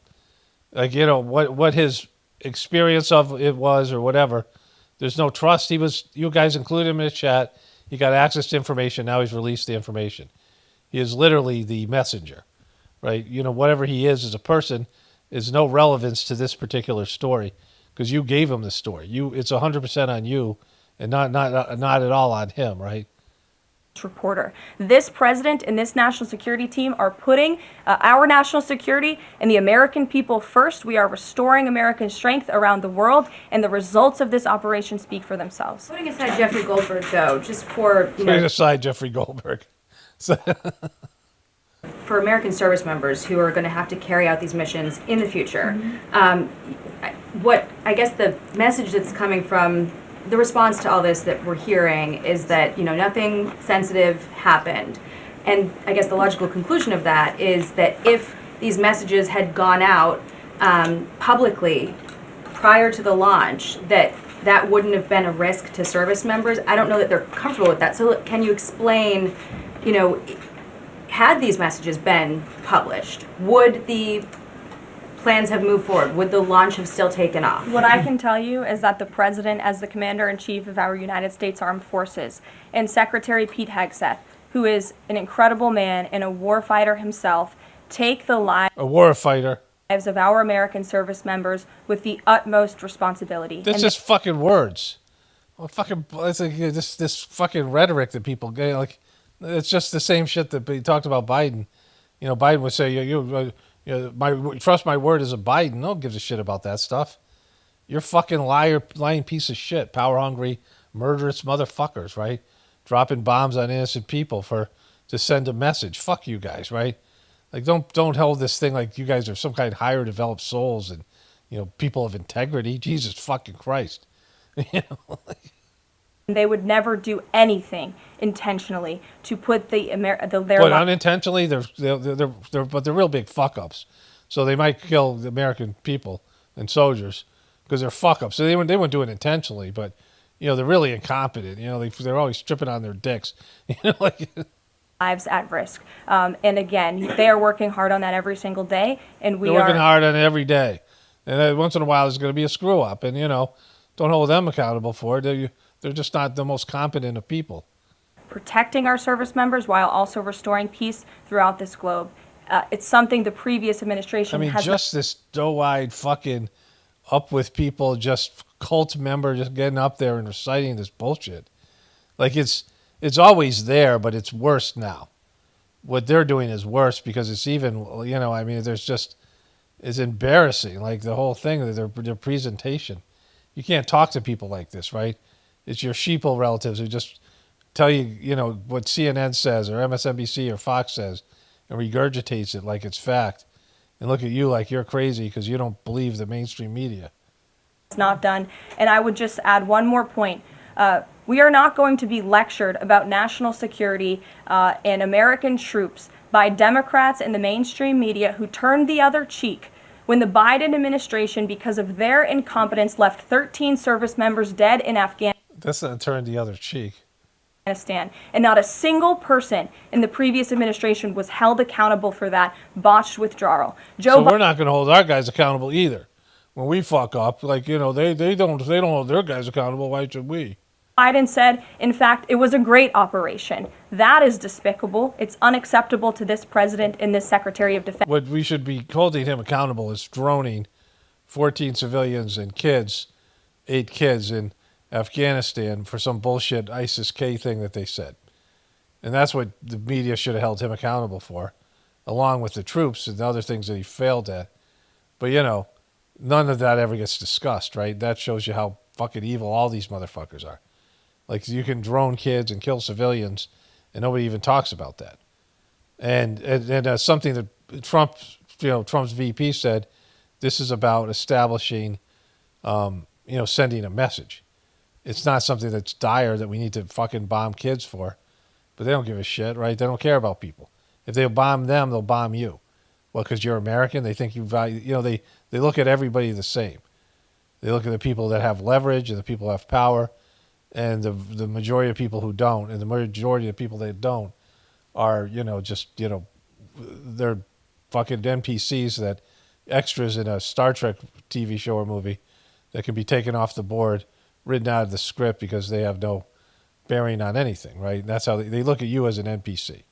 Like, what his experience of it was or whatever. There's no trust. You guys included him in the chat. He got access to information. Now he's released the information. He is literally the messenger, right? Whatever he is as a person is no relevance to this particular story because you gave him the story. It's 100% on you and not at all on him, right? Reporter. This president and this national security team are putting our national security and the American people first. We are restoring American strength around the world, and the results of this operation speak for themselves. Putting aside Jeffrey Goldberg, though, just for putting aside Jeffrey Goldberg. For American service members who are going to have to carry out these missions in the future, what I guess the message that's coming from the response to all this that we're hearing is that nothing sensitive happened, and I guess the logical conclusion of that is that if these messages had gone out publicly prior to the launch, that wouldn't have been a risk to service members. I don't know that they're comfortable with that. So can you explain, had these messages been published, would the plans have moved forward? Would the launch have still taken off? What I can tell you is that the president, as the commander-in-chief of our United States Armed Forces, and Secretary Pete Hegseth, who is an incredible man and a warfighter himself, take the lives of our American service members with the utmost responsibility. That's just fucking words. Well, it's like this fucking rhetoric that people get. Like, it's just the same shit that he talked about Biden. Biden would say, trust my word as a Biden. No one gives a shit about that stuff. You're fucking lying piece of shit, power-hungry, murderous motherfuckers, right? Dropping bombs on innocent people to send a message. Fuck you guys, right? Like, don't hold this thing like you guys are some kind of higher developed souls and, people of integrity. Jesus fucking Christ. They would never do anything intentionally to put But unintentionally, but they're real big fuck ups. So they might kill the American people and soldiers because they're fuck ups. So they wouldn't do it intentionally, but they're really incompetent. They're always tripping on their dicks. Lives at risk. And again, they are working hard on that every single day, and they're working hard on it every day. And then once in a while, there's going to be a screw up, and don't hold them accountable for it. They're just not the most competent of people. Protecting our service members while also restoring peace throughout this globe. It's something the previous administration has... just this doe-eyed fucking up with people, just cult member just getting up there and reciting this bullshit. Like, it's always there, but it's worse now. What they're doing is worse because it's even, it's embarrassing. Like, the whole thing, their presentation. You can't talk to people like this, right? It's your sheeple relatives who just tell you, what CNN says or MSNBC or Fox says and regurgitates it like it's fact and look at you like you're crazy because you don't believe the mainstream media. It's not done. And I would just add one more point. We are not going to be lectured about national security and American troops by Democrats and the mainstream media who turned the other cheek when the Biden administration, because of their incompetence, left 13 service members dead in Afghanistan. That's not turn the other cheek. Afghanistan, and not a single person in the previous administration was held accountable for that botched withdrawal. So we're not going to hold our guys accountable either. When we fuck up, like, they don't hold their guys accountable. Why should we? Biden said, in fact, it was a great operation. That is despicable. It's unacceptable to this president and this Secretary of Defense. What we should be holding him accountable is droning 14 civilians and 8 kids in Afghanistan for some bullshit ISIS-K thing that they said. And that's what the media should have held him accountable for, along with the troops and the other things that he failed at. But, none of that ever gets discussed, right? That shows you how fucking evil all these motherfuckers are. Like, you can drone kids and kill civilians, and nobody even talks about that. And something that Trump's VP said, this is about establishing, sending a message. It's not something that's dire that we need to fucking bomb kids for. But they don't give a shit, right? They don't care about people. If they bomb them, they'll bomb you. Well, because you're American, they think you value, they look at everybody the same. They look at the people that have leverage and the people who have power, and the majority of people who don't, and the majority of people that don't are, they're fucking NPCs, that extras in a Star Trek TV show or movie that can be taken off the board, written out of the script because they have no bearing on anything, right? And that's how they look at you as an NPC.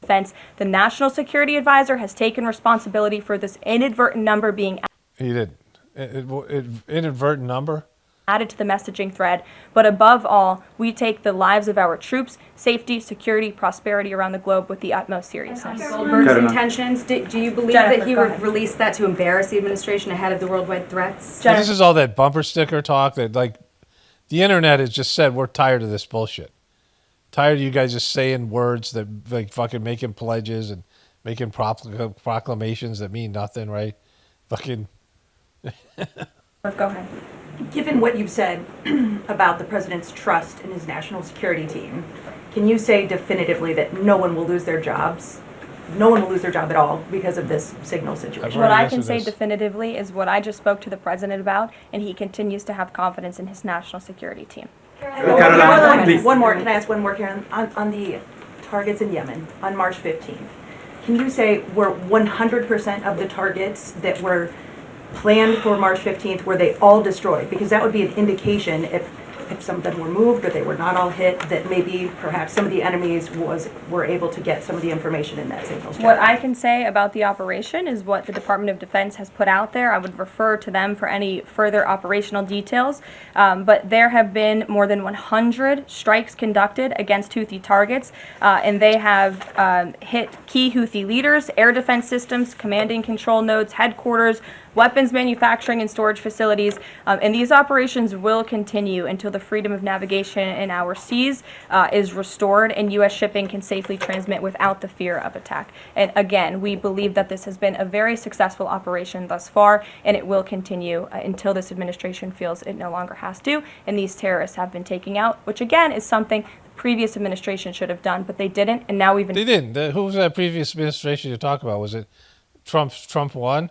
Defense. The National Security Advisor has taken responsibility for this inadvertent number being He did. Inadvertent number? Added to the messaging thread. But above all, we take the lives of our troops, safety, security, prosperity around the globe with the utmost seriousness. Goldberg's intentions, do you believe Jennifer, that he would release that to embarrass the administration ahead of the worldwide threats? This is all that bumper sticker talk that, like, the internet has just said, we're tired of this bullshit. Tired of you guys just saying words that, like, fucking making pledges and making proclamations that mean nothing, right? Fucking. Go ahead. Given what you've said about the president's trust in his national security team, can you say definitively that no one will lose their jobs? No one will lose their job at all because of this signal situation. What I can say definitively is what I just spoke to the president about, and he continues to have confidence in his national security team. One more. Can I ask one more, Karen? On the targets in Yemen on March 15th, can you say were 100% of the targets that were planned for March 15th, were they all destroyed? Because that would be an indication if some of them were moved or they were not all hit, that maybe perhaps some of the enemies were able to get some of the information in that signals channel. What I can say about the operation is what the Department of Defense has put out there. I would refer to them for any further operational details. But there have been more than 100 strikes conducted against Houthi targets, and they have hit key Houthi leaders, air defense systems, command and control nodes, headquarters, weapons manufacturing and storage facilities, and these operations will continue until the freedom of navigation in our seas is restored and U.S. shipping can safely transmit without the fear of attack. And again, we believe that this has been a very successful operation thus far, and it will continue until this administration feels it no longer has to, and these terrorists have been taken out, which again is something the previous administration should have done, but they didn't, and now we've been... They didn't. Who was that previous administration you talk about? Was it Trump won?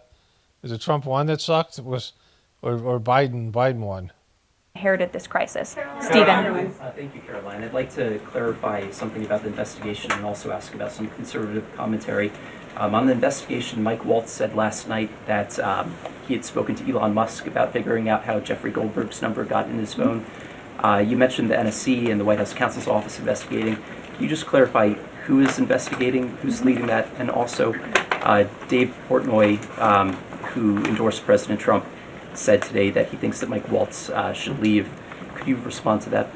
Is it Trump one that sucked? Or Biden won? Inherited this crisis. Stephen. Thank you, Caroline. I'd like to clarify something about the investigation and also ask about some conservative commentary. On the investigation, Mike Waltz said last night that he had spoken to Elon Musk about figuring out how Jeffrey Goldberg's number got in his phone. You mentioned the NSC and the White House counsel's office investigating. Can you just clarify who is investigating, who's leading that, and also Dave Portnoy, who endorsed President Trump, said today that he thinks that Mike Waltz should leave. Could you respond to that?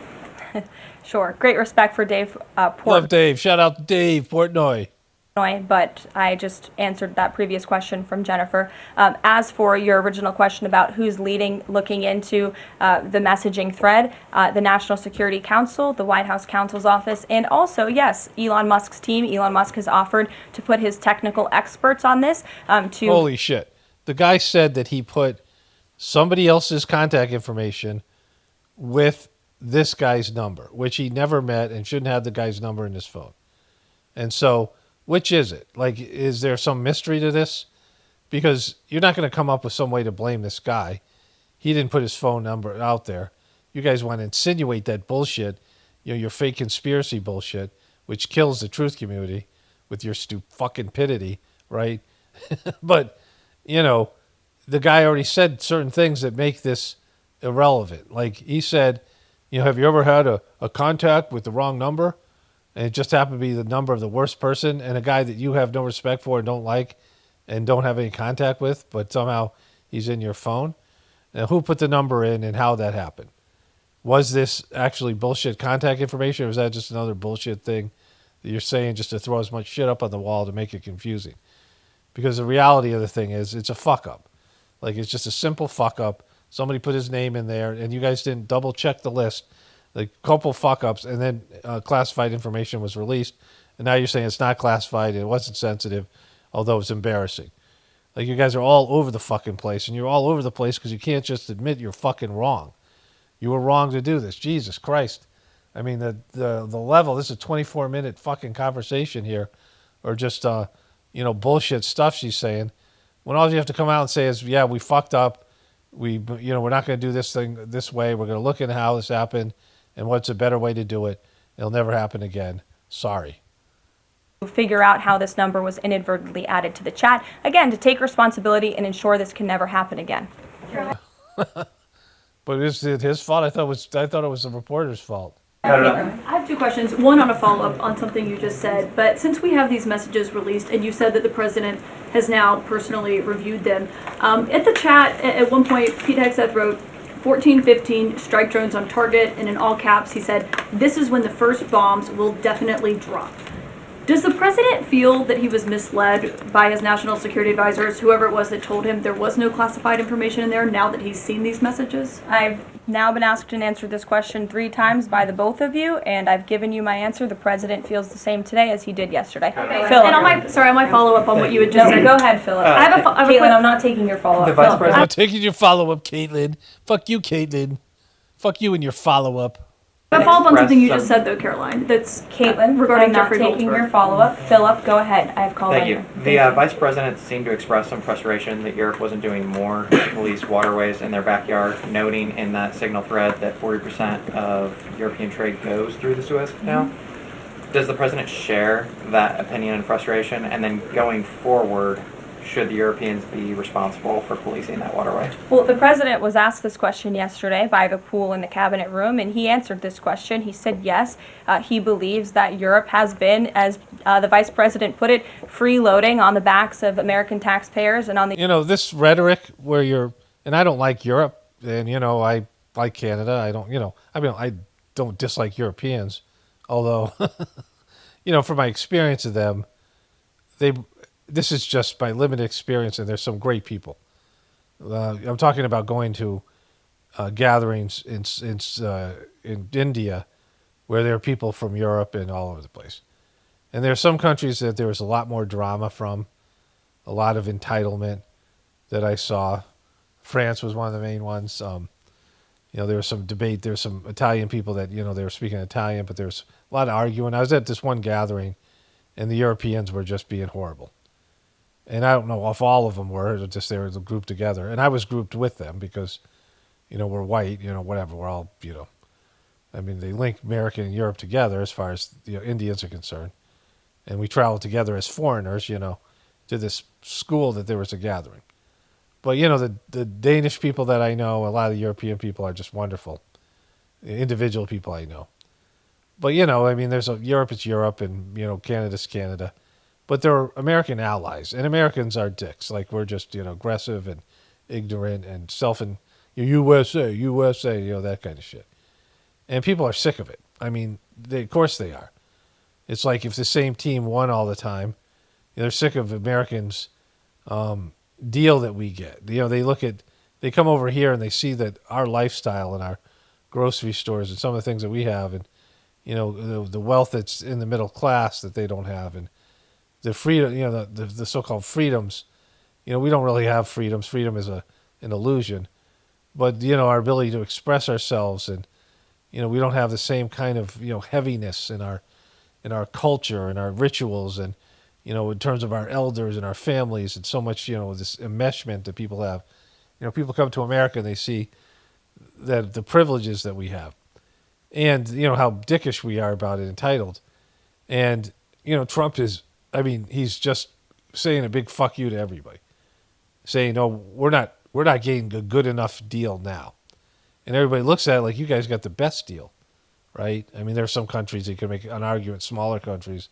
Sure. Great respect for Dave Portnoy. Love Dave. Shout out to Dave Portnoy. But I just answered that previous question from Jennifer. As for your original question about who's looking into the messaging thread, the National Security Council, the White House counsel's office, and also, yes, Elon Musk's team. Elon Musk has offered to put his technical experts on this. Holy shit. The guy said that he put somebody else's contact information with this guy's number, which he never met and shouldn't have the guy's number in his phone. And so... which is it? Like, is there some mystery to this? Because you're not going to come up with some way to blame this guy. He didn't put his phone number out there. You guys want to insinuate that bullshit. your fake conspiracy bullshit, which kills the truth community with your stupidity, right? But, the guy already said certain things that make this irrelevant. Like he said, have you ever had a contact with the wrong number? And it just happened to be the number of the worst person and a guy that you have no respect for and don't like and don't have any contact with, but somehow he's in your phone. Now, who put the number in and how that happened? Was this actually bullshit contact information, or was that just another bullshit thing that you're saying just to throw as much shit up on the wall to make it confusing? Because the reality of the thing is it's a fuck up. Like, it's just a simple fuck up. Somebody put his name in there, and you guys didn't double check the list. Like, a couple fuck ups, and then classified information was released. And now you're saying it's not classified, and it wasn't sensitive, although it's embarrassing. Like, you guys are all over the fucking place, and you're all over the place because you can't just admit you're fucking wrong. You were wrong to do this. Jesus Christ. I mean, the level, this is a 24-minute fucking conversation here, or just, bullshit stuff she's saying. When all you have to come out and say is, yeah, we fucked up. We're not going to do this thing this way. We're going to look into how this happened and what's a better way to do it. It'll never happen again. Sorry. Figure out how this number was inadvertently added to the chat. Again, to take responsibility and ensure this can never happen again. But is it his fault? I thought it was the reporter's fault. I have two questions. One on a follow-up on something you just said. But since we have these messages released, and you said that the president has now personally reviewed them, at the chat at one point, Pete Hegseth wrote 14-15 strike drones on target, and in all caps he said, "This is when the first bombs will definitely drop." Does the president feel that he was misled by his national security advisors, whoever it was that told him there was no classified information in there, now that he's seen these messages? I've now been asked and answered this question 3 times by the both of you, and I've given you my answer. The president feels the same today as he did yesterday. Okay. Philip. And on my follow-up on what you had just said. Go ahead, Philip. Caitlin, I'm not taking your follow-up. I'm not taking your follow-up, Caitlin. Fuck you, Caitlin. Fuck you and your follow-up. A follow-up on something you just said, though, Caroline. That's Caitlin, regarding I'm not Jeffrey taking Goldsberg. your follow-up. Philip, go ahead. I have called on Thank you. The Vice President seemed to express some frustration that Europe wasn't doing more to police waterways in their backyard, noting in that signal thread that 40% of European trade goes through the Suez Canal. Does the President share that opinion and frustration? And then going forward, should the Europeans be responsible for policing that waterway? Well, the president was asked this question yesterday by the pool in the cabinet room, and he answered this question. He said yes, he believes that Europe has been, as the vice president put it, freeloading on the backs of American taxpayers and on the... This rhetoric where and I don't like Europe, and, I like Canada. I don't dislike Europeans, although, from my experience of them, this is just my limited experience, and there's some great people. I'm talking about going to gatherings in India where there are people from Europe and all over the place. And there are some countries that there was a lot more drama from, a lot of entitlement that I saw. France was one of the main ones. There was some debate. There were some Italian people that, they were speaking Italian, but there was a lot of arguing. I was at this one gathering, and the Europeans were just being horrible. And I don't know if all of them were, just they were grouped together. And I was grouped with them because, we're white, whatever. We're all, they link America and Europe together as far as, Indians are concerned. And we traveled together as foreigners, to this school that there was a gathering. But, the Danish people that I know, a lot of the European people are just wonderful. The individual people I know. But, Europe is Europe and, Canada's Canada. But they're American allies, and Americans are dicks. Like, we're just, aggressive and ignorant and USA, that kind of shit. And people are sick of it. Of course they are. It's like if the same team won all the time, they're sick of Americans' deal that we get. They come over here and they see that our lifestyle and our grocery stores and some of the things that we have, and, the wealth that's in the middle class that they don't have, and the freedom, the so-called freedoms, we don't really have freedoms. Freedom is an illusion. But, our ability to express ourselves, and, we don't have the same kind of, heaviness in our culture and our rituals, and, in terms of our elders and our families, and so much, this enmeshment that people have. People come to America and they see that the privileges that we have. and how dickish we are about it, entitled. And Trump is, he's just saying a big fuck you to everybody, saying, no, we're not getting a good enough deal now. And everybody looks at it like, you guys got the best deal, right? There are some countries that can make an argument, smaller countries,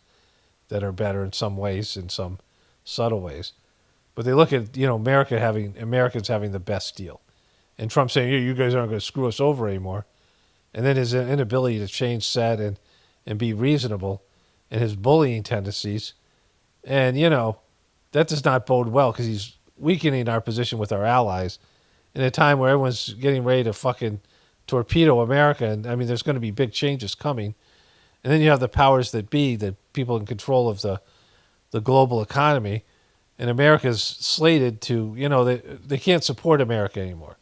that are better in some ways, in some subtle ways. But they look at, Americans having the best deal. And Trump saying, you guys aren't going to screw us over anymore. And then his inability to change set and be reasonable, and his bullying tendencies. And, that does not bode well, because he's weakening our position with our allies in a time where everyone's getting ready to fucking torpedo America. And, there's going to be big changes coming. And then you have the powers that be, the people in control of the global economy. And America's slated to, they can't support America anymore.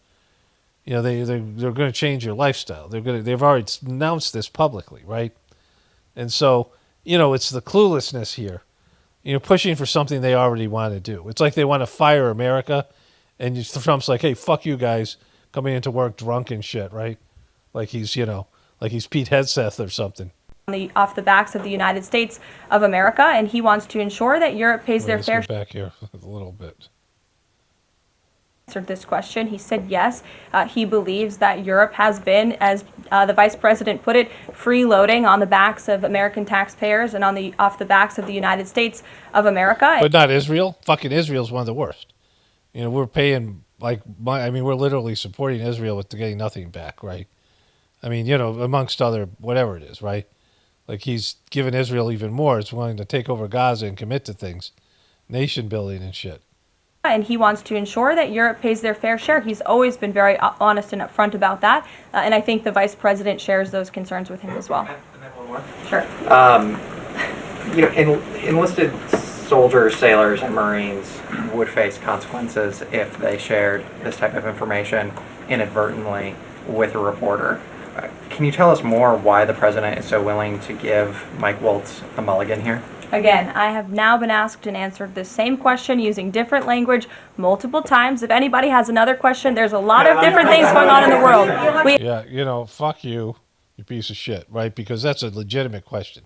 They're going to change your lifestyle. They've already announced this publicly, right? And so, it's the cluelessness here, pushing for something they already want to do. It's like they want to fire America, and Trump's like, hey, fuck you guys, coming into work drunk and shit, right? Like he's Pete Hegseth or something. Off the backs of the United States of America, and he wants to ensure that Europe pays their fair share. Back here a little bit. Answered this question. He said yes. He believes that Europe has been, as the vice president put it, freeloading on the backs of American taxpayers and off the backs of the United States of America. But not Israel. Fucking Israel's one of the worst. We're paying we're literally supporting Israel with getting nothing back, right? Amongst other whatever it is, right? Like he's given Israel even more. It's willing to take over Gaza and commit to things, nation building and shit. And he wants to ensure that Europe pays their fair share. He's always been very honest and upfront about that. And I think the vice president shares those concerns with him as well. Sure. Enlisted soldiers, sailors, and Marines would face consequences if they shared this type of information inadvertently with a reporter. Can you tell us more why the president is so willing to give Mike Waltz a mulligan here? Again, I have now been asked and answered the same question using different language multiple times. If anybody has another question, there's a lot of different things going on in the world. Yeah, fuck you, you piece of shit, right? Because that's a legitimate question.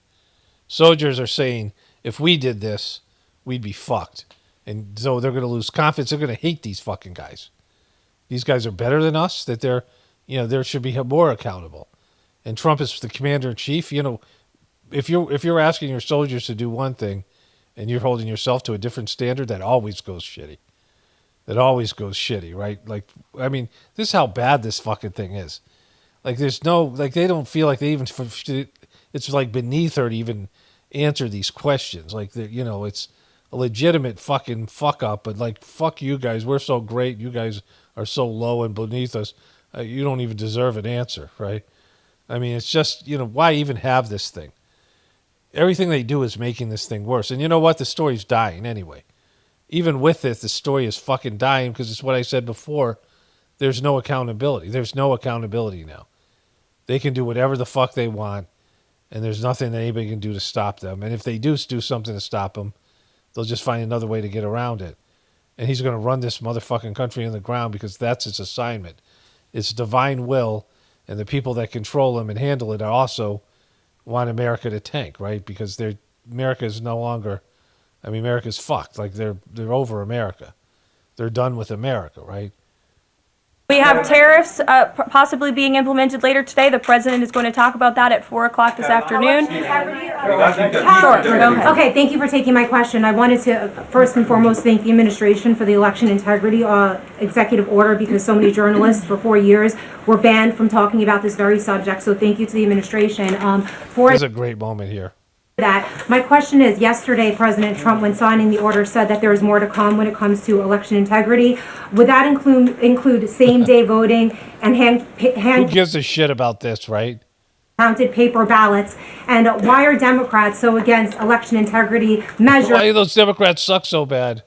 Soldiers are saying, if we did this, we'd be fucked. And so they're going to lose confidence. They're going to hate these fucking guys. These guys are better than us, that they're, there should be more accountable. And Trump is the commander-in-chief. If you're asking your soldiers to do one thing and you're holding yourself to a different standard, that always goes shitty. Right? This is how bad this fucking thing is. They don't feel like they even, it's like beneath her to even answer these questions. It's a legitimate fucking fuck up, but fuck you guys. We're so great. You guys are so low and beneath us. You don't even deserve an answer, right? It's just, why even have this thing? Everything they do is making this thing worse. And you know what? The story's dying anyway. Even with it, the story is fucking dying because it's what I said before. There's no accountability. There's no accountability now. They can do whatever the fuck they want, and there's nothing that anybody can do to stop them. And if they do something to stop them, they'll just find another way to get around it. And he's going to run this motherfucking country in the ground because that's his assignment. It's divine will, and the people that control him and handle it also want America to tank, right? Because America is no longer, America's fucked. They're over America. They're done with America, right? We have tariffs possibly being implemented later today. The president is going to talk about that at 4 o'clock this afternoon. Sure. Okay, thank you for taking my question. I wanted to first and foremost thank the administration for the election integrity executive order because so many journalists for 4 years were banned from talking about this very subject. So thank you to the administration. This is a great moment here. That. My question is, yesterday President Trump, when signing the order, said that there is more to come when it comes to election integrity. Would that include same-day voting and Who gives a shit about this, right? Counted paper ballots? And why are Democrats so against election integrity measures? Why do those Democrats suck so bad?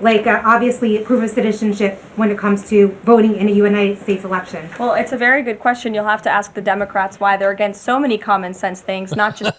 Like obviously proof of citizenship when it comes to voting in a United States election? Well, it's a very good question. You'll have to ask the Democrats why they're against so many common sense things, not just...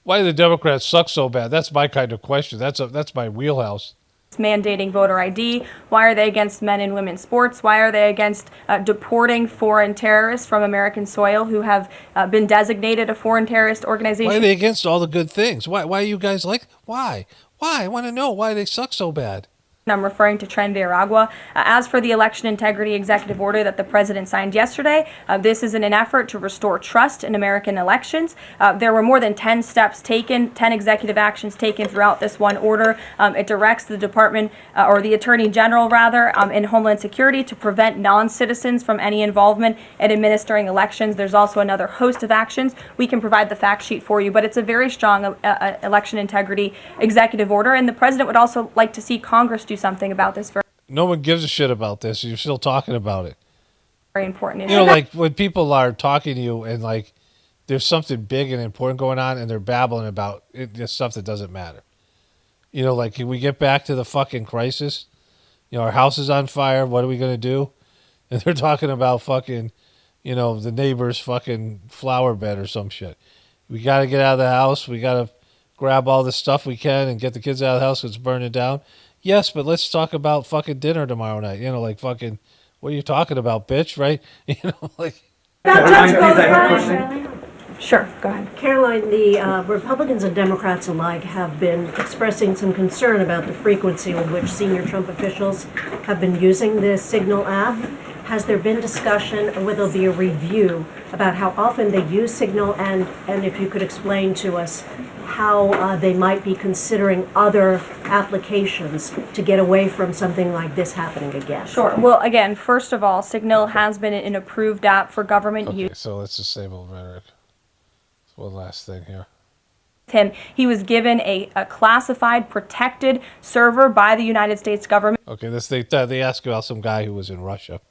Why do the Democrats suck so bad? That's my kind of question. That's my wheelhouse. mandating voter ID? Why are they against men and women's sports? Why are they against deporting foreign terrorists from American soil who have been designated a foreign terrorist organization? Why are they against all the good things? Why are you guys like, why? I want to know why they suck so bad. I'm referring to Tren de Aragua. As for the election integrity executive order that the president signed yesterday, this is in an effort to restore trust in American elections. There were more than 10 steps taken, 10 executive actions taken throughout this one order. It directs the department, or the attorney general rather, in Homeland Security to prevent non-citizens from any involvement in administering elections. There's also another host of actions. We can provide the fact sheet for you, but it's a very strong election integrity executive order, and the president would also like to see Congress do something about this. No one gives a shit about this. You're still talking about it. Very important issue. You know, like when people are talking to you and like there's something big and important going on and they're babbling about it, just stuff that doesn't matter. You know, like, can we get back to the fucking crisis? You know, our house is on fire. What are we going to do? And they're talking about fucking, you know, the neighbor's fucking flower bed or some shit. We got to get out of the house. We got to grab all the stuff we can and get the kids out of the house because it's burning down. Yes, but let's talk about fucking dinner tomorrow night. You know, like fucking, what are you talking about, bitch? Right? You know, like. Sure, go ahead. Caroline, the Republicans and Democrats alike have been expressing some concern about the frequency with which senior Trump officials have been using the Signal app. Has there been discussion, or will there be a review about how often they use Signal, and if you could explain to us how they might be considering other applications to get away from something like this happening again? Sure. Well, again, first of all, Signal has been an approved app for government use. Okay, so let's disable rhetoric. One last thing here. He was given a classified, protected server by the United States government. Okay, they asked about some guy who was in Russia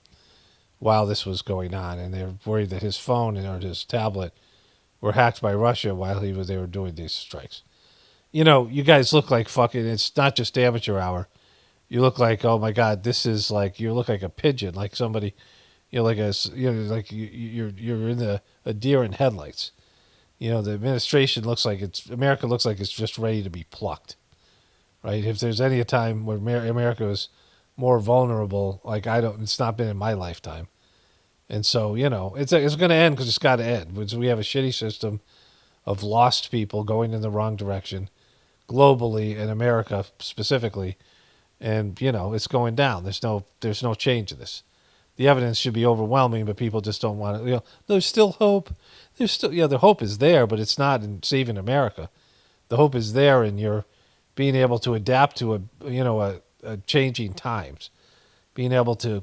while this was going on, and they were worried that his phone or his tablet were hacked by Russia while they were doing these strikes. You know, you guys look like fucking, it's not just amateur hour. You look like, oh my God, this is like, you look like a pigeon, like somebody, you know, like you're in a deer in headlights. You know, the administration looks like America looks like it's just ready to be plucked, right? If there's any time where America is more vulnerable, like it's not been in my lifetime. And so, you know, it's going to end because it's got to end. We have a shitty system of lost people going in the wrong direction globally, in America specifically. And, you know, it's going down. There's no change to this. The evidence should be overwhelming, but people just don't want to. You know, there's still hope. The hope is there, but it's not in saving America. The hope is there in your being able to adapt to a changing times, being able to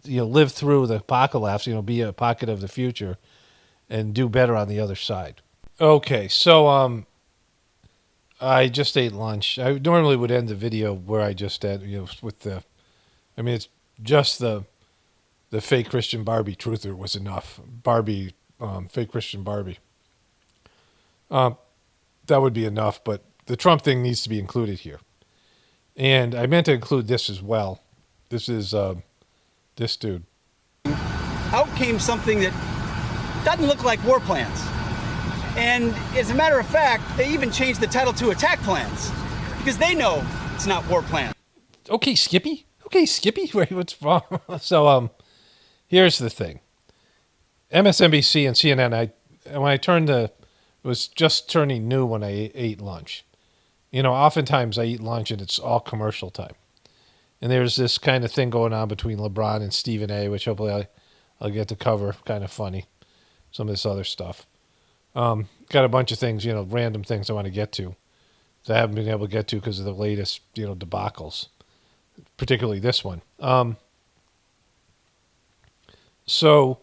live through the apocalypse, be a pocket of the future, and do better on the other side. Okay, so I just ate lunch. I normally would end the video where I just end, with it's just the fake Christian Barbie truther was enough. Barbie, fake Christian Barbie. That would be enough, but the Trump thing needs to be included here. And I meant to include this as well. This is this dude. Out came something that doesn't look like war plans. And as a matter of fact, they even changed the title to attack plans because they know it's not war plans. Okay, Skippy. Wait, what's wrong? So, here's the thing. MSNBC and CNN, when I turned it was just turning new when I ate lunch. Oftentimes I eat lunch and it's all commercial time. And there's this kind of thing going on between LeBron and Stephen A., which hopefully I'll get to cover. Kind of funny. Some of this other stuff. Got a bunch of things, random things I want to get to that I haven't been able to get to because of the latest, debacles. Particularly this one. So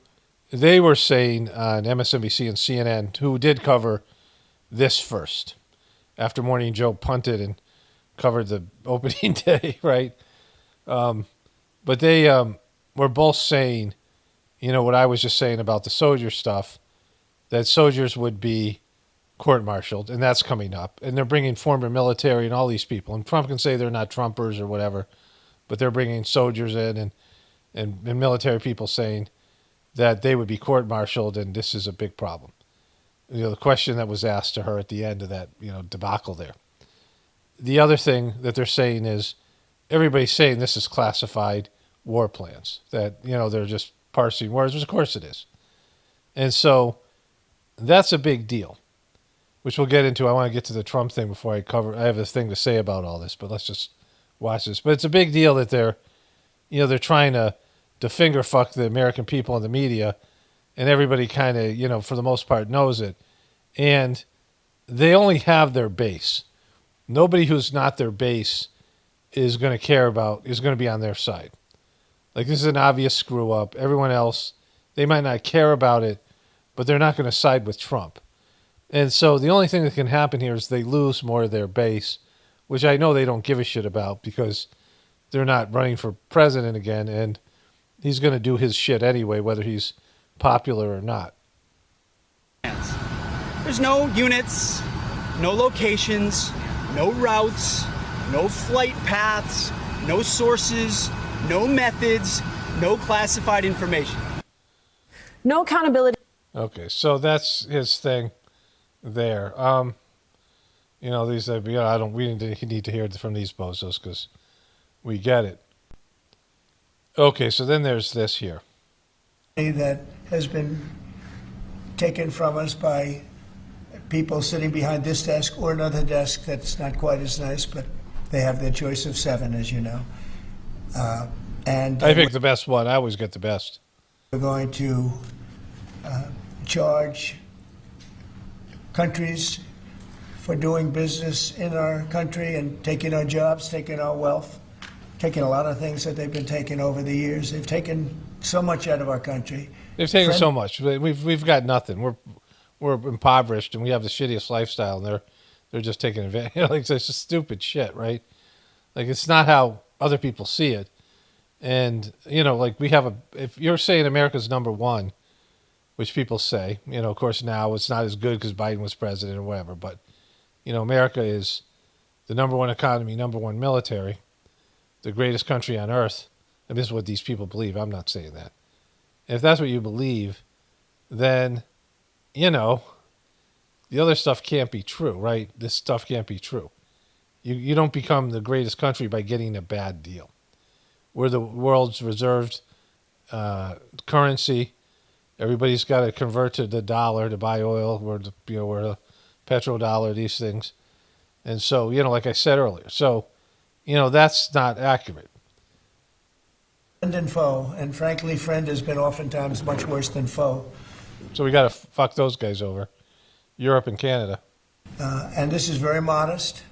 they were saying on MSNBC and CNN, who did cover this first, after Morning Joe punted and covered the opening day, right? But they were both saying, what I was just saying about the soldier stuff, that soldiers would be court-martialed, and that's coming up. And they're bringing former military and all these people. And Trump can say they're not Trumpers or whatever, but they're bringing soldiers in and military people saying that they would be court-martialed, and this is a big problem. The question that was asked to her at the end of that, debacle there. The other thing that they're saying is everybody's saying this is classified war plans, that, you know, they're just parsing words, which of course it is. And so that's a big deal, which we'll get into. I want to get to the Trump thing before I have this thing to say about all this, but let's just watch this. But it's a big deal that they're trying to finger fuck the American people and the media, and everybody kind of, you know, for the most part knows it. And they only have their base. Nobody who's not their base is going to be on their side. Like, this is an obvious screw up. Everyone else, they might not care about it, but they're not going to side with Trump. And so the only thing that can happen here is they lose more of their base, which I know they don't give a shit about because they're not running for president again, and he's going to do his shit anyway, whether he's popular or not. There's no units, no locations, no routes, no flight paths, no sources, no methods, no classified information. No accountability. Okay, so that's his thing there. You know, these we need to hear it from these bozos because we get it. Okay, so then there's this here. That has been taken from us by people sitting behind this desk or another desk that's not quite as nice, but they have their choice of 7, as you know. And I pick the best one. I always get the best. We're going to charge countries for doing business in our country and taking our jobs, taking our wealth, taking a lot of things that they've been taking over the years. They've taken so much out of our country. They've taken so much. We've got nothing. We're impoverished and we have the shittiest lifestyle, and they're just taking advantage. Like, it's just stupid shit, right? Like, it's not how other people see it. And, you know, like, if you're saying America's number one, which people say, you know, of course now it's not as good because Biden was president or whatever, but, you know, America is the number one economy, number one military, the greatest country on earth. And this is what these people believe. I'm not saying that. And if that's what you believe, then, you know, the other stuff can't be true, right? This stuff can't be true. You don't become the greatest country by getting a bad deal. We're the world's reserved currency. Everybody's got to convert to the dollar to buy oil. We're the petrodollar, these things. And so, you know, like I said earlier, so, you know, that's not accurate. Friend and foe, and frankly, friend has been oftentimes much worse than foe. So we got to fuck those guys over, Europe and Canada. And this is very modest.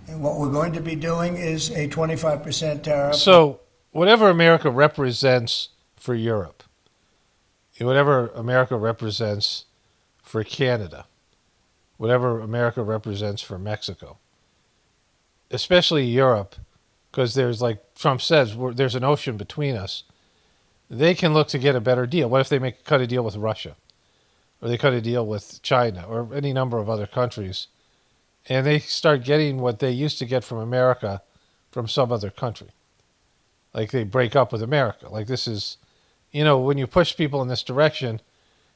And what we're going to be doing is a 25% tariff. So whatever America represents for Europe, whatever America represents for Canada, whatever America represents for Mexico, especially Europe, because there's, like Trump says, there's an ocean between us. They can look to get a better deal. What if they cut a deal with Russia? Or they cut a deal with China or any number of other countries, and they start getting what they used to get from America from some other country. Like, they break up with America. Like, this is, you know, when you push people in this direction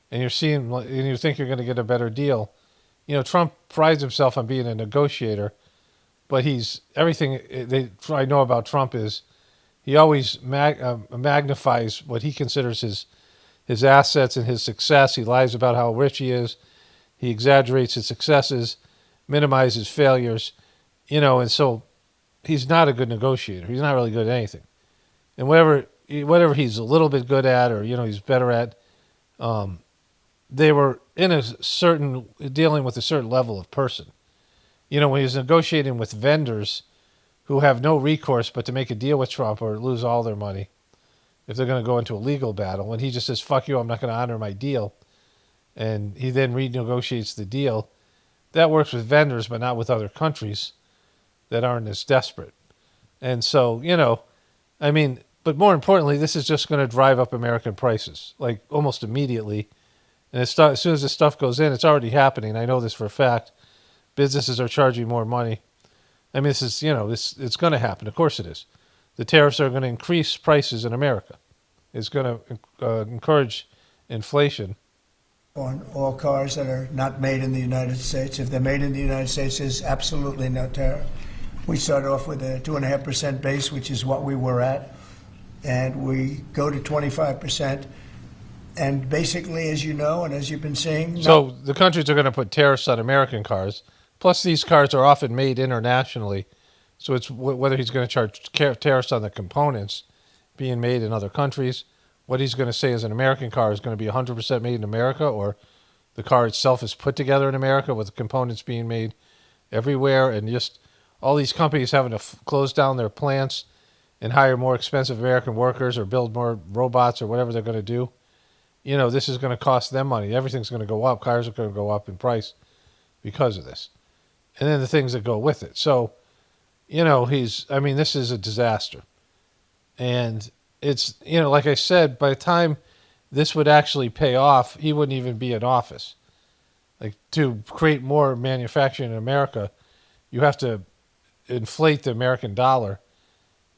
and you think you're going to get a better deal, you know, Trump prides himself on being a negotiator, but I know about Trump is he always magnifies what he considers his assets and his success. He lies about how rich he is. He exaggerates his successes, minimizes failures, you know, and so he's not a good negotiator. He's not really good at anything. And whatever he's a little bit good at, or, you know, he's better at, they were dealing with a certain level of person. You know, when he was negotiating with vendors who have no recourse but to make a deal with Trump or lose all their money if they're going to go into a legal battle, and he just says, fuck you, I'm not going to honor my deal, and he then renegotiates the deal, that works with vendors but not with other countries that aren't as desperate. And so, you know, I mean, but more importantly, this is just going to drive up American prices, like, almost immediately. And as soon as this stuff goes in, it's already happening. I know this for a fact. Businesses are charging more money. I mean, this is, you know, it's going to happen. Of course it is. The tariffs are going to increase prices in America. It's going to encourage inflation. On all cars that are not made in the United States. If they're made in the United States, there's absolutely no tariff. We start off with a 2.5% base, which is what we were at, and we go to 25%. And basically, as you know, and as you've been saying... So the countries are going to put tariffs on American cars. Plus, these cars are often made internationally. So it's whether he's going to charge tariffs on the components being made in other countries. What he's going to say is an American car is going to be 100% made in America, or the car itself is put together in America with the components being made everywhere. And just all these companies having to close down their plants and hire more expensive American workers or build more robots or whatever they're going to do. You know, this is going to cost them money. Everything's going to go up. Cars are going to go up in price because of this. And then the things that go with it. So, you know, this is a disaster. And it's, you know, like I said, by the time this would actually pay off, he wouldn't even be in office. Like, to create more manufacturing in America, you have to inflate the American dollar.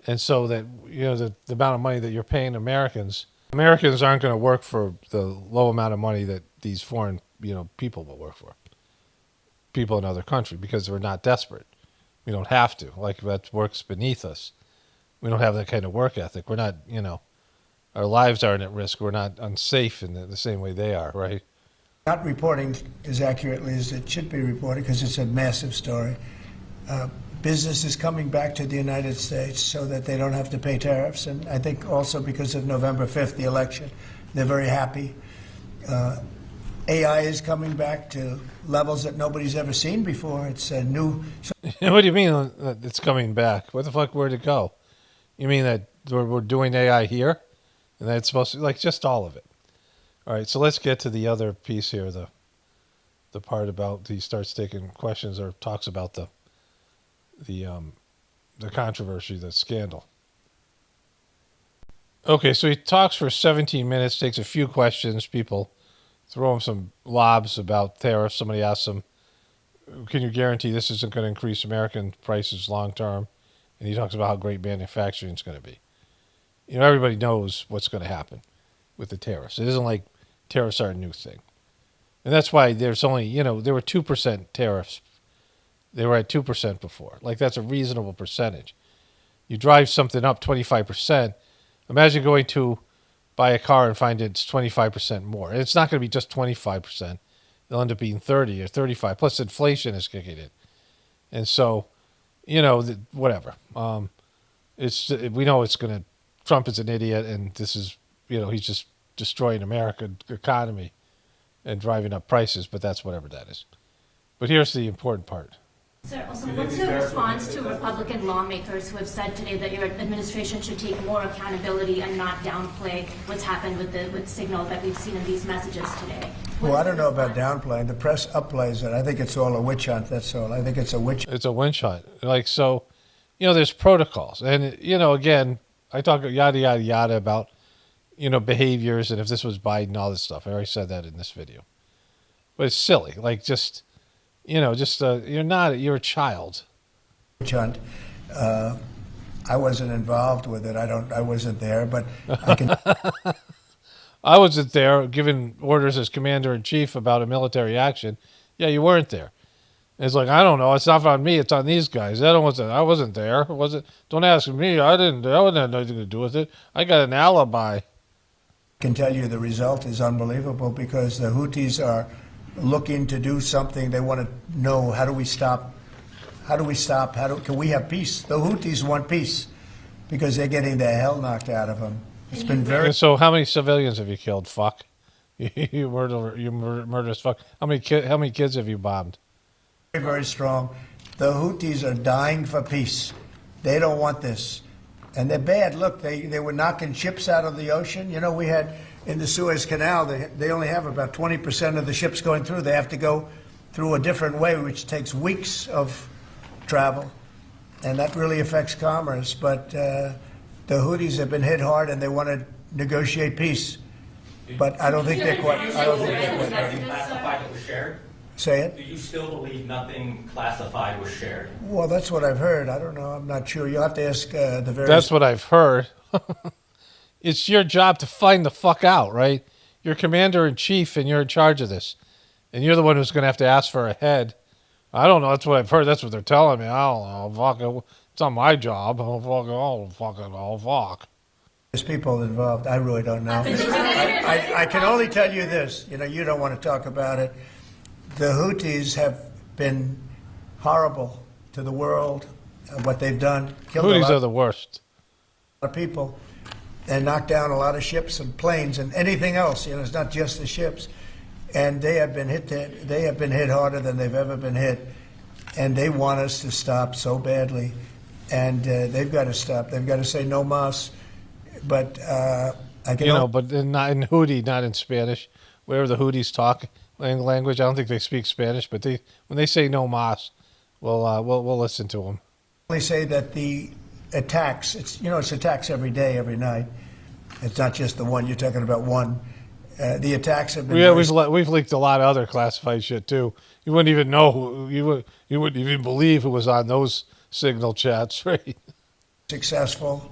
And so that, you know, the amount of money that you're paying Americans aren't going to work for the low amount of money that these foreign, you know, people will work for. People in other countries, because we're not desperate. We don't have to. Like, that works beneath us. We don't have that kind of work ethic. We're not, you know, our lives aren't at risk. We're not unsafe in the same way they are, right? Not reporting as accurately as it should be reported because it's a massive story. Business is coming back to the United States so that they don't have to pay tariffs. And I think also because of November 5th, the election, they're very happy. AI is coming back to levels that nobody's ever seen before. It's a new... What do you mean it's coming back? What the fuck, where'd it go? You mean that we're doing AI here? And that's supposed to... Like, just all of it. All right, so let's get to the other piece here, the part about he starts taking questions or talks about the controversy, the scandal. Okay, so he talks for 17 minutes, takes a few questions. People throw him some lobs about tariffs. Somebody asks him, can you guarantee this isn't going to increase American prices long term? And he talks about how great manufacturing is going to be. You know, everybody knows what's going to happen with the tariffs. It isn't like tariffs are a new thing. And that's why there's only, you know, there were 2% tariffs. They were at 2% before. Like, that's a reasonable percentage. You drive something up 25%. Imagine going to buy a car and find it's 25% more. And it's not going to be just 25%. It'll end up being 30 or 35. Plus, inflation is kicking in. And so, you know, whatever. We know it's going to... Trump is an idiot, and this is, you know, he's just destroying American economy and driving up prices, but that's whatever that is. But here's the important part. Sir, also, what's your response to Republican lawmakers who have said today that your administration should take more accountability and not downplay what's happened with Signal that we've seen in these messages today? Well, I don't know about downplaying. The press upplays it. I think it's all a witch hunt, that's all. I think it's a witch hunt. It's a witch hunt. Like, so, you know, there's protocols. And, you know, again, I talk yada, yada, yada about, you know, behaviors and if this was Biden, all this stuff. I already said that in this video. But it's silly. Like, just... You know, just you're a child. Hunt. I wasn't involved with it. I wasn't there, but I can. I wasn't there giving orders as commander-in-chief about a military action. Yeah, you weren't there. And it's like, I don't know. It's not on me. It's on these guys. I wasn't there. Don't ask me. I wouldn't have nothing to do with it. I got an alibi. I can tell you the result is unbelievable because the Houthis are looking to do something. They want to know, how do we stop? Can we have peace? The Houthis want peace because they're getting the hell knocked out of them. It's been very... And so how many civilians have you killed? Fuck. You murderous fuck. How many kids have you bombed? Very, very strong. The Houthis are dying for peace. They don't want this. And they're bad. Look, they were knocking ships out of the ocean. You know, we had... In the Suez Canal, they only have about 20% of the ships going through. They have to go through a different way, which takes weeks of travel. And that really affects commerce. But the Houthis have been hit hard, and they want to negotiate peace. But I don't think they're quite... Nothing classified was shared? Say it? Do you still believe nothing classified was shared? Well, that's what I've heard. I don't know. I'm not sure. You'll have to ask the various... That's what I've heard. It's your job to find the fuck out, right? You're commander-in-chief and you're in charge of this. And you're the one who's going to have to ask for a head I don't know. That's what I've heard. That's what they're telling me. I don't know. Fuck it. It's not my job. I'll fuck. There's people involved. I really don't know. I can only tell you this. You know, you don't want to talk about it. The Houthis have been horrible to the world. What they've done. Houthis are the worst. Of people, and knocked down a lot of ships and planes and anything else. You know, it's not just the ships. And they have been hit. They have been hit harder than they've ever been hit. And they want us to stop so badly. And they've got to stop. They've got to say no mas. But I can. But not in Houthi, not in Spanish. Wherever the Houthis talk language, I don't think they speak Spanish. But when they say no mas, we'll listen to them. Only say that the attacks. It's attacks every day, every night. It's not just the one. You're talking about one. The attacks have been. Yeah, we've leaked a lot of other classified shit too. You wouldn't even know. You wouldn't even believe who was on those signal chats, right? Successful,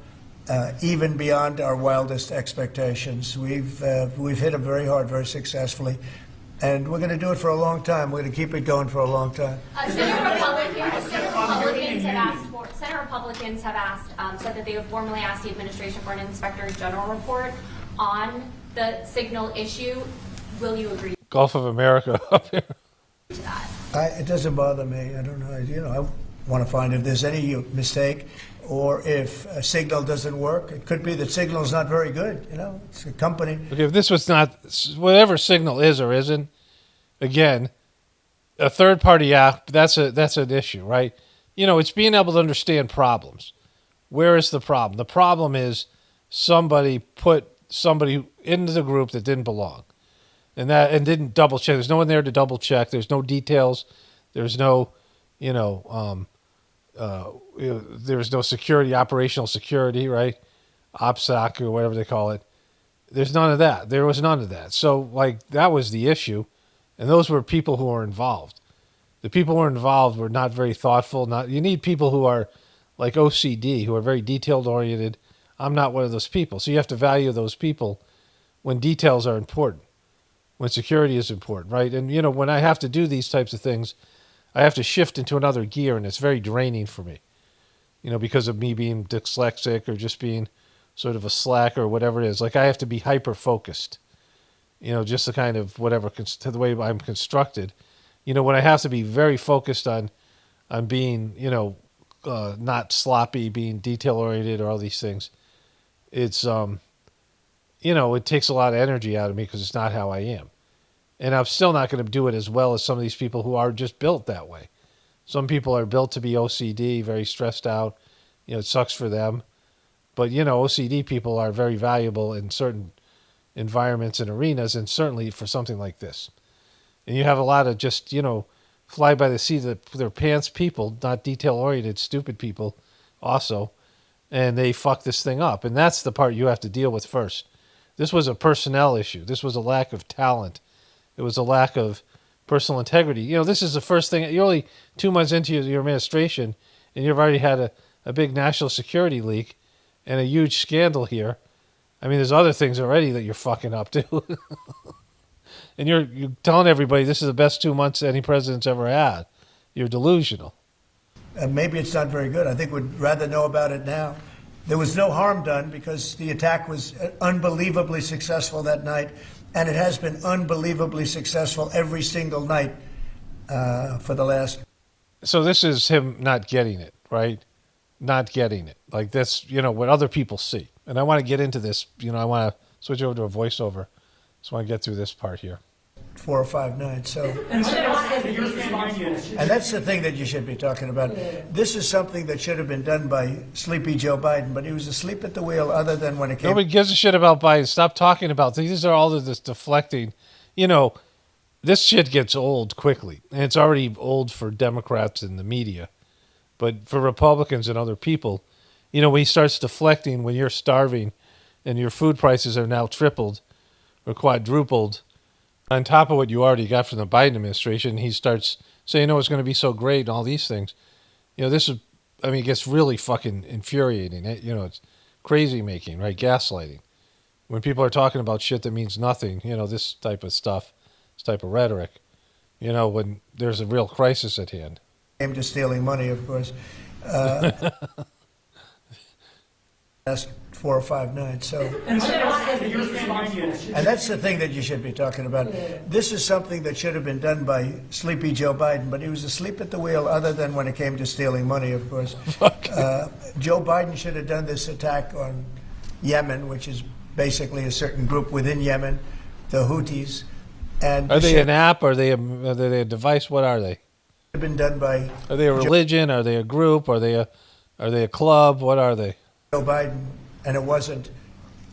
even beyond our wildest expectations. We've hit them very hard, very successfully, and we're going to do it for a long time. We're going to keep it going for a long time. Senate Republicans have said that they have formally asked the administration for an Inspector General report on the signal issue. Will you agree Gulf of America up here? to that? It doesn't bother me. I don't know. I want to find if there's any mistake or if a signal doesn't work. It could be that signal is not very good. It's a company. Okay, if this was not whatever signal is or isn't, again, a third-party app. That's an issue, right? It's being able to understand problems. Where is the problem? The problem is somebody put somebody into the group that didn't belong, and didn't double check. There's no one there to double check. There's no details. There's no, there's no security, operational security, right? OPSEC or whatever they call it. There's none of that. There was none of that. So that was the issue, and those were people who were involved. The people who were involved were not very thoughtful. You need people who are like OCD, who are very detailed oriented. I'm not one of those people. So you have to value those people when details are important, when security is important, right? And, when I have to do these types of things, I have to shift into another gear, and it's very draining for me, because of me being dyslexic or just being sort of a slacker or whatever it is. I have to be hyper-focused, just the kind of whatever, to the way I'm constructed. When I have to be very focused on being, not sloppy, being detail-oriented or all these things, it's, it takes a lot of energy out of me because it's not how I am. And I'm still not going to do it as well as some of these people who are just built that way. Some people are built to be OCD, very stressed out. It sucks for them. But, OCD people are very valuable in certain environments and arenas, and certainly for something like this. And you have a lot of just, fly by the seat of their pants people, not detail-oriented, stupid people also, and they fuck this thing up. And that's the part you have to deal with first. This was a personnel issue. This was a lack of talent. It was a lack of personal integrity. This is the first thing. You're only 2 months into your administration, and you've already had a big national security leak and a huge scandal here. I mean, there's other things already that you're fucking up to. And you're telling everybody this is the best 2 months any president's ever had. You're delusional. Maybe it's not very good. I think we'd rather know about it now. There was no harm done because the attack was unbelievably successful that night, and it has been unbelievably successful every single night for the last. So this is him not getting it, right? Not getting it. That's, what other people see. And I want to get into this. I want to switch over to a voiceover. So I want to get through this part here. 4 or 5 nights. And that's the thing that you should be talking about. This is something that should have been done by sleepy Joe Biden, but he was asleep at the wheel other than when it came. Nobody gives a shit about Biden. Stop talking about things. These are all of this deflecting. This shit gets old quickly. And it's already old for Democrats and the media. But for Republicans and other people, when he starts deflecting when you're starving and your food prices are now tripled or quadrupled, on top of what you already got from the Biden administration, he starts saying, it's going to be so great and all these things. This is, it gets really fucking infuriating. It's crazy making, right? Gaslighting. When people are talking about shit that means nothing, this type of stuff, this type of rhetoric, You know, when there's a real crisis at hand. Came to stealing money, of course. Last 4 or 5 nights. So, and that's the thing that you should be talking about. This is something that should have been done by sleepy Joe Biden, but he was asleep at the wheel. Other than when it came to stealing money, of course. Joe Biden should have done this attack on Yemen, which is basically a certain group within Yemen, the Houthis. And are they an app? Are they a device? What are they? Been done by. Are they a religion? Are they a group? Are they a club? What are they? Joe Biden, and it wasn't,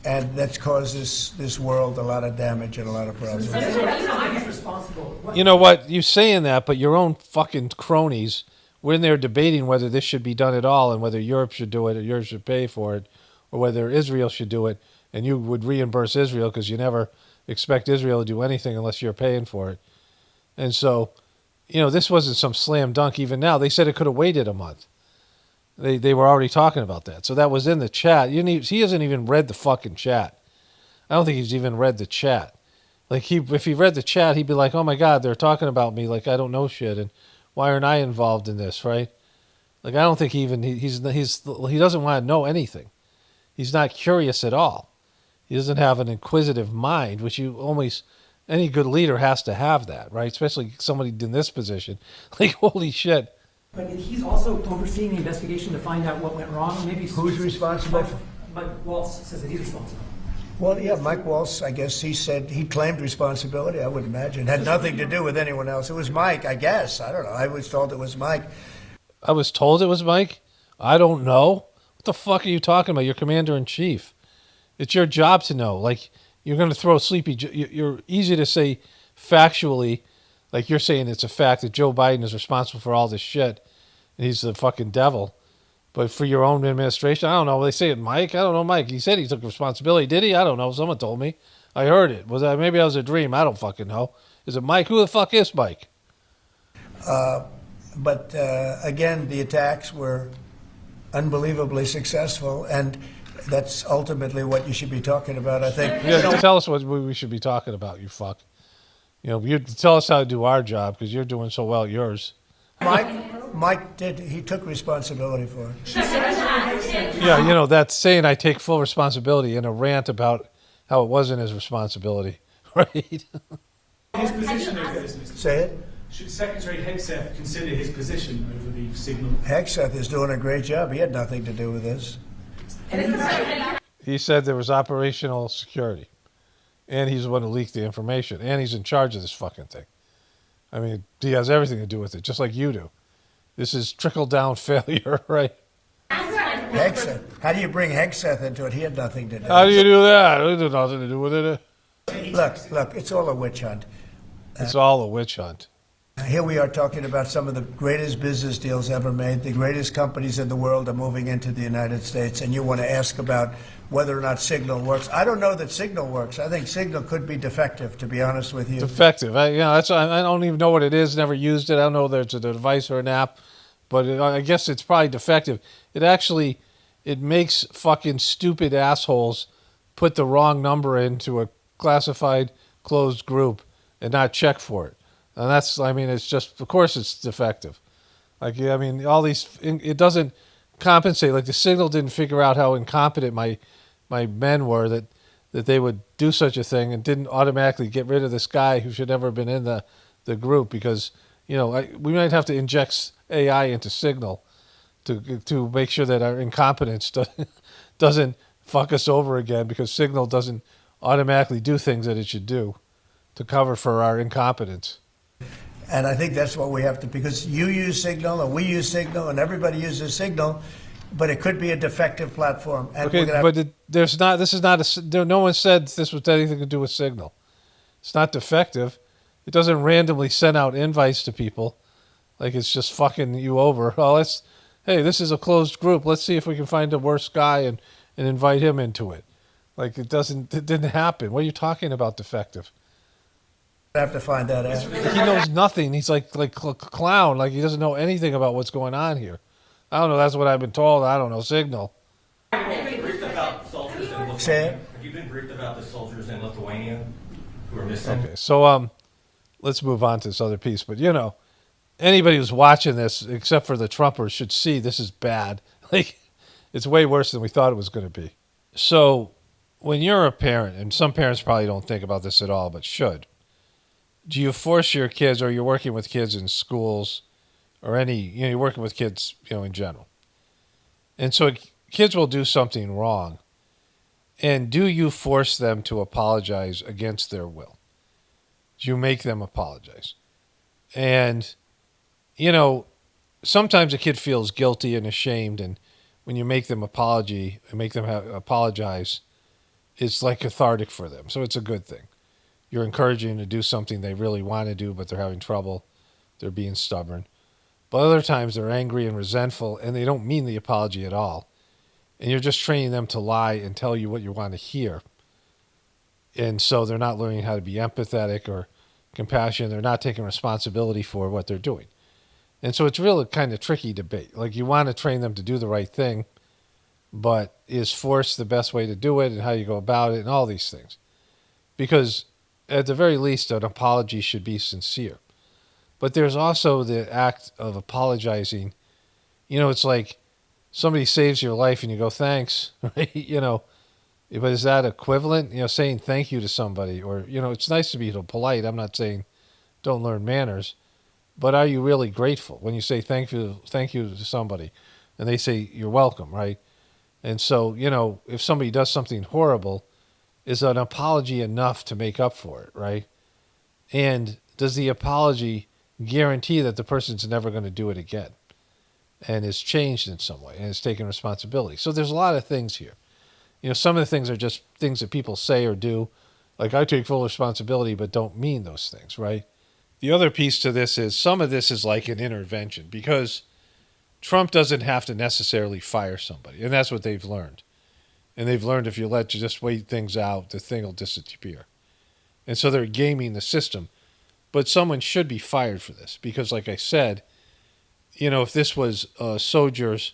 and that's caused this world a lot of damage and a lot of problems. You know what? You're saying that, but your own fucking cronies were in there debating whether this should be done at all and whether Europe should do it or Europe should pay for it or whether Israel should do it, and you would reimburse Israel because you never expect Israel to do anything unless you're paying for it. And so, you know, this wasn't some slam dunk even now. They said it could have waited a month. They were already talking about that. So that was in the chat. He hasn't even read the fucking chat. I don't think he's even read the chat. Like if he read the chat, he'd be like, "Oh my God, they're talking about me like I don't know shit, and why aren't I involved in this?" Right? Like I don't think he doesn't want to know anything. He's not curious at all. He doesn't have an inquisitive mind, which any good leader has to have that, right? Especially somebody in this position. Like holy shit. But he's also overseeing the investigation to find out what went wrong. Maybe who's responsible? Mike Waltz says that he's responsible. Well, yeah, Mike Waltz, I guess he claimed responsibility, I would imagine. Had nothing to do with anyone else. It was Mike, I guess. I don't know. I was told it was Mike. I was told it was Mike? I don't know. What the fuck are you talking about? You're commander-in-chief. It's your job to know. Like, you're going to throw sleepy... You're easy to say factually, like you're saying it's a fact that Joe Biden is responsible for all this shit. And he's the fucking devil. But for your own administration, I don't know. They say it, Mike. I don't know, Mike. He said he took responsibility. Did he? I don't know. Someone told me. I heard it. Maybe that was a dream. I don't fucking know. Is it Mike? Who the fuck is Mike? But again, the attacks were unbelievably successful, and that's ultimately what you should be talking about, I think. Yeah, tell us what we should be talking about, you fuck. You know, you tell us how to do our job because you're doing so well at yours. Mike did. He took responsibility for it. Yeah, you know, that's saying I take full responsibility in a rant about how it wasn't his responsibility, right? His position over this, Mr. Say it. Should Secretary Hegseth consider his position over the signal? Hegseth is doing a great job. He had nothing to do with this. He said there was operational security, and he's the one who leaked the information, and he's in charge of this fucking thing. I mean, he has everything to do with it, just like you do. This is trickle-down failure, right? Hegseth. How do you bring Hegseth into it? He had nothing to do with it. How do you do that? It had nothing to do with it. Look, it's all a witch hunt. It's all a witch hunt. Here we are talking about some of the greatest business deals ever made. The greatest companies in the world are moving into the United States, and you want to ask about whether or not Signal works. I don't know that Signal works. I think Signal could be defective, to be honest with you. Defective. I don't even know what it is. Never used it. I don't know whether it's a device or an app, but I guess it's probably defective. It makes fucking stupid assholes put the wrong number into a classified closed group and not check for it. And it's just, of course it's defective. Like, I mean, it doesn't compensate. Like the Signal didn't figure out how incompetent my men were that they would do such a thing and didn't automatically get rid of this guy who should never have been in the group because, you know, we might have to inject AI into Signal to make sure that our incompetence doesn't fuck us over again because Signal doesn't automatically do things that it should do to cover for our incompetence. And I think that's what we have to, because you use Signal and we use Signal and everybody uses Signal, but it could be a defective platform. And okay, but no one said this was anything to do with Signal. It's not defective. It doesn't randomly send out invites to people like it's just fucking you over. Oh, hey, this is a closed group. Let's see if we can find the worst guy and invite him into it. Like it didn't happen. What are you talking about defective? I have to find that out. He knows nothing. He's like a clown. Like he doesn't know anything about what's going on here. I don't know. That's what I've been told. I don't know. Signal. Have you been briefed about soldiers in Lithuania? Say it. Have you been briefed about the soldiers in Lithuania who are missing? Okay, so let's move on to this other piece. But, anybody who's watching this, except for the Trumpers, should see this is bad. Like, it's way worse than we thought it was going to be. So when you're a parent, and some parents probably don't think about this at all, but should, do you force your kids, or you're working with kids in schools, or you're working with kids, in general. And so kids will do something wrong. And do you force them to apologize against their will? Do you make them apologize? And, sometimes a kid feels guilty and ashamed, and when you make them apologize, it's like cathartic for them. So it's a good thing. You're encouraging them to do something they really want to do, but they're having trouble. They're being stubborn. But other times they're angry and resentful, and they don't mean the apology at all. And you're just training them to lie and tell you what you want to hear. And so they're not learning how to be empathetic or compassionate. They're not taking responsibility for what they're doing. And so it's really kind of tricky debate. Like, you want to train them to do the right thing, but is force the best way to do it, and how you go about it, and all these things? Because at the very least, an apology should be sincere. But there's also the act of apologizing. It's like somebody saves your life and you go, thanks, right? But is that equivalent? Saying thank you to somebody, or, it's nice to be polite. I'm not saying don't learn manners, but are you really grateful when you say thank you to somebody and they say you're welcome, right? And so, if somebody does something horrible, is an apology enough to make up for it, right? And does the apology guarantee that the person's never going to do it again and is changed in some way and is taking responsibility? So there's a lot of things here. Some of the things are just things that people say or do. Like, I take full responsibility, but don't mean those things, right? The other piece to this is some of this is like an intervention, because Trump doesn't have to necessarily fire somebody. And that's what they've learned. And they've learned if you just wait things out, the thing will disappear. And so they're gaming the system. But someone should be fired for this, because like I said, if this was soldiers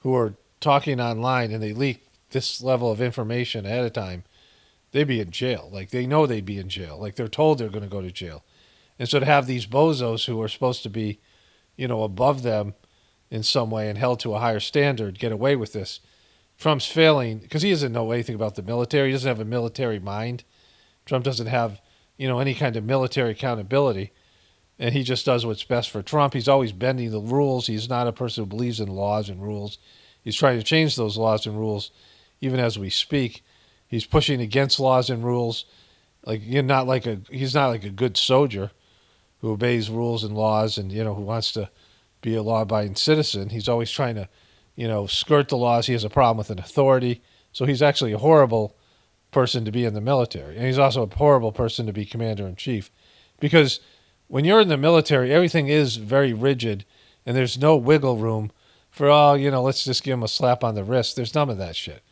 who are talking online and they leak this level of information ahead of time, they'd be in jail. Like, they know they'd be in jail. Like, they're told they're going to go to jail. And so to have these bozos who are supposed to be, above them in some way and held to a higher standard get away with this, Trump's failing because he doesn't know anything about the military. He doesn't have a military mind. Trump doesn't have, any kind of military accountability. And he just does what's best for Trump. He's always bending the rules. He's not a person who believes in laws and rules. He's trying to change those laws and rules even as we speak. He's pushing against laws and rules. Like, he's not like a good soldier who obeys rules and laws and, who wants to be a law-abiding citizen. He's always trying to, skirt the laws. He has a problem with an authority. So he's actually a horrible person to be in the military. And he's also a horrible person to be commander-in-chief. Because when you're in the military, everything is very rigid and there's no wiggle room for, let's just give him a slap on the wrist. There's none of that shit,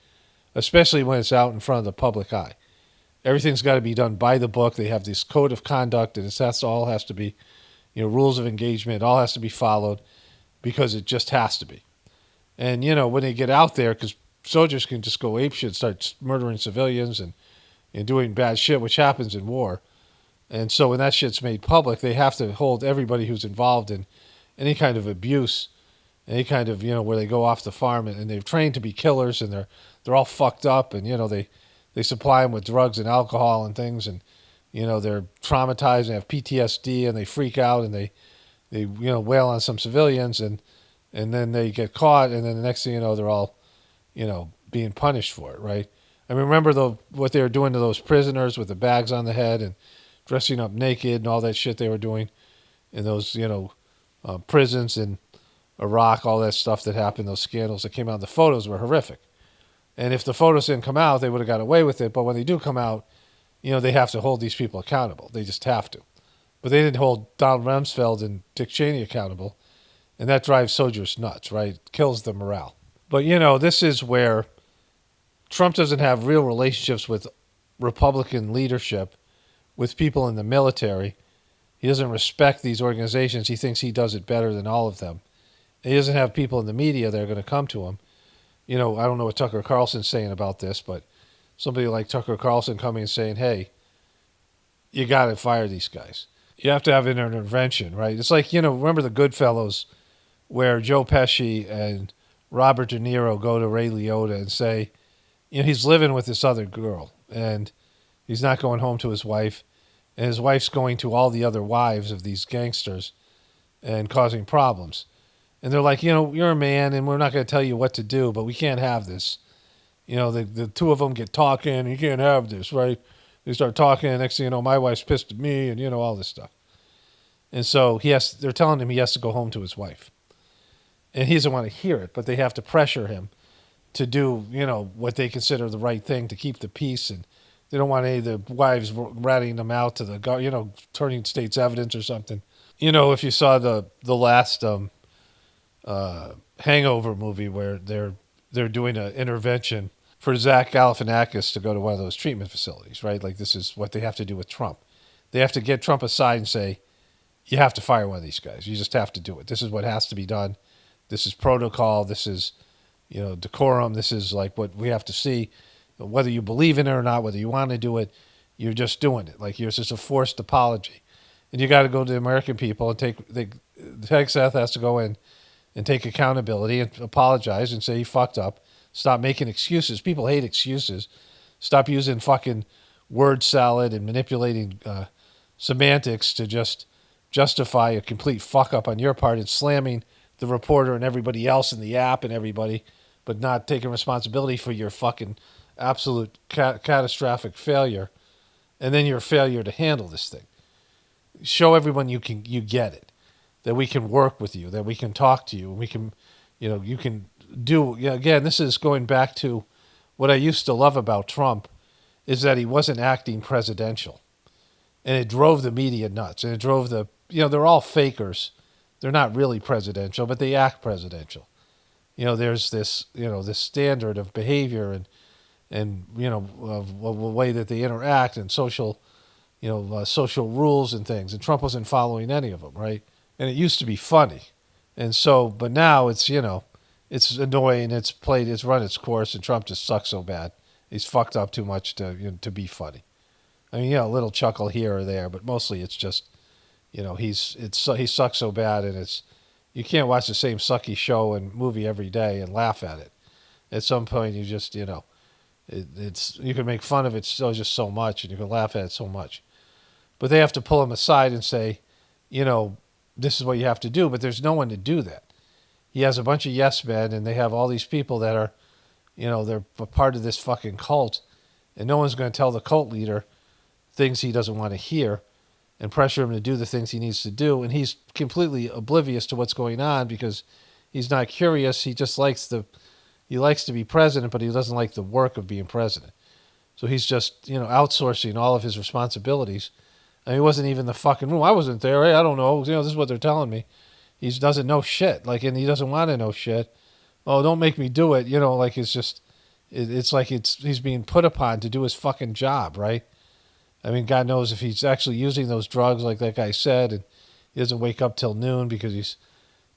especially when it's out in front of the public eye. Everything's got to be done by the book. They have this code of conduct, and all has to be, rules of engagement. It all has to be followed because it just has to be. And, when they get out there, because soldiers can just go apeshit, start murdering civilians and doing bad shit, which happens in war. And so when that shit's made public, they have to hold everybody who's involved in any kind of abuse, any kind of, where they go off the farm and they've trained to be killers and they're all fucked up and, they supply them with drugs and alcohol and things and, they're traumatized and have PTSD and they freak out and they wail on some civilians and then they get caught and then the next thing you know, they're all, being punished for it, right? I mean, remember what they were doing to those prisoners with the bags on the head and dressing up naked and all that shit they were doing in those, prisons in Iraq, all that stuff that happened, those scandals that came out. The photos were horrific. And if the photos didn't come out, they would have got away with it. But when they do come out, they have to hold these people accountable. They just have to. But they didn't hold Donald Rumsfeld and Dick Cheney accountable. And that drives soldiers nuts, right? It kills the morale. But, this is where Trump doesn't have real relationships with Republican leadership, with people in the military. He doesn't respect these organizations. He thinks he does it better than all of them. And he doesn't have people in the media that are going to come to him. I don't know what Tucker Carlson's saying about this, but somebody like Tucker Carlson coming and saying, hey, you got to fire these guys. You have to have an intervention, right? It's like, remember the Goodfellas where Joe Pesci and Robert De Niro go to Ray Liotta and say, he's living with this other girl and he's not going home to his wife, and his wife's going to all the other wives of these gangsters and causing problems. And they're like, you're a man and we're not going to tell you what to do, but we can't have this. The two of them get talking, you can't have this, right? They start talking, and next thing you know, my wife's pissed at me, and all this stuff. And so they're telling him he has to go home to his wife. And he doesn't want to hear it, but they have to pressure him to do, what they consider the right thing to keep the peace. And they don't want any of the wives ratting them out to the, turning state's evidence or something. If you saw the last Hangover movie where they're doing an intervention for Zach Galifianakis to go to one of those treatment facilities, right? Like this is what they have to do with Trump. They have to get Trump aside and say, you have to fire one of these guys. You just have to do it. This is what has to be done. This is protocol. This is, decorum. This is like what we have to see. Whether you believe in it or not, whether you want to do it, you're just doing it. Like you're just a forced apology. And you got to go to the American people and Hegseth has to go in and take accountability and apologize and say he fucked up. Stop making excuses. People hate excuses. Stop using fucking word salad and manipulating semantics to just justify a complete fuck up on your part and slamming the reporter and everybody else in the app and everybody, but not taking responsibility for your fucking absolute catastrophic failure and then your failure to handle this thing. Show everyone you get it, that we can work with you, that we can talk to you, and we can, you can do. Again, this is going back to what I used to love about Trump is that he wasn't acting presidential, and it drove the media nuts, and it drove they're all fakers. They're not really presidential, but they act presidential. There's this, this standard of behavior and of the way that they interact and social, social rules and things. And Trump wasn't following any of them, right? And it used to be funny. And so, but now it's, it's annoying. It's run its course, and Trump just sucks so bad. He's fucked up too much to be funny. I mean, a little chuckle here or there, but mostly it's just, he sucks so bad, and you can't watch the same sucky show and movie every day and laugh at it. At some point, you just, you can make fun of it still just so much, and you can laugh at it so much. But they have to pull him aside and say, this is what you have to do, but there's no one to do that. He has a bunch of yes men, and they have all these people that are, they're a part of this fucking cult, and no one's going to tell the cult leader things he doesn't want to hear and pressure him to do the things he needs to do. And he's completely oblivious to what's going on because he's not curious. He just likes to be president, but he doesn't like the work of being president. So he's just, outsourcing all of his responsibilities. And he wasn't even in the fucking room. I wasn't there. Hey, I don't know. This is what they're telling me. He doesn't know shit. And he doesn't want to know shit. Oh, don't make me do it. It's just, it's like he's being put upon to do his fucking job, right? I mean, God knows if he's actually using those drugs like that guy said, and he doesn't wake up till noon because he's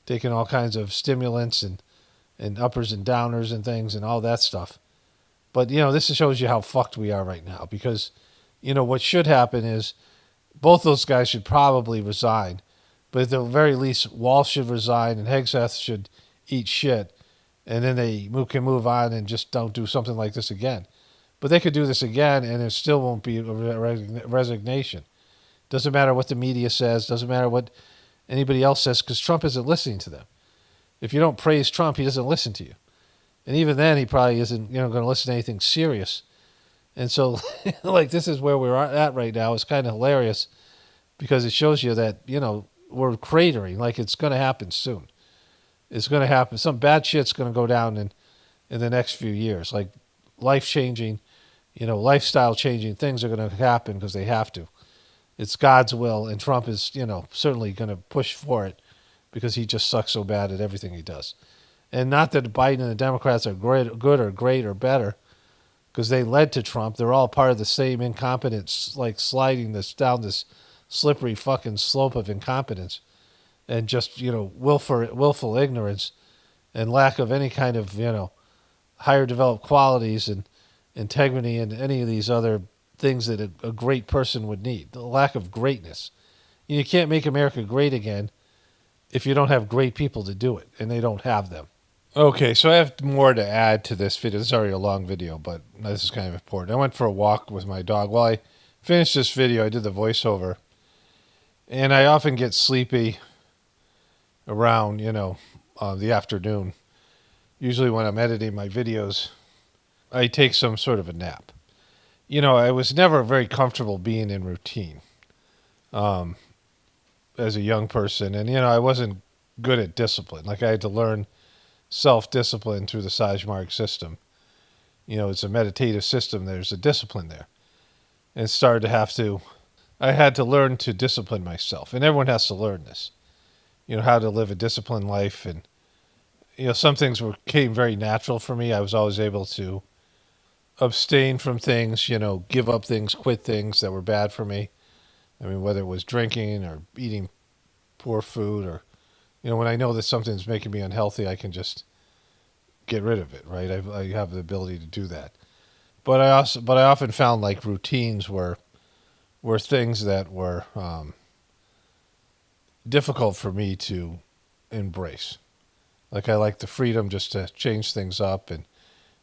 taking all kinds of stimulants and uppers and downers and things and all that stuff. But, this shows you how fucked we are right now because, what should happen is both those guys should probably resign. But at the very least, Walsh should resign and Hegseth should eat shit. And then they can move on and just don't do something like this again. But they could do this again and it still won't be a resignation. Doesn't matter what the media says. Doesn't matter what anybody else says because Trump isn't listening to them. If you don't praise Trump, he doesn't listen to you. And even then, he probably isn't going to listen to anything serious. And so, this is where we're at right now. It's kind of hilarious because it shows you that, we're cratering. It's going to happen soon. It's going to happen. Some bad shit's going to go down in the next few years. Life-changing, lifestyle-changing things are going to happen because they have to. It's God's will, and Trump is, certainly going to push for it because he just sucks so bad at everything he does. And not that Biden and the Democrats are good or great or better, because they led to Trump. They're all part of the same incompetence, sliding this down this slippery fucking slope of incompetence and just, willful ignorance and lack of any kind of, higher developed qualities and integrity and any of these other things that a great person would need. The lack of greatness You can't make America great again if you don't have great people to do it, and they don't have them. Okay, so I have more to add to this video. This is already a long video, but this is kind of important. I went for a walk with my dog. While I finished this video, I did the voiceover, and I often get sleepy around, the afternoon. Usually when I'm editing my videos, I take some sort of a nap. I was never very comfortable being in routine as a young person. And, I wasn't good at discipline. Like I had to learn self-discipline through the Sajmarg system. It's a meditative system. There's a discipline there. And I had to learn to discipline myself. And everyone has to learn this. How to live a disciplined life. And, some things came very natural for me. I was always able to abstain from things, give up things, quit things that were bad for me. I mean, whether it was drinking or eating poor food or, when I know that something's making me unhealthy, I can just get rid of it, right? I have the ability to do that. But I often found like routines were things that were difficult for me to embrace. Like I like the freedom just to change things up, and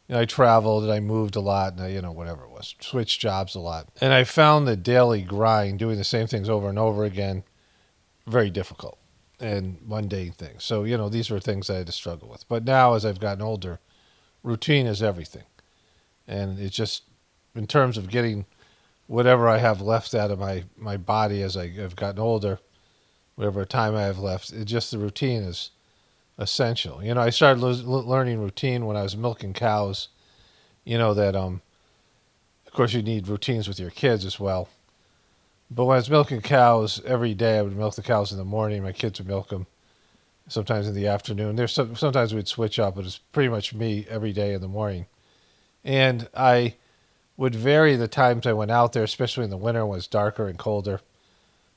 I traveled and I moved a lot, and whatever it was, switched jobs a lot, and I found the daily grind, doing the same things over and over again, very difficult and mundane things. So these were things I had to struggle with. But now, as I've gotten older, routine is everything, and it's just in terms of getting whatever I have left out of my body as I've gotten older, whatever time I have left, the routine is essential. I started learning routine when I was milking cows. That of course you need routines with your kids as well. But when I was milking cows every day, I would milk the cows in the morning. My kids would milk them sometimes in the afternoon. Sometimes we'd switch up, but it's pretty much me every day in the morning. And I would vary the times I went out there, especially in the winter when it was darker and colder.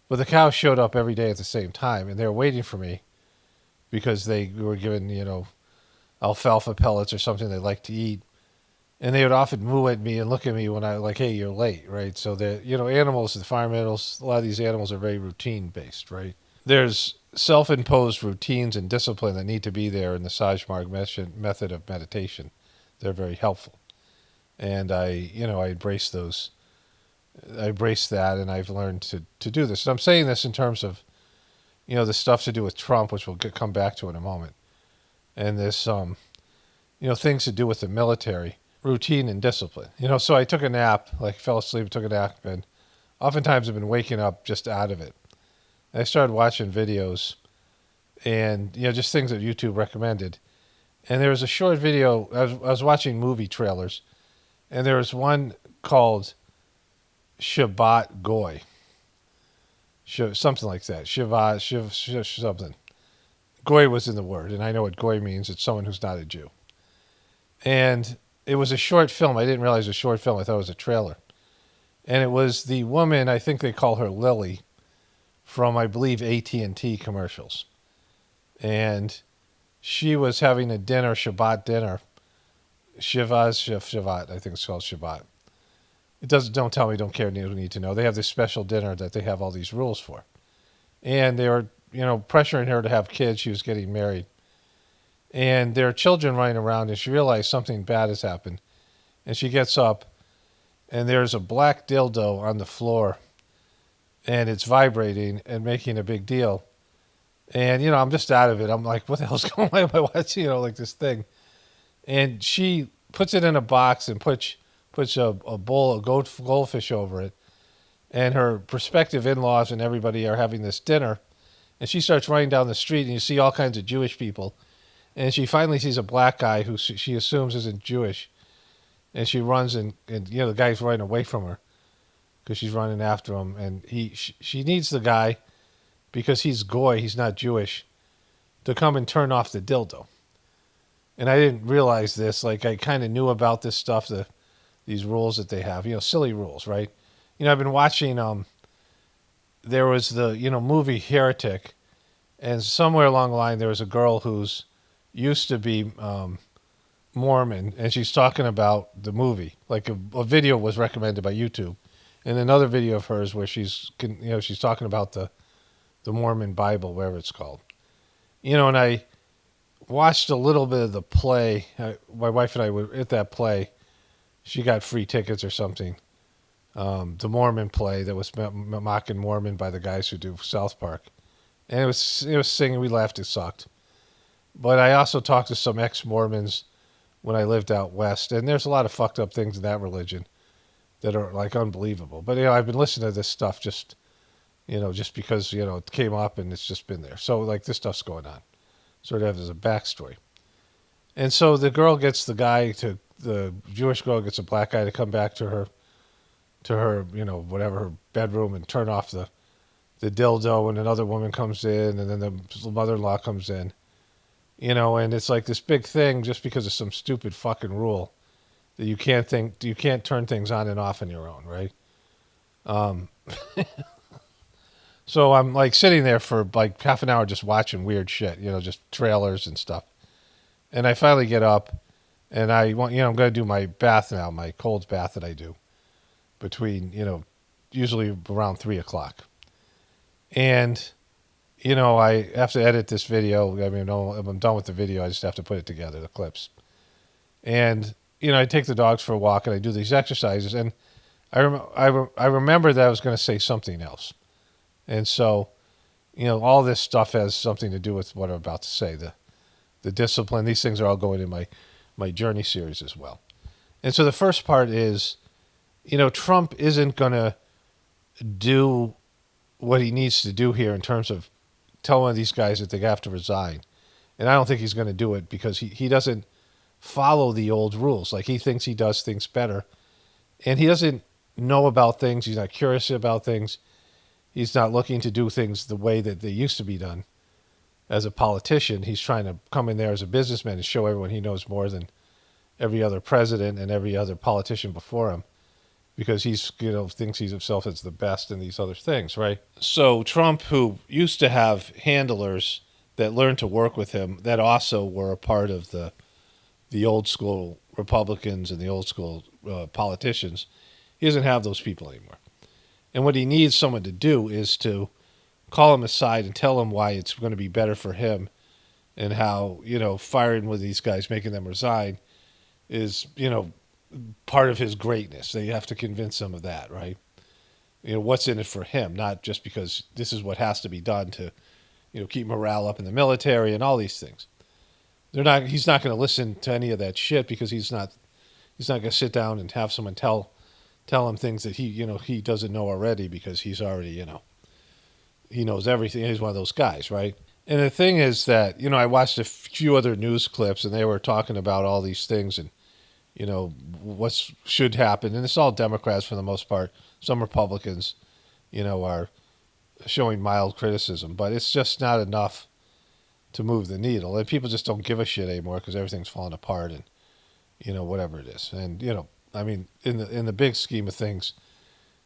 But the cows showed up every day at the same time, and they were waiting for me, because they were given, alfalfa pellets or something they like to eat. And they would often moo at me and look at me when hey, you're late, right? So animals, the farm animals, a lot of these animals are very routine-based, right? There's self-imposed routines and discipline that need to be there in the Sajmarg method of meditation. They're very helpful. And I embrace those. I embrace that, and I've learned to do this. And I'm saying this in terms of the stuff to do with Trump, which we'll come back to in a moment. And this, things to do with the military, routine and discipline. So I took a nap, fell asleep, took a nap, and oftentimes I've been waking up just out of it. And I started watching videos and, just things that YouTube recommended. And there was a short video, I was watching movie trailers, and there was one called Shabbat Goy. Something like that. Something. Goy was in the word, and I know what goy means. It's someone who's not a Jew. And it was a short film. I didn't realize it was a short film. I thought it was a trailer. And it was the woman, I think they call her Lily, from, I believe, AT&T commercials. And she was having a dinner, Shabbat dinner. Shabbat, I think it's called Shabbat. Don't tell me, don't care, need to know. They have this special dinner that they have all these rules for. And they were, pressuring her to have kids. She was getting married. And there are children running around, and she realized something bad has happened. And she gets up, and there's a black dildo on the floor, and it's vibrating and making a big deal. And, I'm just out of it. I'm like, what the hell's going on? Why am I watching, this thing? And she puts it in a box and puts a bowl of goldfish over it, and her prospective in-laws and everybody are having this dinner, and she starts running down the street, and you see all kinds of Jewish people, and she finally sees a black guy who she assumes isn't Jewish, and she runs, and the guy's running away from her because she's running after him, and she needs the guy, because he's goy, he's not Jewish, to come and turn off the dildo. And I didn't realize this. I kind of knew about this stuff, these rules that they have, silly rules, right? I've been watching, there was the, movie Heretic, and somewhere along the line there was a girl who's used to be Mormon, and she's talking about the movie. A video was recommended by YouTube, and another video of hers where she's talking about the Mormon Bible, whatever it's called. You know, and I watched a little bit of the play. My wife and I were at that play. She got free tickets or something. The Mormon play that was mocking Mormon by the guys who do South Park. And it was singing. We laughed. It sucked. But I also talked to some ex-Mormons when I lived out west. And there's a lot of fucked up things in that religion that are like unbelievable. But, you know, I've been listening to this stuff just because, you know, it came up and it's just been there. So, like, this stuff's going on. Sort of as a backstory. And so the Jewish girl gets a black guy to come back to her, you know, whatever, her bedroom and turn off the dildo, and another woman comes in, and then the mother-in-law comes in, you know, and it's like this big thing just because of some stupid fucking rule that you can't turn things on and off on your own, right? So I'm like sitting there for like half an hour just watching weird shit, you know, just trailers and stuff. And I finally get up and I'm going to do my bath now, my cold bath that I do between, you know, usually around 3:00. And, you know, I have to edit this video. I mean, I'm done with the video. I just have to put it together, the clips. And, you know, I take the dogs for a walk and I do these exercises. And I remember that I was going to say something else. And so, you know, all this stuff has something to do with what I'm about to say. The discipline, these things are all going in my journey series as well. And so the first part is, you know, Trump isn't going to do what he needs to do here in terms of telling these guys that they have to resign. And I don't think he's going to do it because he doesn't follow the old rules. Like, he thinks he does things better. And he doesn't know about things. He's not curious about things. He's not looking to do things the way that they used to be done. As a politician, he's trying to come in there as a businessman and show everyone he knows more than every other president and every other politician before him, because he's, you know, thinks he's himself as the best in these other things, right? So Trump, who used to have handlers that learned to work with him, that also were a part of the old school Republicans and the old school politicians, he doesn't have those people anymore. And what he needs someone to do is to call him aside and tell him why it's going to be better for him, and how, you know, firing with these guys, making them resign is, you know, part of his greatness. They have to convince him of that, right? You know, what's in it for him, not just because this is what has to be done to, you know, keep morale up in the military and all these things. He's not going to listen to any of that shit, because he's not going to sit down and have someone tell him things that he doesn't know already, because he's already, you know, he knows everything. He's one of those guys, right? And the thing is that, you know, I watched a few other news clips and they were talking about all these things and, you know, what should happen. And it's all Democrats for the most part. Some Republicans, you know, are showing mild criticism, but it's just not enough to move the needle. And people just don't give a shit anymore because everything's falling apart and, you know, whatever it is. And, you know, I mean, in the big scheme of things,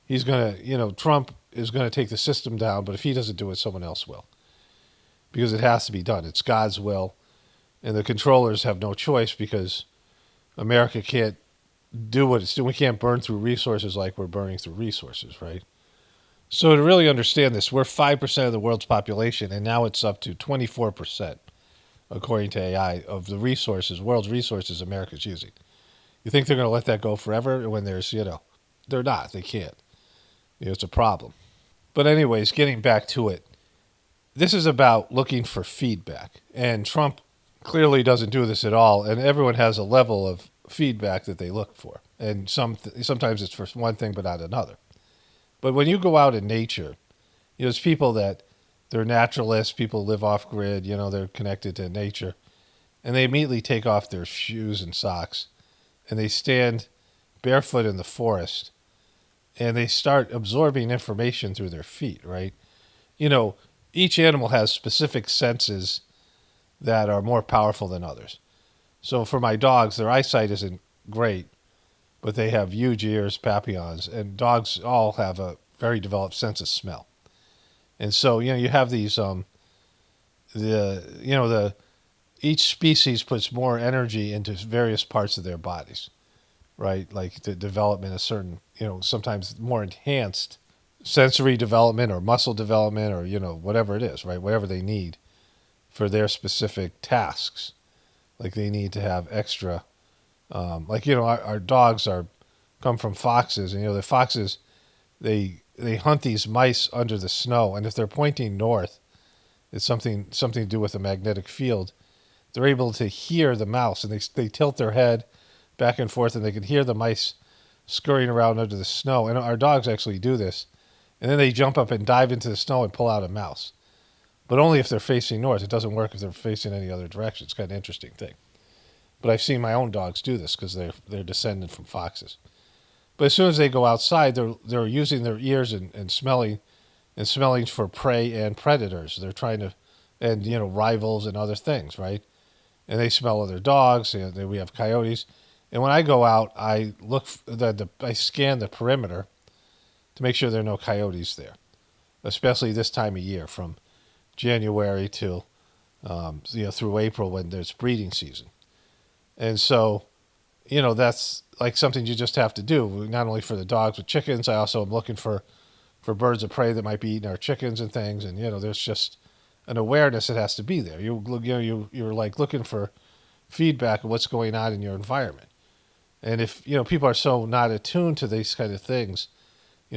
he's going to, you know, Trump is going to take the system down, but if he doesn't do it, someone else will. Because it has to be done. It's God's will. And the controllers have no choice, because America can't do what it's doing. We can't burn through resources like we're burning through resources, right? So to really understand this, we're 5% of the world's population, and now it's up to 24%, according to AI, of the resources, world's resources America's using. You think they're going to let that go forever when there's, you know, they're not. They can't. You know, it's a problem. But anyways, getting back to it, this is about looking for feedback. And Trump clearly doesn't do this at all, and everyone has a level of feedback that they look for. And sometimes it's for one thing but not another. But when you go out in nature, you know, there's people that they're naturalists, people live off-grid, you know, they're connected to nature, and they immediately take off their shoes and socks, and they stand barefoot in the forest, and they start absorbing information through their feet, right? You know, each animal has specific senses that are more powerful than others. So for my dogs, their eyesight isn't great, but they have huge ears, papillons, and dogs all have a very developed sense of smell. And so, you know, you have these, each species puts more energy into various parts of their bodies, right? Like the development of certain, you know, sometimes more enhanced sensory development or muscle development or, whatever it is, right? Whatever they need for their specific tasks. Like they need to have extra, our dogs come from foxes, and, the foxes, they hunt these mice under the snow, and if they're pointing north, it's something to do with a magnetic field. They're able to hear the mouse, and they tilt their head back and forth, and they can hear the mice scurrying around under the snow. And our dogs actually do this, and then they jump up and dive into the snow and pull out a mouse, but only if they're facing north. It doesn't work if they're facing any other direction. It's kind of an interesting thing. But I've seen my own dogs do this because they're descended from foxes. But as soon as they go outside, they're using their ears and smelling for prey and predators. They're trying to, and rivals and other things, right? And they smell other dogs. We have coyotes, and when I go out, I look I scan the perimeter to make sure there are no coyotes there, especially this time of year, from January till through April when there's breeding season. And so, that's like something you just have to do, not only for the dogs with chickens. I also am looking for birds of prey that might be eating our chickens and things. And, there's just an awareness that has to be there. You're like looking for feedback of what's going on in your environment. And if, people are so not attuned to these kind of things,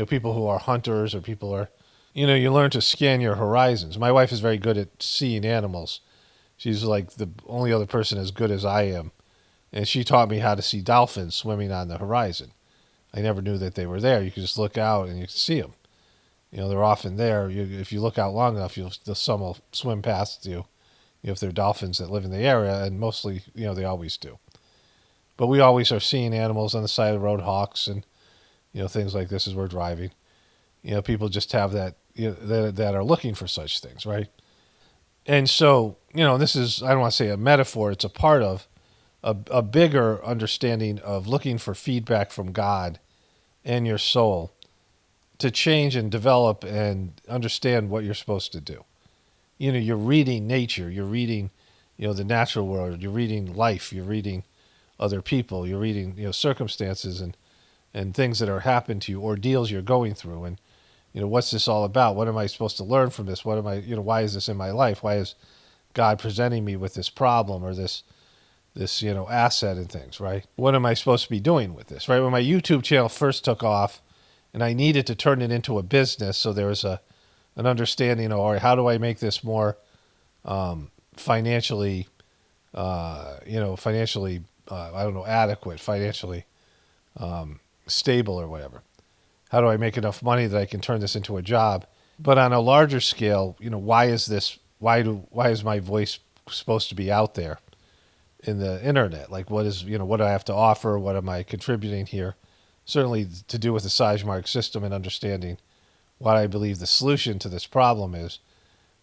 people who are hunters or people are, you learn to scan your horizons. My wife is very good at seeing animals. She's like the only other person as good as I am. And she taught me how to see dolphins swimming on the horizon. I never knew that they were there. You can just look out and you can see them. They're often there. If you look out long enough, some will swim past you, if they're dolphins that live in the area, and mostly, they always do. But we always are seeing animals on the side of the road, hawks and, things like this as we're driving. People just have that, that are looking for such things, right? And so, this is, I don't want to say a metaphor, it's a part of a bigger understanding of looking for feedback from God and your soul to change and develop and understand what you're supposed to do. You're reading nature, you're reading, the natural world, you're reading life, you're reading other people, you're reading, circumstances and things that are happening to you, ordeals you're going through, and, what's this all about? What am I supposed to learn from this? What am I, why is this in my life? Why is God presenting me with this problem or this asset and things, right? What am I supposed to be doing with this, right? When my YouTube channel first took off and I needed to turn it into a business, so there was an understanding of, all right, how do I make this more financially, adequate, financially stable or whatever? How do I make enough money that I can turn this into a job? But on a larger scale, why is my voice supposed to be out there in the internet? Like, what do I have to offer? What am I contributing here? Certainly to do with the Signalgate system and understanding what I believe the solution to this problem is,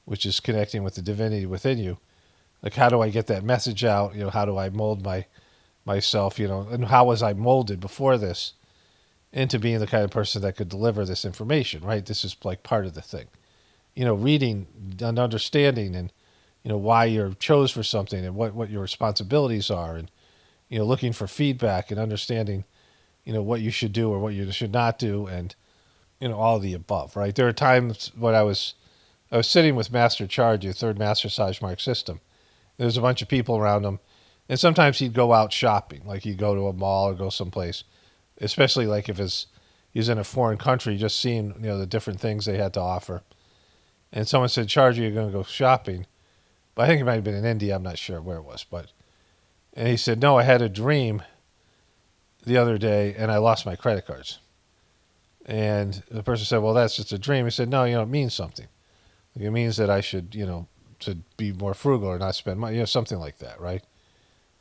which is connecting with the divinity within you. Like, how do I get that message out? How do I mold myself, and how was I molded before this into being the kind of person that could deliver this information, right? This is like part of the thing. Reading and understanding and, why you're chose for something and what your responsibilities are, and, looking for feedback and understanding, what you should do or what you should not do, and, all of the above, right? There are times when I was sitting with Master Charge, the third Master Signalgate system. There's a bunch of people around him, and sometimes he'd go out shopping, like he'd go to a mall or go someplace, especially like if he's in a foreign country, just seeing, the different things they had to offer. And someone said, Charge, you're going to go shopping. But I think it might have been in India. I'm not sure where it was. And he said, no, I had a dream the other day and I lost my credit cards. And the person said, well, that's just a dream. He said, no, it means something. It means that I should, to be more frugal or not spend money, something like that, right?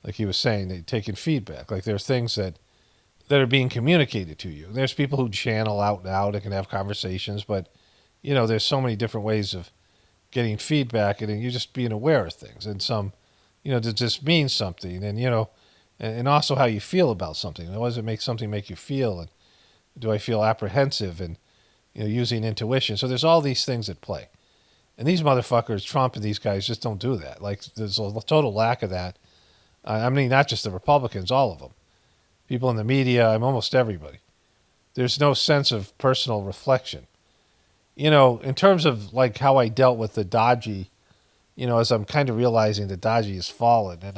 Like he was saying, taking feedback. Like there's things that are being communicated to you. There's people who channel out loud and can have conversations, but, there's so many different ways of getting feedback, and you're just being aware of things. And some, that just means something. And, and also how you feel about something. What does it make something make you feel? And do I feel apprehensive? And, using intuition. So there's all these things at play. And these motherfuckers, Trump and these guys, just don't do that. Like, there's a total lack of that. I mean, not just the Republicans, all of them. People in the media, almost everybody. There's no sense of personal reflection. you know, in terms of like how I dealt with the dodgy, you know, as I'm kind of realizing the dodgy has fallen, and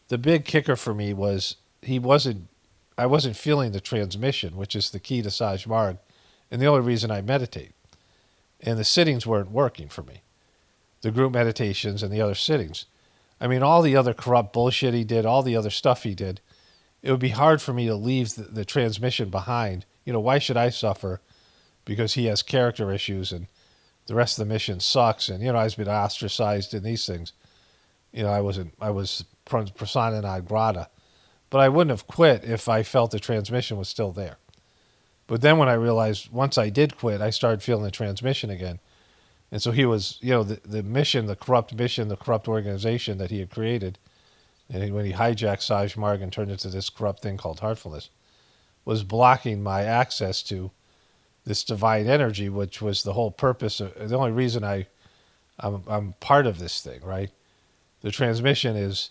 the big kicker for me was I wasn't feeling the transmission, which is the key to Saj Marg, and the only reason I meditate. And the sittings weren't working for me, the group meditations and the other sittings. I mean, all the other corrupt bullshit he did, all the other stuff he did, it would be hard for me to leave the transmission behind. You know, why should I suffer because he has character issues and the rest of the mission sucks? And, you know, I've been ostracized in these things. You know, I was persona non grata. But I wouldn't have quit if I felt the transmission was still there. But then when I realized once I did quit, I started feeling the transmission again. And so he was, you know, the mission, the corrupt organization that he had created, and when he hijacked Saj Marg and turned it into this corrupt thing called Heartfulness, was blocking my access to this divine energy, which was the whole purpose the only reason I'm part of this thing, right? The transmission is,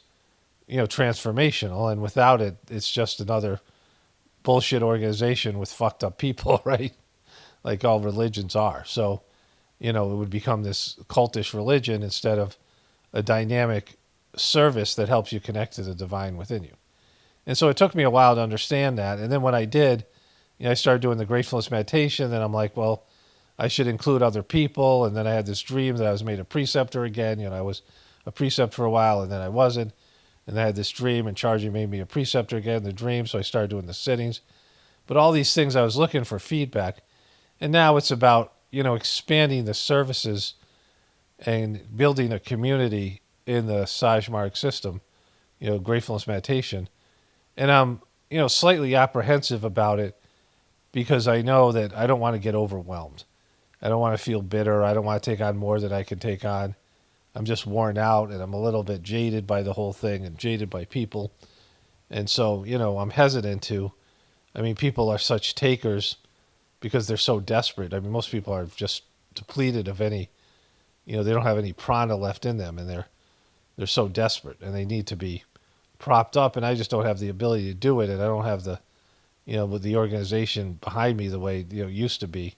you know, transformational, and without it, it's just another bullshit organization with fucked up people, right? Like all religions are. So, you know, it would become this cultish religion instead of a dynamic service that helps you connect to the divine within you. And so it took me a while to understand that. And then when I did, you know, I started doing the Gratefulness meditation, and I'm like, well, I should include other people. And then I had this dream that I was made a preceptor again. You know, I was a precept for a while, and then I wasn't. And I had this dream, and Chargy made me a preceptor again in the dream, so I started doing the sittings. But all these things, I was looking for feedback. And now it's about, you know, expanding the services and building a community in the Saj Marg system, you know, Gratefulness meditation. And I'm, you know, slightly apprehensive about it because I know that I don't want to get overwhelmed. I don't want to feel bitter. I don't want to take on more than I can take on. I'm just worn out, and I'm a little bit jaded by the whole thing and jaded by people. And so, you know, I'm hesitant to, I mean, people are such takers because they're so desperate. I mean, most people are just depleted of any, you know, they don't have any prana left in them, and they're so desperate, and they need to be propped up, and I just don't have the ability to do it, and I don't have the, you know, with the organization behind me the way, you know, it used to be.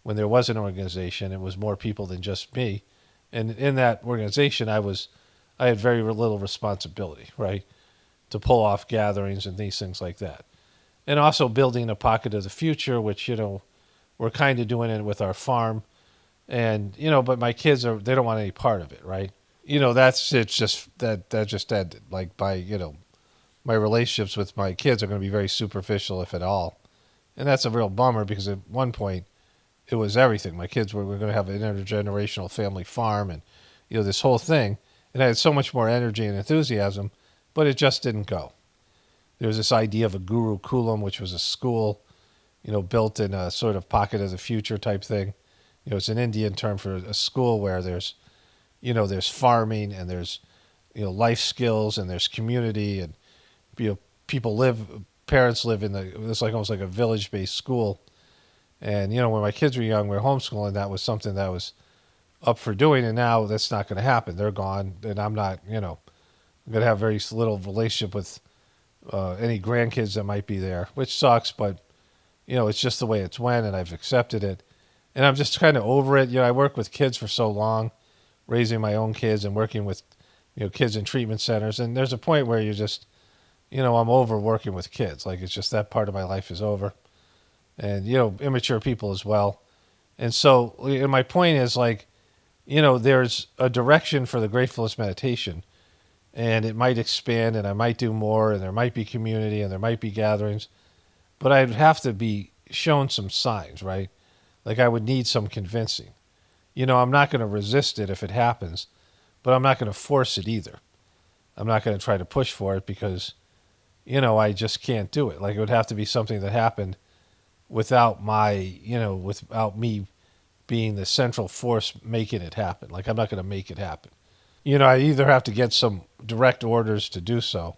When there was an organization, it was more people than just me. And in that organization, I had very little responsibility, right, to pull off gatherings and these things like that. And also building a pocket of the future, which, you know, we're kind of doing it with our farm. And, you know, but my kids they don't want any part of it, right? You know, that just ended. Like you know, my relationships with my kids are going to be very superficial, if at all. And that's a real bummer because at one point, it was everything. My kids were going to have an intergenerational family farm and, you know, this whole thing. And I had so much more energy and enthusiasm, but it just didn't go. There was this idea of a Guru Kulam, which was a school, you know, built in a sort of pocket of the future type thing. You know, it's an Indian term for a school where there's, you know, there's farming and there's, you know, life skills and there's community and, you know, parents live in it's like almost like a village-based school. And, you know, when my kids were young, we were homeschooling. That was something that was up for doing. And now that's not going to happen. They're gone. And I'm not, you know, I'm going to have very little relationship with any grandkids that might be there, which sucks. But, you know, it's just the way it's went, and I've accepted it. And I'm just kind of over it. You know, I worked with kids for so long, raising my own kids and working with, you know, kids in treatment centers. And there's a point where you just, you know, I'm over working with kids. Like, it's just that part of my life is over. And, you know, immature people as well. And so, and my point is, like, you know, there's a direction for the Gratefulness meditation, and it might expand, and I might do more, and there might be community, and there might be gatherings, but I'd have to be shown some signs, right? Like, I would need some convincing. You know, I'm not going to resist it if it happens, but I'm not going to force it either. I'm not going to try to push for it because, you know, I just can't do it. Like, it would have to be something that happened without without me being the central force making it happen. Like, I'm not going to make it happen. You know, I either have to get some direct orders to do so.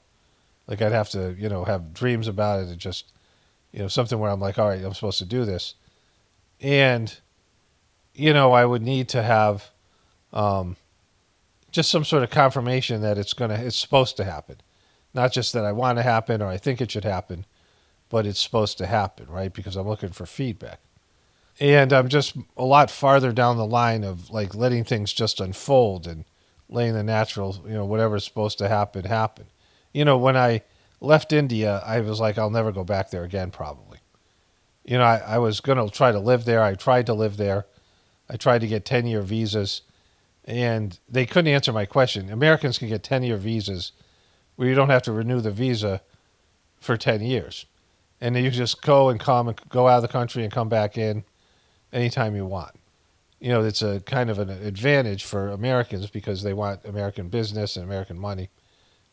Like, I'd have to, you know, have dreams about it and just, you know, something where I'm like, all right, I'm supposed to do this. And, you know, I would need to have just some sort of confirmation that it's supposed to happen. Not just that I want to happen or I think it should happen, but it's supposed to happen, right? Because I'm looking for feedback. And I'm just a lot farther down the line of like letting things just unfold and letting the natural, whatever's supposed to happen, happen. When I left India, I was like, I'll never go back there again, probably. I was going to try to live there. I tried to live there. I tried to get 10-year visas, and they couldn't answer my question. Americans can get 10-year visas where you don't have to renew the visa for 10 years. And you just go and come and go out of the country and come back in anytime you want. It's a kind of an advantage for Americans because they want American business and American money.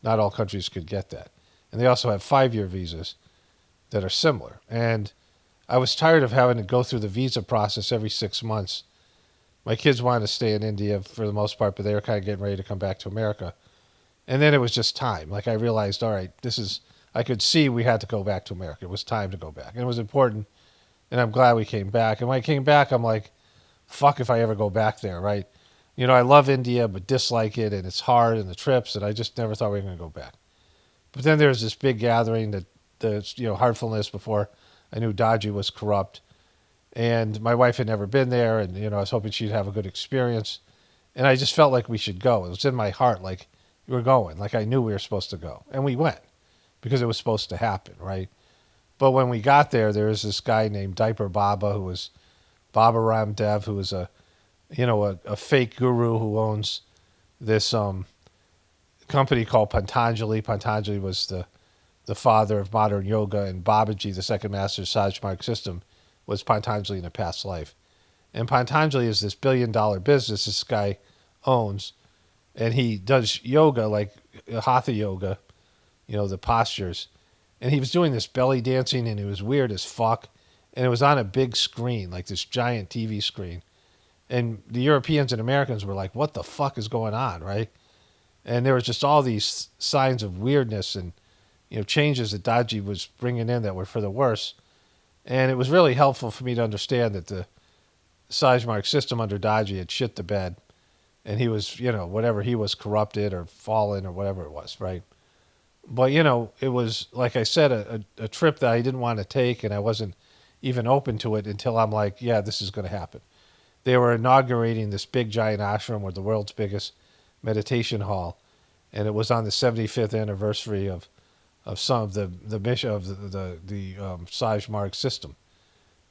Not all countries could get that. And they also have 5-year visas that are similar. And I was tired of having to go through the visa process every 6 months. My kids wanted to stay in India for the most part, but they were kind of getting ready to come back to America. And then it was just time. Like I realized, all right, I could see we had to go back to America. It was time to go back. And it was important. And I'm glad we came back. And when I came back, I'm like, fuck if I ever go back there, right? I love India, but dislike it, and it's hard, and the trips, and I just never thought we were going to go back. But then there was this big gathering, the Heartfulness, before I knew Daji was corrupt. And my wife had never been there, and, I was hoping she'd have a good experience. And I just felt like we should go. It was in my heart, like, we're going. Like, I knew we were supposed to go. And we went, because it was supposed to happen, right? But when we got there was this guy named Diaper Baba, who was Baba Ramdev, who was a fake guru who owns this company called Patanjali. Patanjali was the father of modern yoga, and Babaji, the second master of Sajmarg system, was Patanjali in a past life. And Patanjali is this billion-dollar business this guy owns, and he does yoga, like Hatha yoga, the postures. And he was doing this belly dancing, and it was weird as fuck. And it was on a big screen, like this giant TV screen. And the Europeans and Americans were like, what the fuck is going on, right? And there was just all these signs of weirdness and, changes that Daji was bringing in that were for the worse. And it was really helpful for me to understand that the Sajmarg system under Daji had shit the bed. And he was, whatever, he was corrupted or fallen or whatever it was, right? But, it was, like I said, a trip that I didn't want to take, and I wasn't even open to it until I'm like, yeah, this is going to happen. They were inaugurating this big giant ashram with the world's biggest meditation hall, and it was on the 75th anniversary of some of the mission of the Sajmarg system.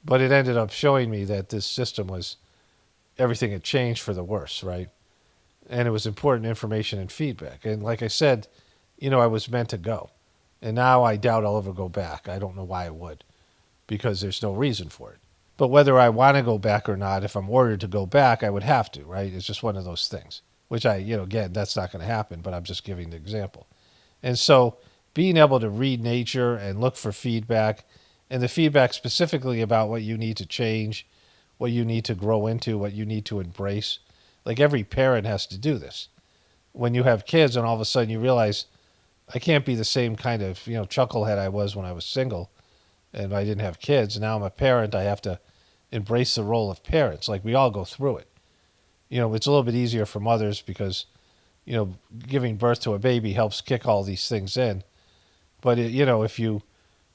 But it ended up showing me that this system was, everything had changed for the worse, right? And it was important information and feedback. And like I said, I was meant to go. And now I doubt I'll ever go back. I don't know why I would, because there's no reason for it. But whether I want to go back or not, if I'm ordered to go back, I would have to, right? It's just one of those things, which again, that's not going to happen, but I'm just giving the example. And so being able to read nature and look for feedback, and the feedback specifically about what you need to change, what you need to grow into, what you need to embrace. Like every parent has to do this. When you have kids and all of a sudden you realize, I can't be the same kind of, chucklehead I was when I was single and I didn't have kids. Now I'm a parent. I have to embrace the role of parents. Like we all go through it. It's a little bit easier for mothers because, giving birth to a baby helps kick all these things in. But, if you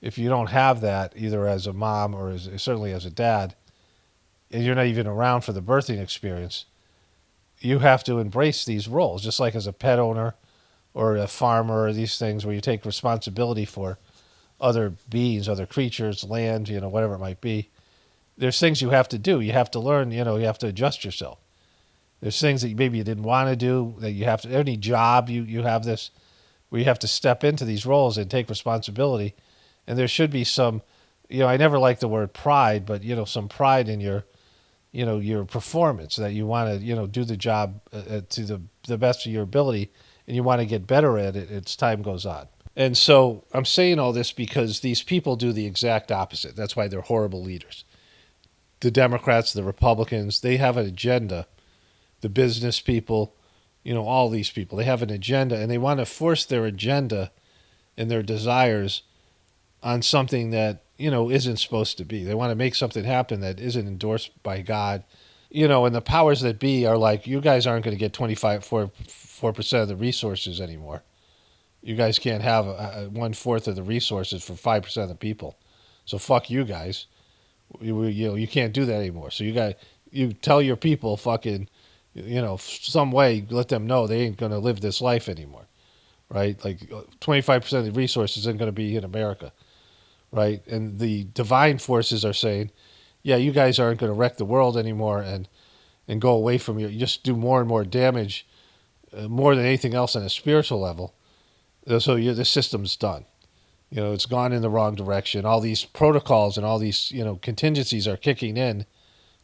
don't have that either as a mom or certainly as a dad, and you're not even around for the birthing experience, you have to embrace these roles, just like as a pet owner or a farmer, or these things where you take responsibility for other beings, other creatures, land, whatever it might be. There's things you have to do. You have to learn, you have to adjust yourself. There's things that maybe you didn't want to do, that you have to, any job you have this, where you have to step into these roles and take responsibility. And there should be some, I never like the word pride, but, some pride in your, your performance, that you want to, do the job to the best of your ability, and you want to get better at it as time goes on. And so I'm saying all this because these people do the exact opposite. That's why they're horrible leaders. The Democrats, the Republicans, they have an agenda. The business people, all these people, they have an agenda, and they want to force their agenda and their desires on something that, isn't supposed to be. They want to make something happen that isn't endorsed by God. And the powers that be are like, you guys aren't going to get 4% of the resources anymore. You guys can't have 1/4 of the resources for 5% of the people. So fuck you guys. You can't do that anymore. So you tell your people fucking, some way let them know they ain't going to live this life anymore, right? Like 25% of the resources isn't going to be in America, right? And the divine forces are saying, yeah, you guys aren't going to wreck the world anymore and go away from you just do more and more damage, more than anything else on a spiritual level. So the system's done. It's gone in the wrong direction. All these protocols and all these, contingencies are kicking in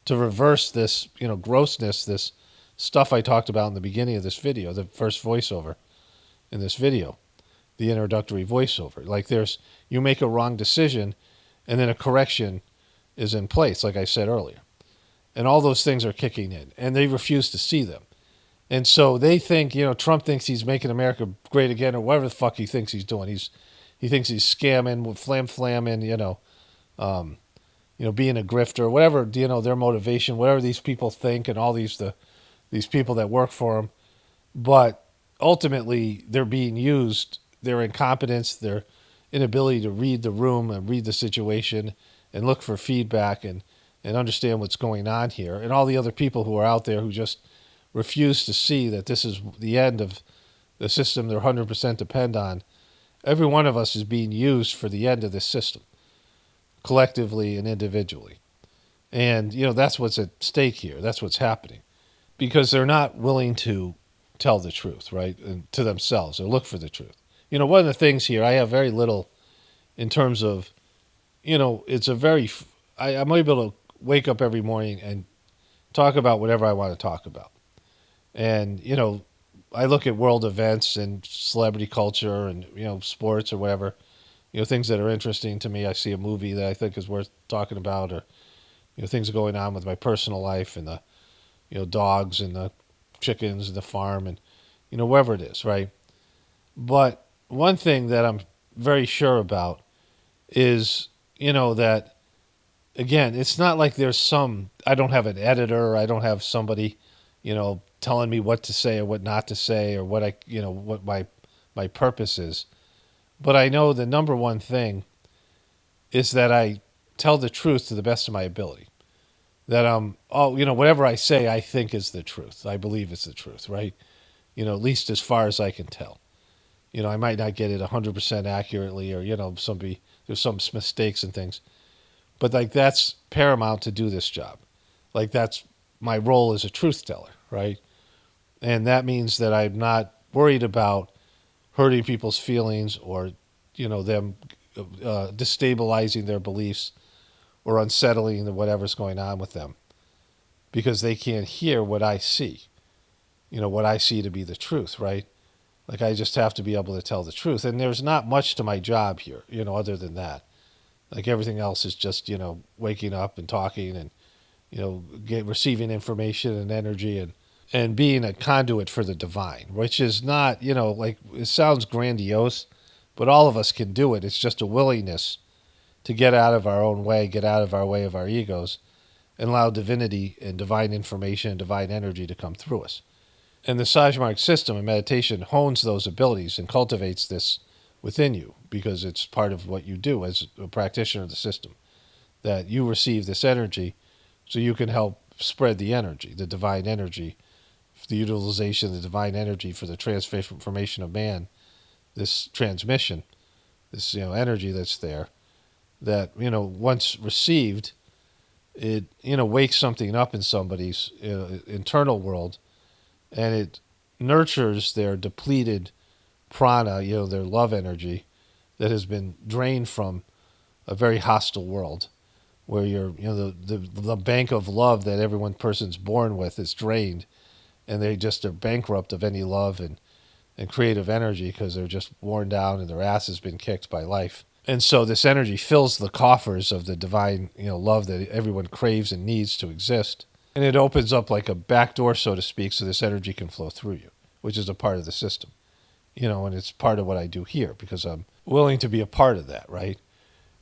to reverse this, grossness, this stuff I talked about in the beginning of this video, the first voiceover in this video, the introductory voiceover. Like you make a wrong decision and then a correction is in place, like I said earlier. And all those things are kicking in and they refuse to see them. And so they think, Trump thinks he's making America great again or whatever the fuck he thinks he's doing. He thinks he's scamming, flamming, being a grifter, whatever, their motivation, whatever these people think and all these people that work for him. But ultimately, they're being used, their incompetence, their inability to read the room and read the situation and look for feedback and understand what's going on here. And all the other people who are out there who just refuse to see that this is the end of the system they're 100% depend on. Every one of us is being used for the end of this system, collectively and individually. And, that's what's at stake here. That's what's happening. Because they're not willing to tell the truth, right, and to themselves or look for the truth. One of the things here, I have very little in terms of, it's a very, I'm able to wake up every morning and talk about whatever I want to talk about. And, I look at world events and celebrity culture and, sports or whatever, things that are interesting to me. I see a movie that I think is worth talking about or, things going on with my personal life and the, dogs and the chickens and the farm and, wherever it is, right? But one thing that I'm very sure about is, that, again, it's not like I don't have an editor, I don't have somebody, telling me what to say or what not to say or what what my purpose is. But I know the number one thing is that I tell the truth to the best of my ability. That whatever I say, I think is the truth. I believe it's the truth, right? At least as far as I can tell. I might not get it 100% accurately or, there's some mistakes and things. But that's paramount to do this job. That's my role as a truth teller, right? And that means that I'm not worried about hurting people's feelings or, them destabilizing their beliefs or unsettling whatever's going on with them because they can't hear what I see, what I see to be the truth, right? I just have to be able to tell the truth. And there's not much to my job here, other than that. Everything else is just, waking up and talking and, receiving information and energy and being a conduit for the divine, which is not, it sounds grandiose, but all of us can do it. It's just a willingness to get out of our own way, get out of our way of our egos, and allow divinity and divine information and divine energy to come through us. And the Sajmark system and meditation hones those abilities and cultivates this within you because it's part of what you do as a practitioner of the system, that you receive this energy so you can help spread the energy, the divine energy, the utilization of the divine energy for the transformation of man, this transmission, this energy that's there, that once received, it wakes something up in somebody's internal world, and it nurtures their depleted prana, their love energy that has been drained from a very hostile world, where the bank of love that every person's born with is drained, and they just are bankrupt of any love and creative energy because they're just worn down and their ass has been kicked by life. And so this energy fills the coffers of the divine, love that everyone craves and needs to exist. And it opens up like a back door, so to speak, so this energy can flow through you, which is a part of the system. And it's part of what I do here because I'm willing to be a part of that, right?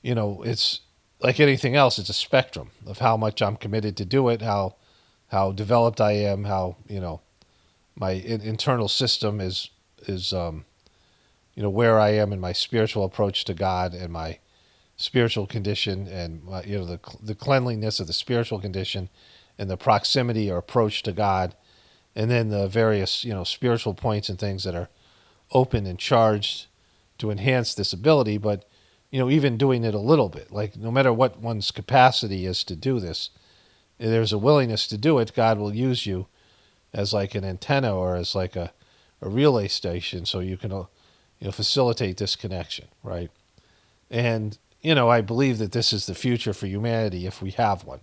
It's like anything else, it's a spectrum of how much I'm committed to do it, how developed I am, how, my internal system is where I am in my spiritual approach to God and my spiritual condition and the cleanliness of the spiritual condition and the proximity or approach to God, and then the various spiritual points and things that are open and charged to enhance this ability. But even doing it a little bit, like no matter what one's capacity is to do this, if there's a willingness to do it, God will use you as like an antenna or as like a relay station, so you can facilitate this connection, right? And I believe that this is the future for humanity if we have one.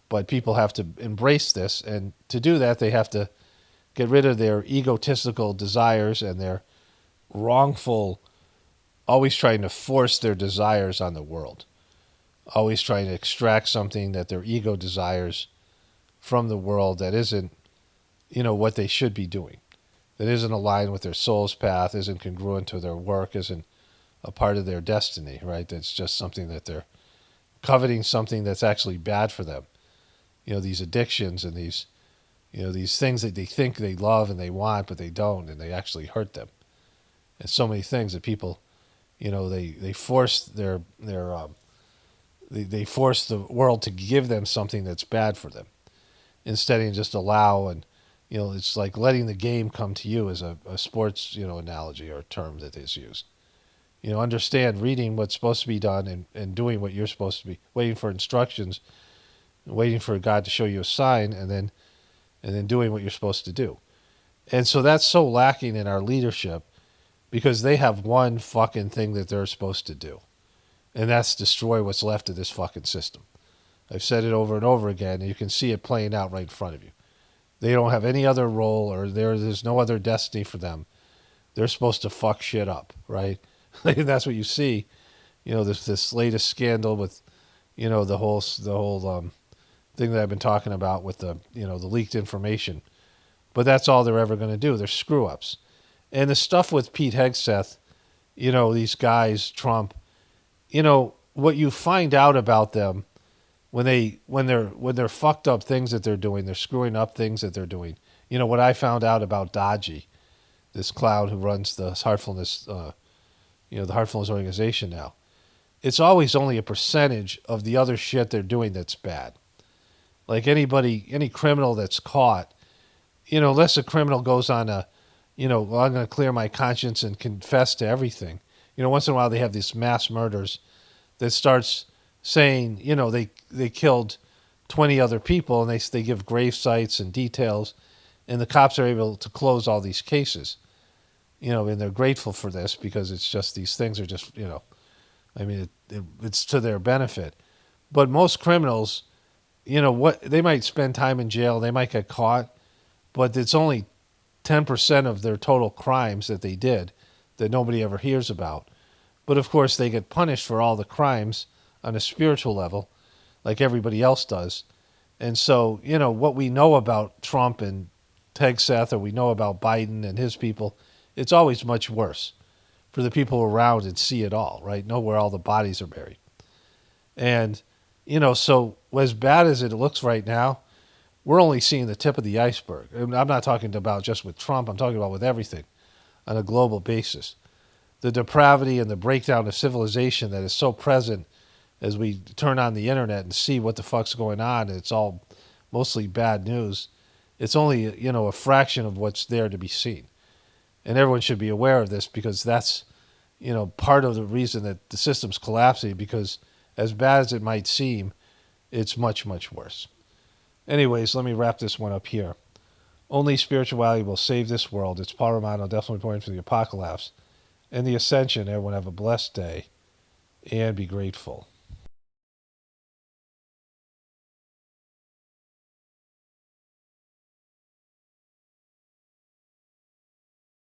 But people have to embrace this, and to do that, they have to get rid of their egotistical desires and their wrongful, always trying to force their desires on the world, always trying to extract something that their ego desires from the world that isn't, what they should be doing, that isn't aligned with their soul's path, isn't congruent to their work, isn't a part of their destiny, right? That's just something that they're coveting, something that's actually bad for them. These addictions and these things that they think they love and they want, but they don't, and they actually hurt them. And so many things that people, they force they force the world to give them something that's bad for them, instead of just allow. And it's like letting the game come to you, as a sports analogy or term that is used. Understand reading what's supposed to be done and doing what you're supposed to be, waiting for instructions, waiting for God to show you a sign, and then doing what you're supposed to do. And so that's so lacking in our leadership, because they have one fucking thing that they're supposed to do, and that's destroy what's left of this fucking system. I've said it over and over again, and you can see it playing out right in front of you. They don't have any other role, or there's no other destiny for them. They're supposed to fuck shit up, right? That's what you see. This latest scandal with, the whole thing that I've been talking about with the leaked information. But that's all they're ever going to do. They're screw ups. And the stuff with Pete Hegseth, these guys, Trump, what you find out about them when they're fucked up things that they're doing, they're screwing up things that they're doing. What I found out about Dodgy, this clown who runs the Heartfulness, the Heartfulness organization now. It's always only a percentage of the other shit they're doing that's bad. Like any criminal that's caught, unless a criminal goes on I'm going to clear my conscience and confess to everything. Once in a while they have these mass murders that starts saying, they killed 20 other people, and they give grave sites and details, and the cops are able to close all these cases. And they're grateful for this, because it's just, these things are just, it's to their benefit. But most criminals, they might spend time in jail, they might get caught, but it's only 10% of their total crimes that they did that nobody ever hears about. But of course, they get punished for all the crimes on a spiritual level, like everybody else does. And so, what we know about Trump and Hegseth, or we know about Biden and his people, it's always much worse for the people around and see it all, right? Know where all the bodies are buried. And, so as bad as it looks right now, we're only seeing the tip of the iceberg. I'm not talking about just with Trump. I'm talking about with everything on a global basis. The depravity and the breakdown of civilization that is so present as we turn on the internet and see what the fuck's going on, and it's all mostly bad news. It's only, a fraction of what's there to be seen. And everyone should be aware of this, because that's, part of the reason that the system's collapsing, because as bad as it might seem, it's much, much worse. Anyways, let me wrap this one up here. Only spirituality will save this world. It's Paul Romano, definitely pointing for the Apocalaughs and the Ascension. Everyone have a blessed day and be grateful.